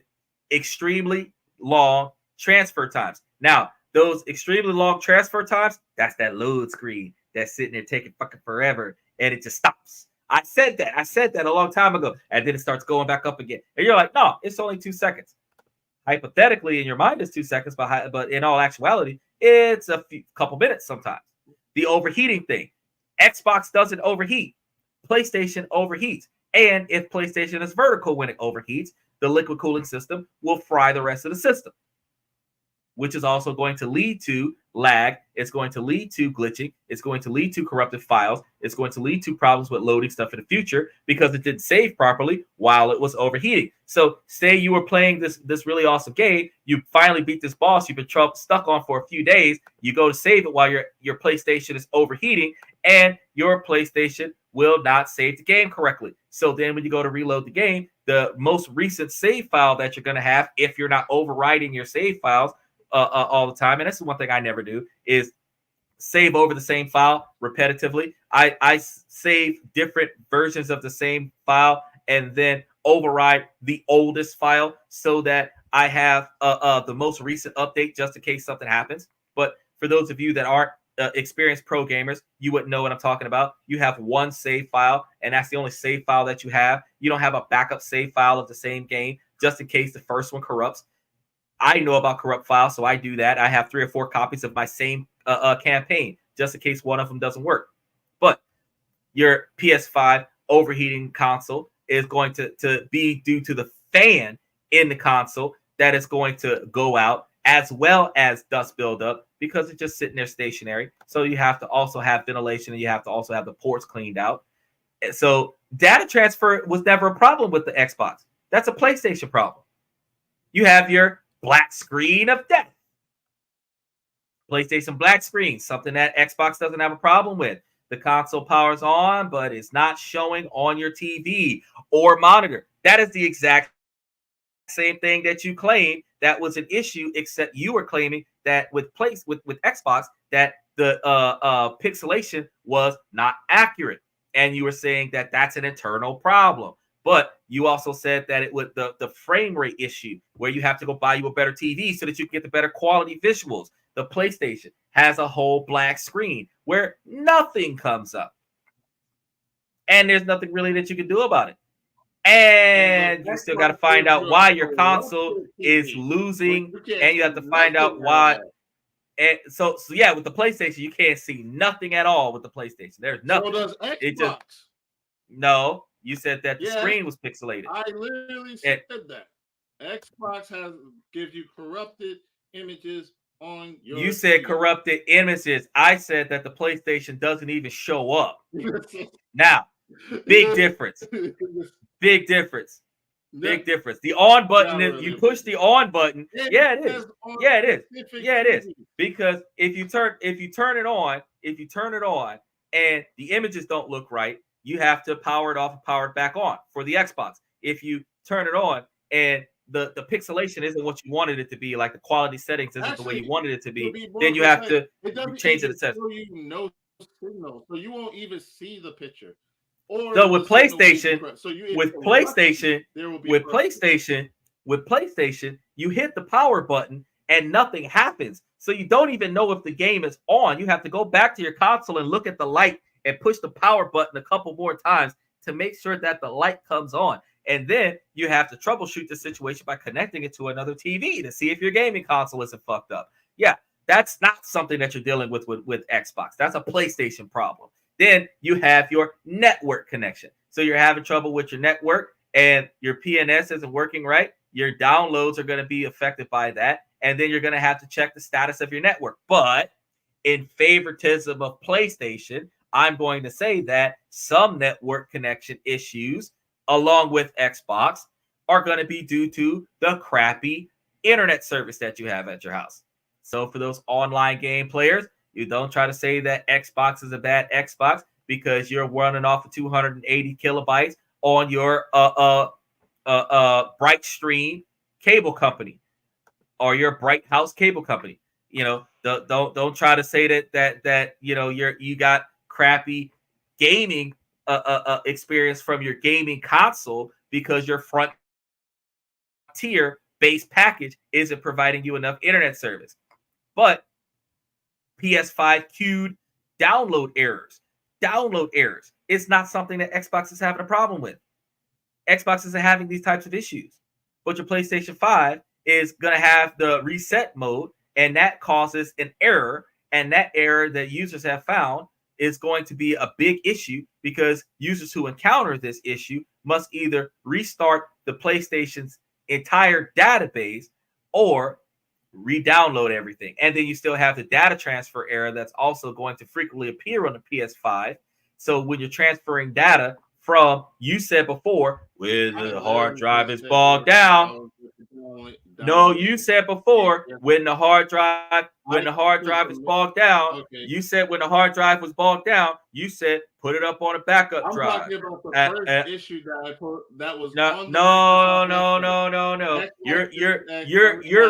extremely long transfer times. Now, those extremely long transfer times, that's that load screen that's sitting there taking fucking forever, and it just stops. I said that. I said that a long time ago, and then it starts going back up again. And you're like, no, it's only 2 seconds. Hypothetically, in your mind, it's 2 seconds, but in all actuality, it's a couple minutes sometimes. The overheating thing. Xbox doesn't overheat. PlayStation overheats. And if PlayStation is vertical when it overheats, the liquid cooling system will fry the rest of the system, which is also going to lead to lag. It's going to lead to glitching. It's going to lead to corrupted files. It's going to lead to problems with loading stuff in the future because it didn't save properly while it was overheating. So say you were playing this really awesome game. You finally beat this boss you've been stuck on for a few days. You go to save it while your PlayStation is overheating, and your PlayStation will not save the game correctly. So then when you go to reload the game, the most recent save file that you're going to have, if you're not overriding your save files, all the time, and that's the one thing I never do, is save over the same file repetitively. I save different versions of the same file and then override the oldest file so that I have the most recent update just in case something happens. But for those of you that aren't experienced pro gamers, you wouldn't know what I'm talking about. You have one save file, and that's the only save file that you have. You don't have a backup save file of the same game just in case the first one corrupts. I know about corrupt files, so I do that. I have 3 or 4 copies of my same campaign just in case one of them doesn't work. But your PS5 overheating console is going to be due to the fan in the console that is going to go out, as well as dust buildup, because it's just sitting there stationary. So you have to also have ventilation, and you have to also have the ports cleaned out. So data transfer was never a problem with the Xbox. That's a PlayStation problem. You have your black screen of death. PlayStation black screen, something that Xbox doesn't have a problem with. The console powers on, but it's not showing on your TV or monitor. That is the exact same thing that you claimed that was an issue, except you were claiming that with Xbox that the pixelation was not accurate, and you were saying that that's an internal problem. But you also said that it was the frame rate issue, where you have to go buy you a better TV so that you can get the better quality visuals. The PlayStation has a whole black screen where nothing comes up, and there's nothing really that you can do about it. And you still got to find out why your console is losing, and you have to find out why. And so yeah, with the PlayStation, you can't see nothing at all with the PlayStation. There's nothing. So does Xbox. It just, no, you said that the screen was pixelated. I literally said that. Xbox gives you corrupted images on your You said TV. corrupted images. I said that the PlayStation doesn't even show up. Now, big difference. Big difference. Big difference. The on button, you push the on button. Yeah, it is. Yeah, it is. Yeah, it is. Because if you turn it on, and the images don't look right, you have to power it off and power it back on for the Xbox. If you turn it on and the pixelation isn't what you wanted it to be, like the quality settings isn't the way you wanted it to be, then you have to change it. No signal, so you won't even see the picture. So with PlayStation, you hit the power button and nothing happens. So you don't even know if the game is on. You have to go back to your console and look at the light and push the power button a couple more times to make sure that the light comes on. And then you have to troubleshoot the situation by connecting it to another TV to see if your gaming console isn't fucked up. Yeah, that's not something that you're dealing with Xbox. That's a PlayStation problem. Then you have your network connection. So you're having trouble with your network and your PNS isn't working right. Your downloads are going to be affected by that. And then you're going to have to check the status of your network. But in favoritism of PlayStation, I'm going to say that some network connection issues, along with Xbox, are going to be due to the crappy internet service that you have at your house. So for those online game players, you don't try to say that Xbox is a bad Xbox because you're running off of 280 kilobytes on your Bright Stream cable company or your Bright House cable company. You know, don't try to say that you know you got crappy gaming experience from your gaming console because your Frontier base package isn't providing you enough internet service. But PS5 queued download errors. It's not something that Xbox is having a problem with. Xbox isn't having these types of issues. But your PlayStation 5 is going to have the reset mode, and that causes an error. And that error that users have found is going to be a big issue because users who encounter this issue must either restart the PlayStation's entire database or re-download everything. And then you still have the data transfer error that's also going to frequently appear on the PS5. So when you're transferring data from, you said before, when the hard drive is bogged down. No, you said before when the hard drive is bogged down. You said when the hard drive was bogged down, you said put it up on a backup drive. I'm talking about the first issue that I put that was no. You're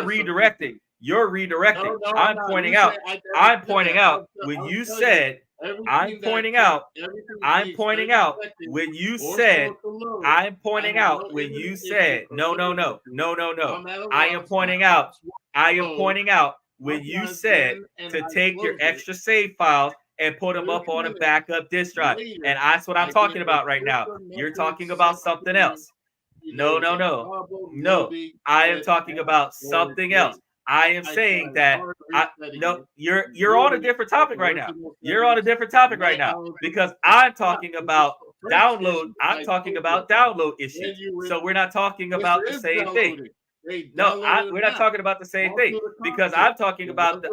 redirecting. You're redirecting. I'm pointing out when you said I'm pointing out when you said no. I am pointing out when you said to take your extra save files and put them up on a backup disk drive. And that's what I'm talking about right now. You're talking about something else. No. I am talking about something else. I am saying that you're on a different topic right now. You're on a different topic right now because I'm talking about download. I'm talking about download issues. So we're not talking about the same thing. No, we're not talking about the same thing because I'm talking about the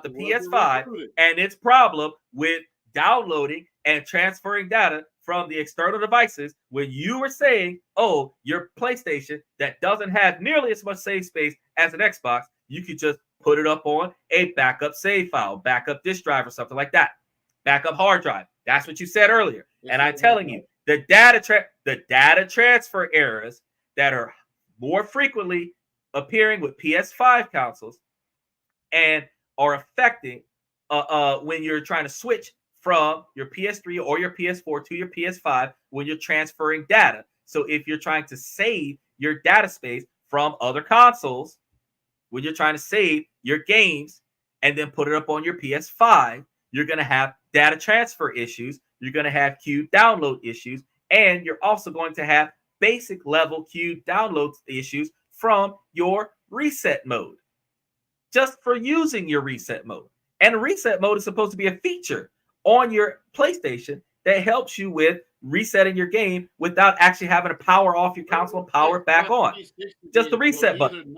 PS5 and its problem with downloading and transferring data from the external devices. When you were saying, oh, your PlayStation that doesn't have nearly as much save space as an Xbox, you could just put it up on a backup save file, backup disk drive or something like that, backup hard drive. That's what you said earlier. And I'm telling you, the data transfer errors that are more frequently appearing with PS5 consoles and are affecting when you're trying to switch from your PS3 or your PS4 to your PS5 when you're transferring data. So if you're trying to save your data space from other consoles, when you're trying to save your games and then put it up on your PS5, you're going to have data transfer issues. You're going to have queued download issues. And you're also going to have basic level queued download issues from your reset mode. Just for using your reset mode. And reset mode is supposed to be a feature on your PlayStation that helps you with resetting your game without actually having to power off your console and power it back on. Just the reset button.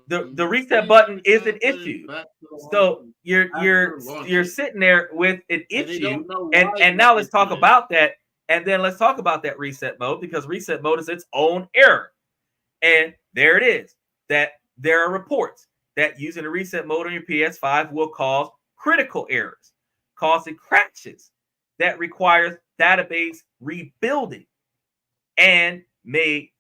The reset button is an issue. So you're sitting there with an issue, and now let's talk about that. And then let's talk about that reset mode because reset mode is its own error. And there it is. That there are reports that using the reset mode on your PS5 will cause critical errors, causing crashes that requires database rebuilding and may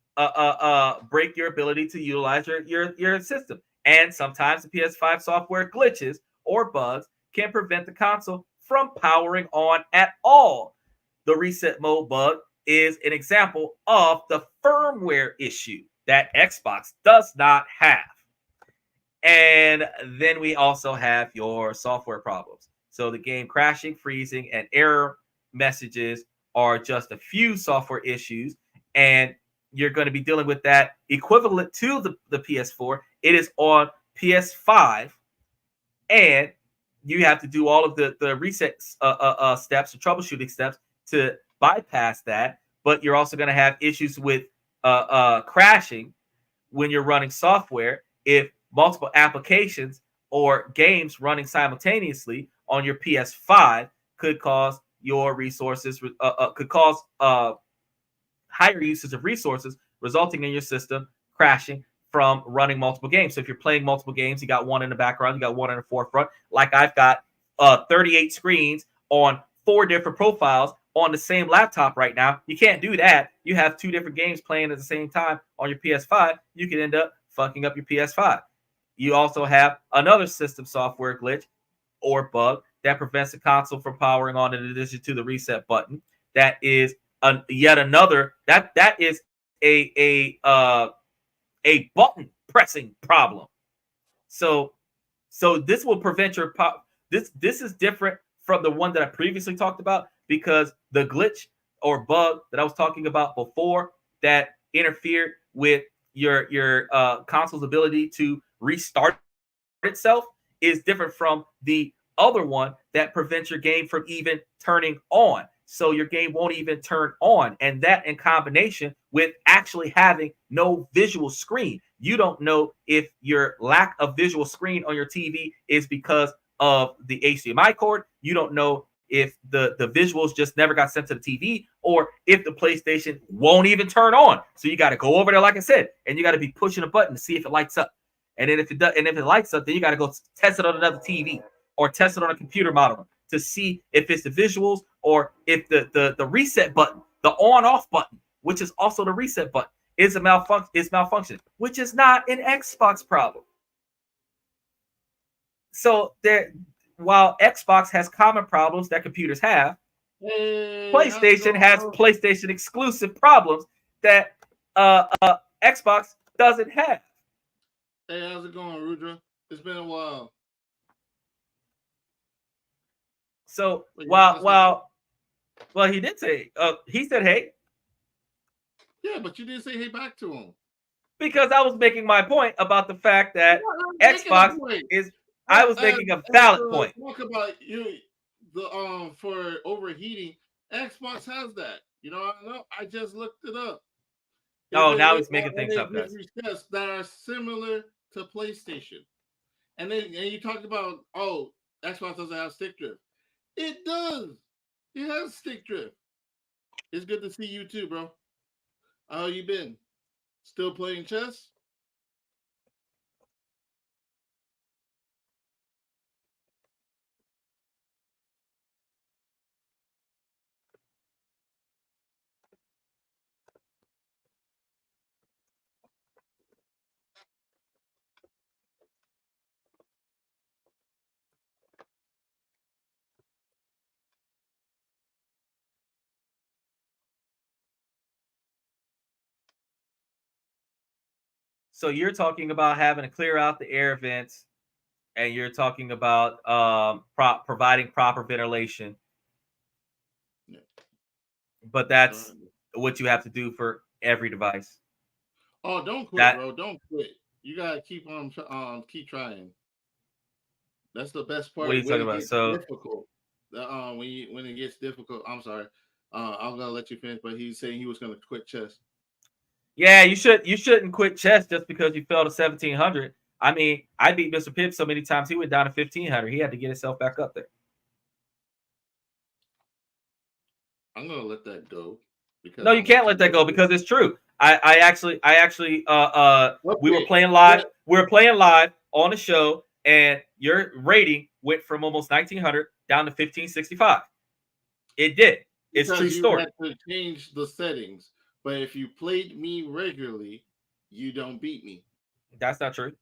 break your ability to utilize your system. And sometimes the PS5 software glitches or bugs can prevent the console from powering on at all. The reset mode bug is an example of the firmware issue that Xbox does not have. And then we also have your software problems. So the game crashing, freezing, and error messages are just a few software issues. And you're going to be dealing with that equivalent to the PS4. It is on PS5. And you have to do all of the reset steps, or troubleshooting steps to bypass that. But you're also going to have issues with crashing when you're running software if multiple applications or games running simultaneously on your PS5 could cause your resources, could cause higher usage of resources, resulting in your system crashing from running multiple games. So if you're playing multiple games, you got one in the background, you got one in the forefront. Like I've got 38 screens on 4 different profiles on the same laptop right now. You can't do that. You have 2 different games playing at the same time on your PS5. You can end up fucking up your PS5. You also have another system software glitch or bug that prevents the console from powering on in addition to the reset button. That is yet another that is a button pressing problem. So this will prevent your this is different from the one that I previously talked about because the glitch or bug that I was talking about before that interfered with your console's ability to restart itself is different from the other one that prevents your game from even turning on. So your game won't even turn on. And that in combination with actually having no visual screen. You don't know if your lack of visual screen on your TV is because of the HDMI cord. You don't know if the visuals just never got sent to the TV or if the PlayStation won't even turn on. So you got to go over there, like I said, and you got to be pushing a button to see if it lights up. And then if it does, and if it lights up, then you got to go test it on another TV or test it on a computer monitor to see if it's the visuals or if the reset button, the on-off button, which is also the reset button, is malfunctioning, which is not an Xbox problem. So while Xbox has common problems that computers have, PlayStation has PlayStation exclusive problems that Xbox doesn't have. Hey, how's it going, Rudra? It's been a while. So But you wasn't say hey. well, he did say he said hey Yeah, but you didn't say hey back to him. because I was making my point about the fact You're that not making a Xbox point. is. I Well, was making a as valid the point. talk about you, the for overheating, Xbox has that. You know, I know. I just looked it up. Is Oh, it, now he's making and things it up, gives guys. you tests that are similar to PlayStation. And you talked about, oh, Xbox doesn't have stick drift. It does. It has stick drift. It's good to see you too, bro. How you been? Still playing chess? So you're talking about having to clear out the air vents, and you're talking about providing proper ventilation. Yeah. But Go that's ahead. what you have to do for every device. Oh, don't quit, That bro. Don't quit. You gotta keep trying. That's the best what are part you when talking it about? gets So difficult. When it gets difficult. I'm sorry. I'm gonna let you finish, but he's saying he was gonna quit chess. yeah, you shouldn't quit chess just because you fell to 1700. I mean, I beat Mr. Pibb so many times he went down to 1500. He had to get himself back up there. I'm gonna let that go because No, I you want can't to let that know go this. because it's true. I actually we were Okay. playing live. Well, We were playing live on the show, and your rating went from almost 1900 down to 1565. It did. It's true because you story. had to change the settings. But if you played me regularly, you don't beat me. That's not true.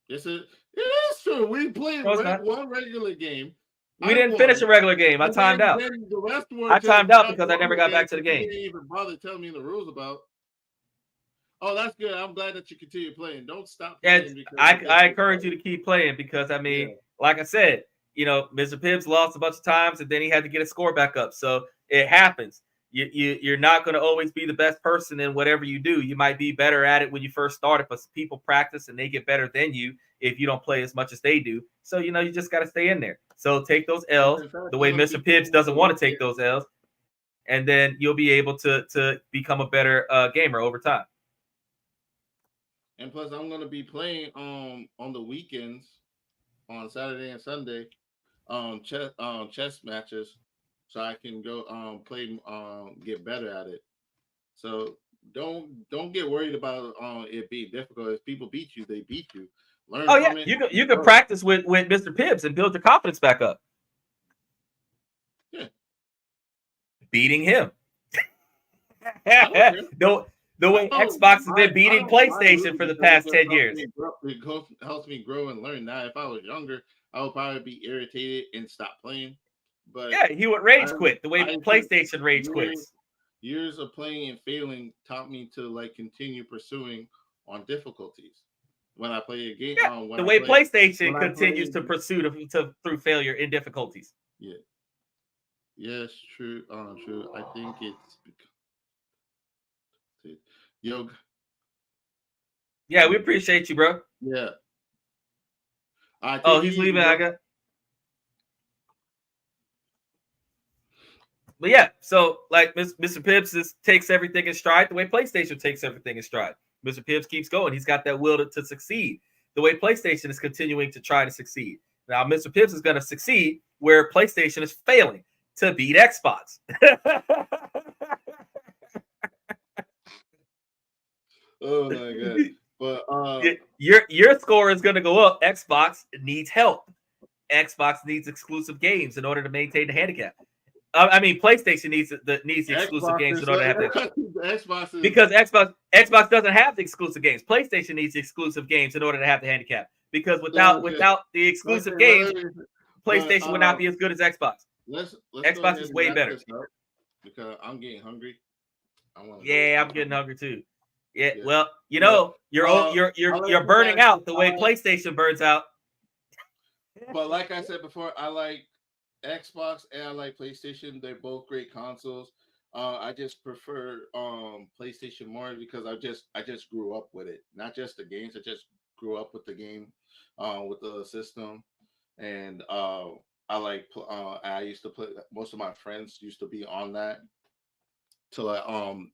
It is true. We played No, it's not. one regular game. We I didn't finish a won. regular game. I And timed out. then the rest were I just timed out not because I never normal got back games to the that you game. didn't even bother telling me the rules about. Oh, that's good. I'm glad that you continue playing. Don't stop And playing because you get I kicked encourage out. you to keep playing because I mean, Yeah. like I said, Mr. Pibbs lost a bunch of times and then he had to get his score back up. So it happens. You're not going to always be the best person in whatever you do. You might be better at it when you first started, but people practice and they get better than you if you don't play as much as they do. So you just got to stay in there. So take those And L's in fact, the I'm way going to be Mr. Pibbs playing on doesn't the want to take weekend. those L's, and then you'll be able to become a better gamer over time. And plus, I'm going to be playing on the weekends on Saturday and Sunday chess matches so I can go play get better at it. So don't get worried about it being difficult. If people beat you, they beat you. Learn Oh yeah, from it you and can grow. practice with Mr. Pibbs and build your confidence back up. Yeah, Beating him. I don't care. the, the I way don't Xbox has been I beating don't mind PlayStation losing for the because it past just 10 years. helps me grow and learn. Now, if I was younger, I would probably be irritated and stop playing. But Yeah, he would rage I quit the way I just PlayStation rage years quits. years of playing and failing taught me to like continue pursuing on difficulties. When I play a game, Yeah, the way when PlayStation I continues play, to pursue through failure in difficulties. yeah, yes, true, true. I think it's yo, Yeah, we appreciate you, bro. yeah. I Oh, take it he's easy, leaving. I bro. got. But yeah, so like Mr. Pibbs takes everything in stride the way PlayStation takes everything in stride. Mr. Pibbs keeps going. He's got that will to succeed the way PlayStation is continuing to try to succeed. Now, Mr. Pibbs is going to succeed where PlayStation is failing to beat Xbox. Oh my god! But your score is going to go up. Xbox needs help. Xbox needs exclusive games in order to maintain the handicap. I mean, PlayStation needs the exclusive Xbox games is in order to have the the Xbox is because Xbox doesn't have the exclusive games. PlayStation needs the exclusive games in order to have the handicap. Because okay. without the Okay, exclusive games, but PlayStation would not be as good as Xbox. let's go Xbox ahead is and way wrap better. this up because I'm getting hungry. I want to go Yeah, eat I'm getting something. hungry too. Yeah, Yeah. well, you But know, you're I'll let you're you burning guys out the way decide. PlayStation burns out. But like I said before, I like Xbox and I like PlayStation. They're both great consoles. I just prefer PlayStation more because I just grew up with it. Not just the games, I just grew up with the game, with the system, and I used to play. Most of my friends used to be on that till I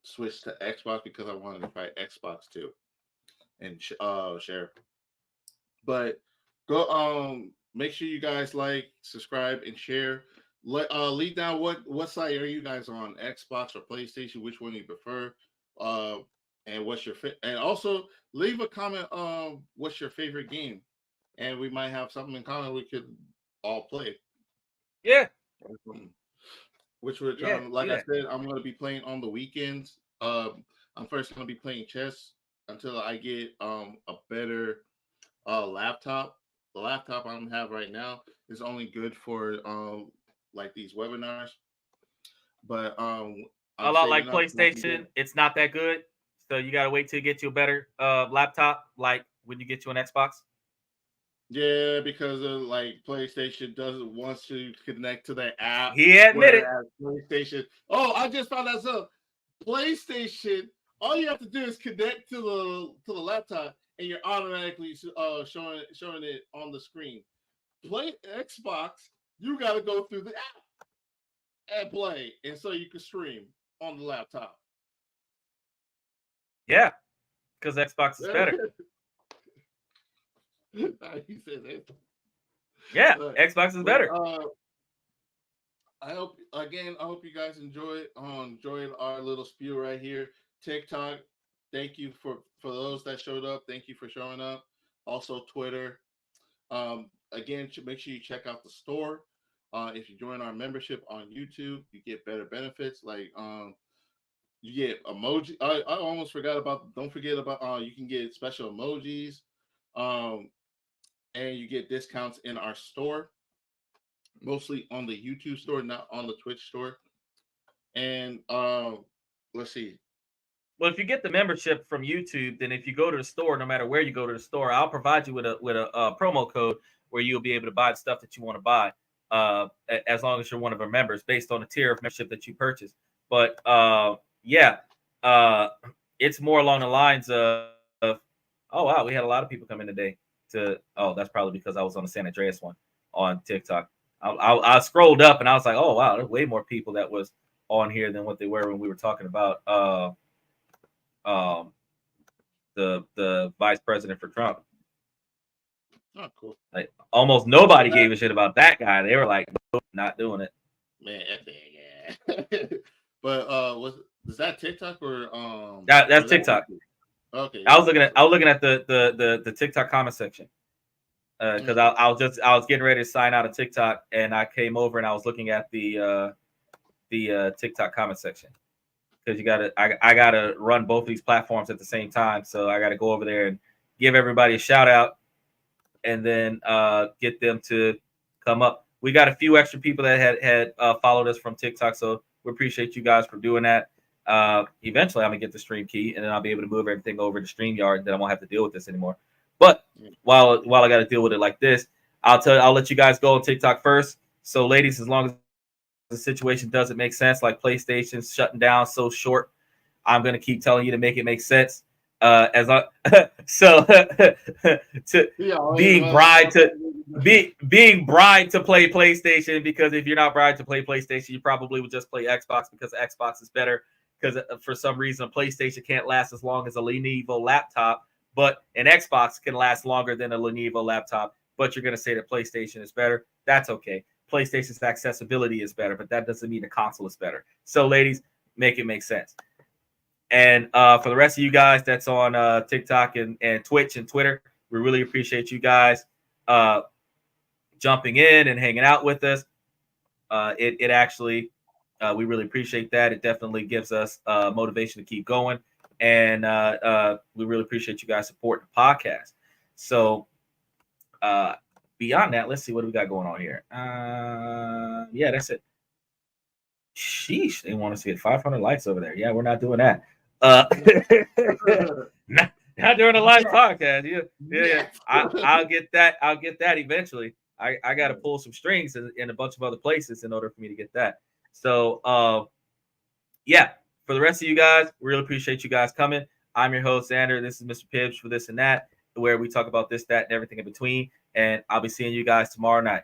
switched to Xbox because I wanted to try Xbox too and share. But go make sure you guys like, subscribe, and share. Leave down what side are you guys on, Xbox or PlayStation? Which one you prefer? Uh, and what's your and also leave a comment. What's your favorite game? And we might have something in common we could all play. Yeah, Which we're yeah, trying. Like do I that. said, I'm going to be playing on the weekends. I'm first going to be playing chess until I get a better laptop. The laptop I have right now is only good for like these webinars, but A I'm lot saving like up so I can get. PlayStation, it's not that good. So you gotta wait till you get you a better laptop, like when you get you an Xbox. Yeah, because of like PlayStation doesn't want to connect to the app, He admitted. whereas PlayStation. Oh, I just found out so PlayStation. All you have to do is connect to the laptop, and you're automatically showing it on the screen. Play Xbox, you got to go through the app and play, and so you can stream on the laptop. Yeah, because Xbox is better. He said that. Yeah, But, Xbox is but better. I hope you guys enjoyed our little spiel right here. TikTok, thank you for those that showed up. Thank you for showing up. Also Twitter. Again, make sure you check out the store. If you join our membership on YouTube, you get better benefits like you get emoji. I almost forgot about. Don't forget about. You can get special emojis, um, and you get discounts in our store, mostly on the YouTube store, not on the Twitch store. And let's see. Well, if you get the membership from YouTube, then if you go to the store, no matter where you go to the store, I'll provide you with a promo code where you'll be able to buy the stuff that you want to buy, as long as you're one of our members, based on the tier of membership that you purchase. But yeah, uh, it's more along the lines of, oh wow, we had a lot of people come in today. Oh, that's probably because I was on the San Andreas one on TikTok. I scrolled up and I was like, oh wow, there's way more people that was on here than what they were when we were talking about um, the vice president for Trump. Oh, cool. Like almost nobody gave a shit about that guy. They were like, nope, not doing it. Man, yeah. But was is that TikTok That's or that TikTok. YouTube? Okay, I yeah. was looking at the TikTok comment section because Okay. I was getting ready to sign out of TikTok and I came over and I was looking at the TikTok comment section because I gotta run both of these platforms at the same time, so I gotta go over there and give everybody a shout out and then get them to come up. We got a few extra people that had followed us from TikTok, so we appreciate you guys for doing that. Eventually, I'm gonna get the stream key, and then I'll be able to move everything over to StreamYard. Then I won't have to deal with this anymore. But while I got to deal with it like this, I'll let you guys go on TikTok first. So, ladies, as long as the situation doesn't make sense, like PlayStation's shutting down so short, I'm gonna keep telling you to make it make sense. As I so to being bribed to being bribed to play PlayStation, because if you're not bribed to play PlayStation, you probably would just play Xbox because Xbox is better. Because for some reason, PlayStation can't last as long as a Lenovo laptop, but an Xbox can last longer than a Lenovo laptop. But you're going to say that PlayStation is better. That's okay. PlayStation's accessibility is better, but that doesn't mean the console is better. So, ladies, make it make sense. And for the rest of you guys that's on TikTok and Twitch and Twitter, we really appreciate you guys jumping in and hanging out with us. It actually, we really appreciate that. It definitely gives us motivation to keep going. And we really appreciate you guys supporting the podcast. So beyond that, let's see what we got going on here. Yeah, that's it. Sheesh, they want us to get 500 likes over there. Yeah, we're not doing that. Not during a live podcast. Yeah. Yes. I'll get that. I'll get that eventually. I got to pull some strings in a bunch of other places in order for me to get that. So, yeah, for the rest of you guys, really appreciate you guys coming. I'm your host, Xander. This is Mr. Pibbs for This and That, where we talk about this, that, and everything in between. And I'll be seeing you guys tomorrow night.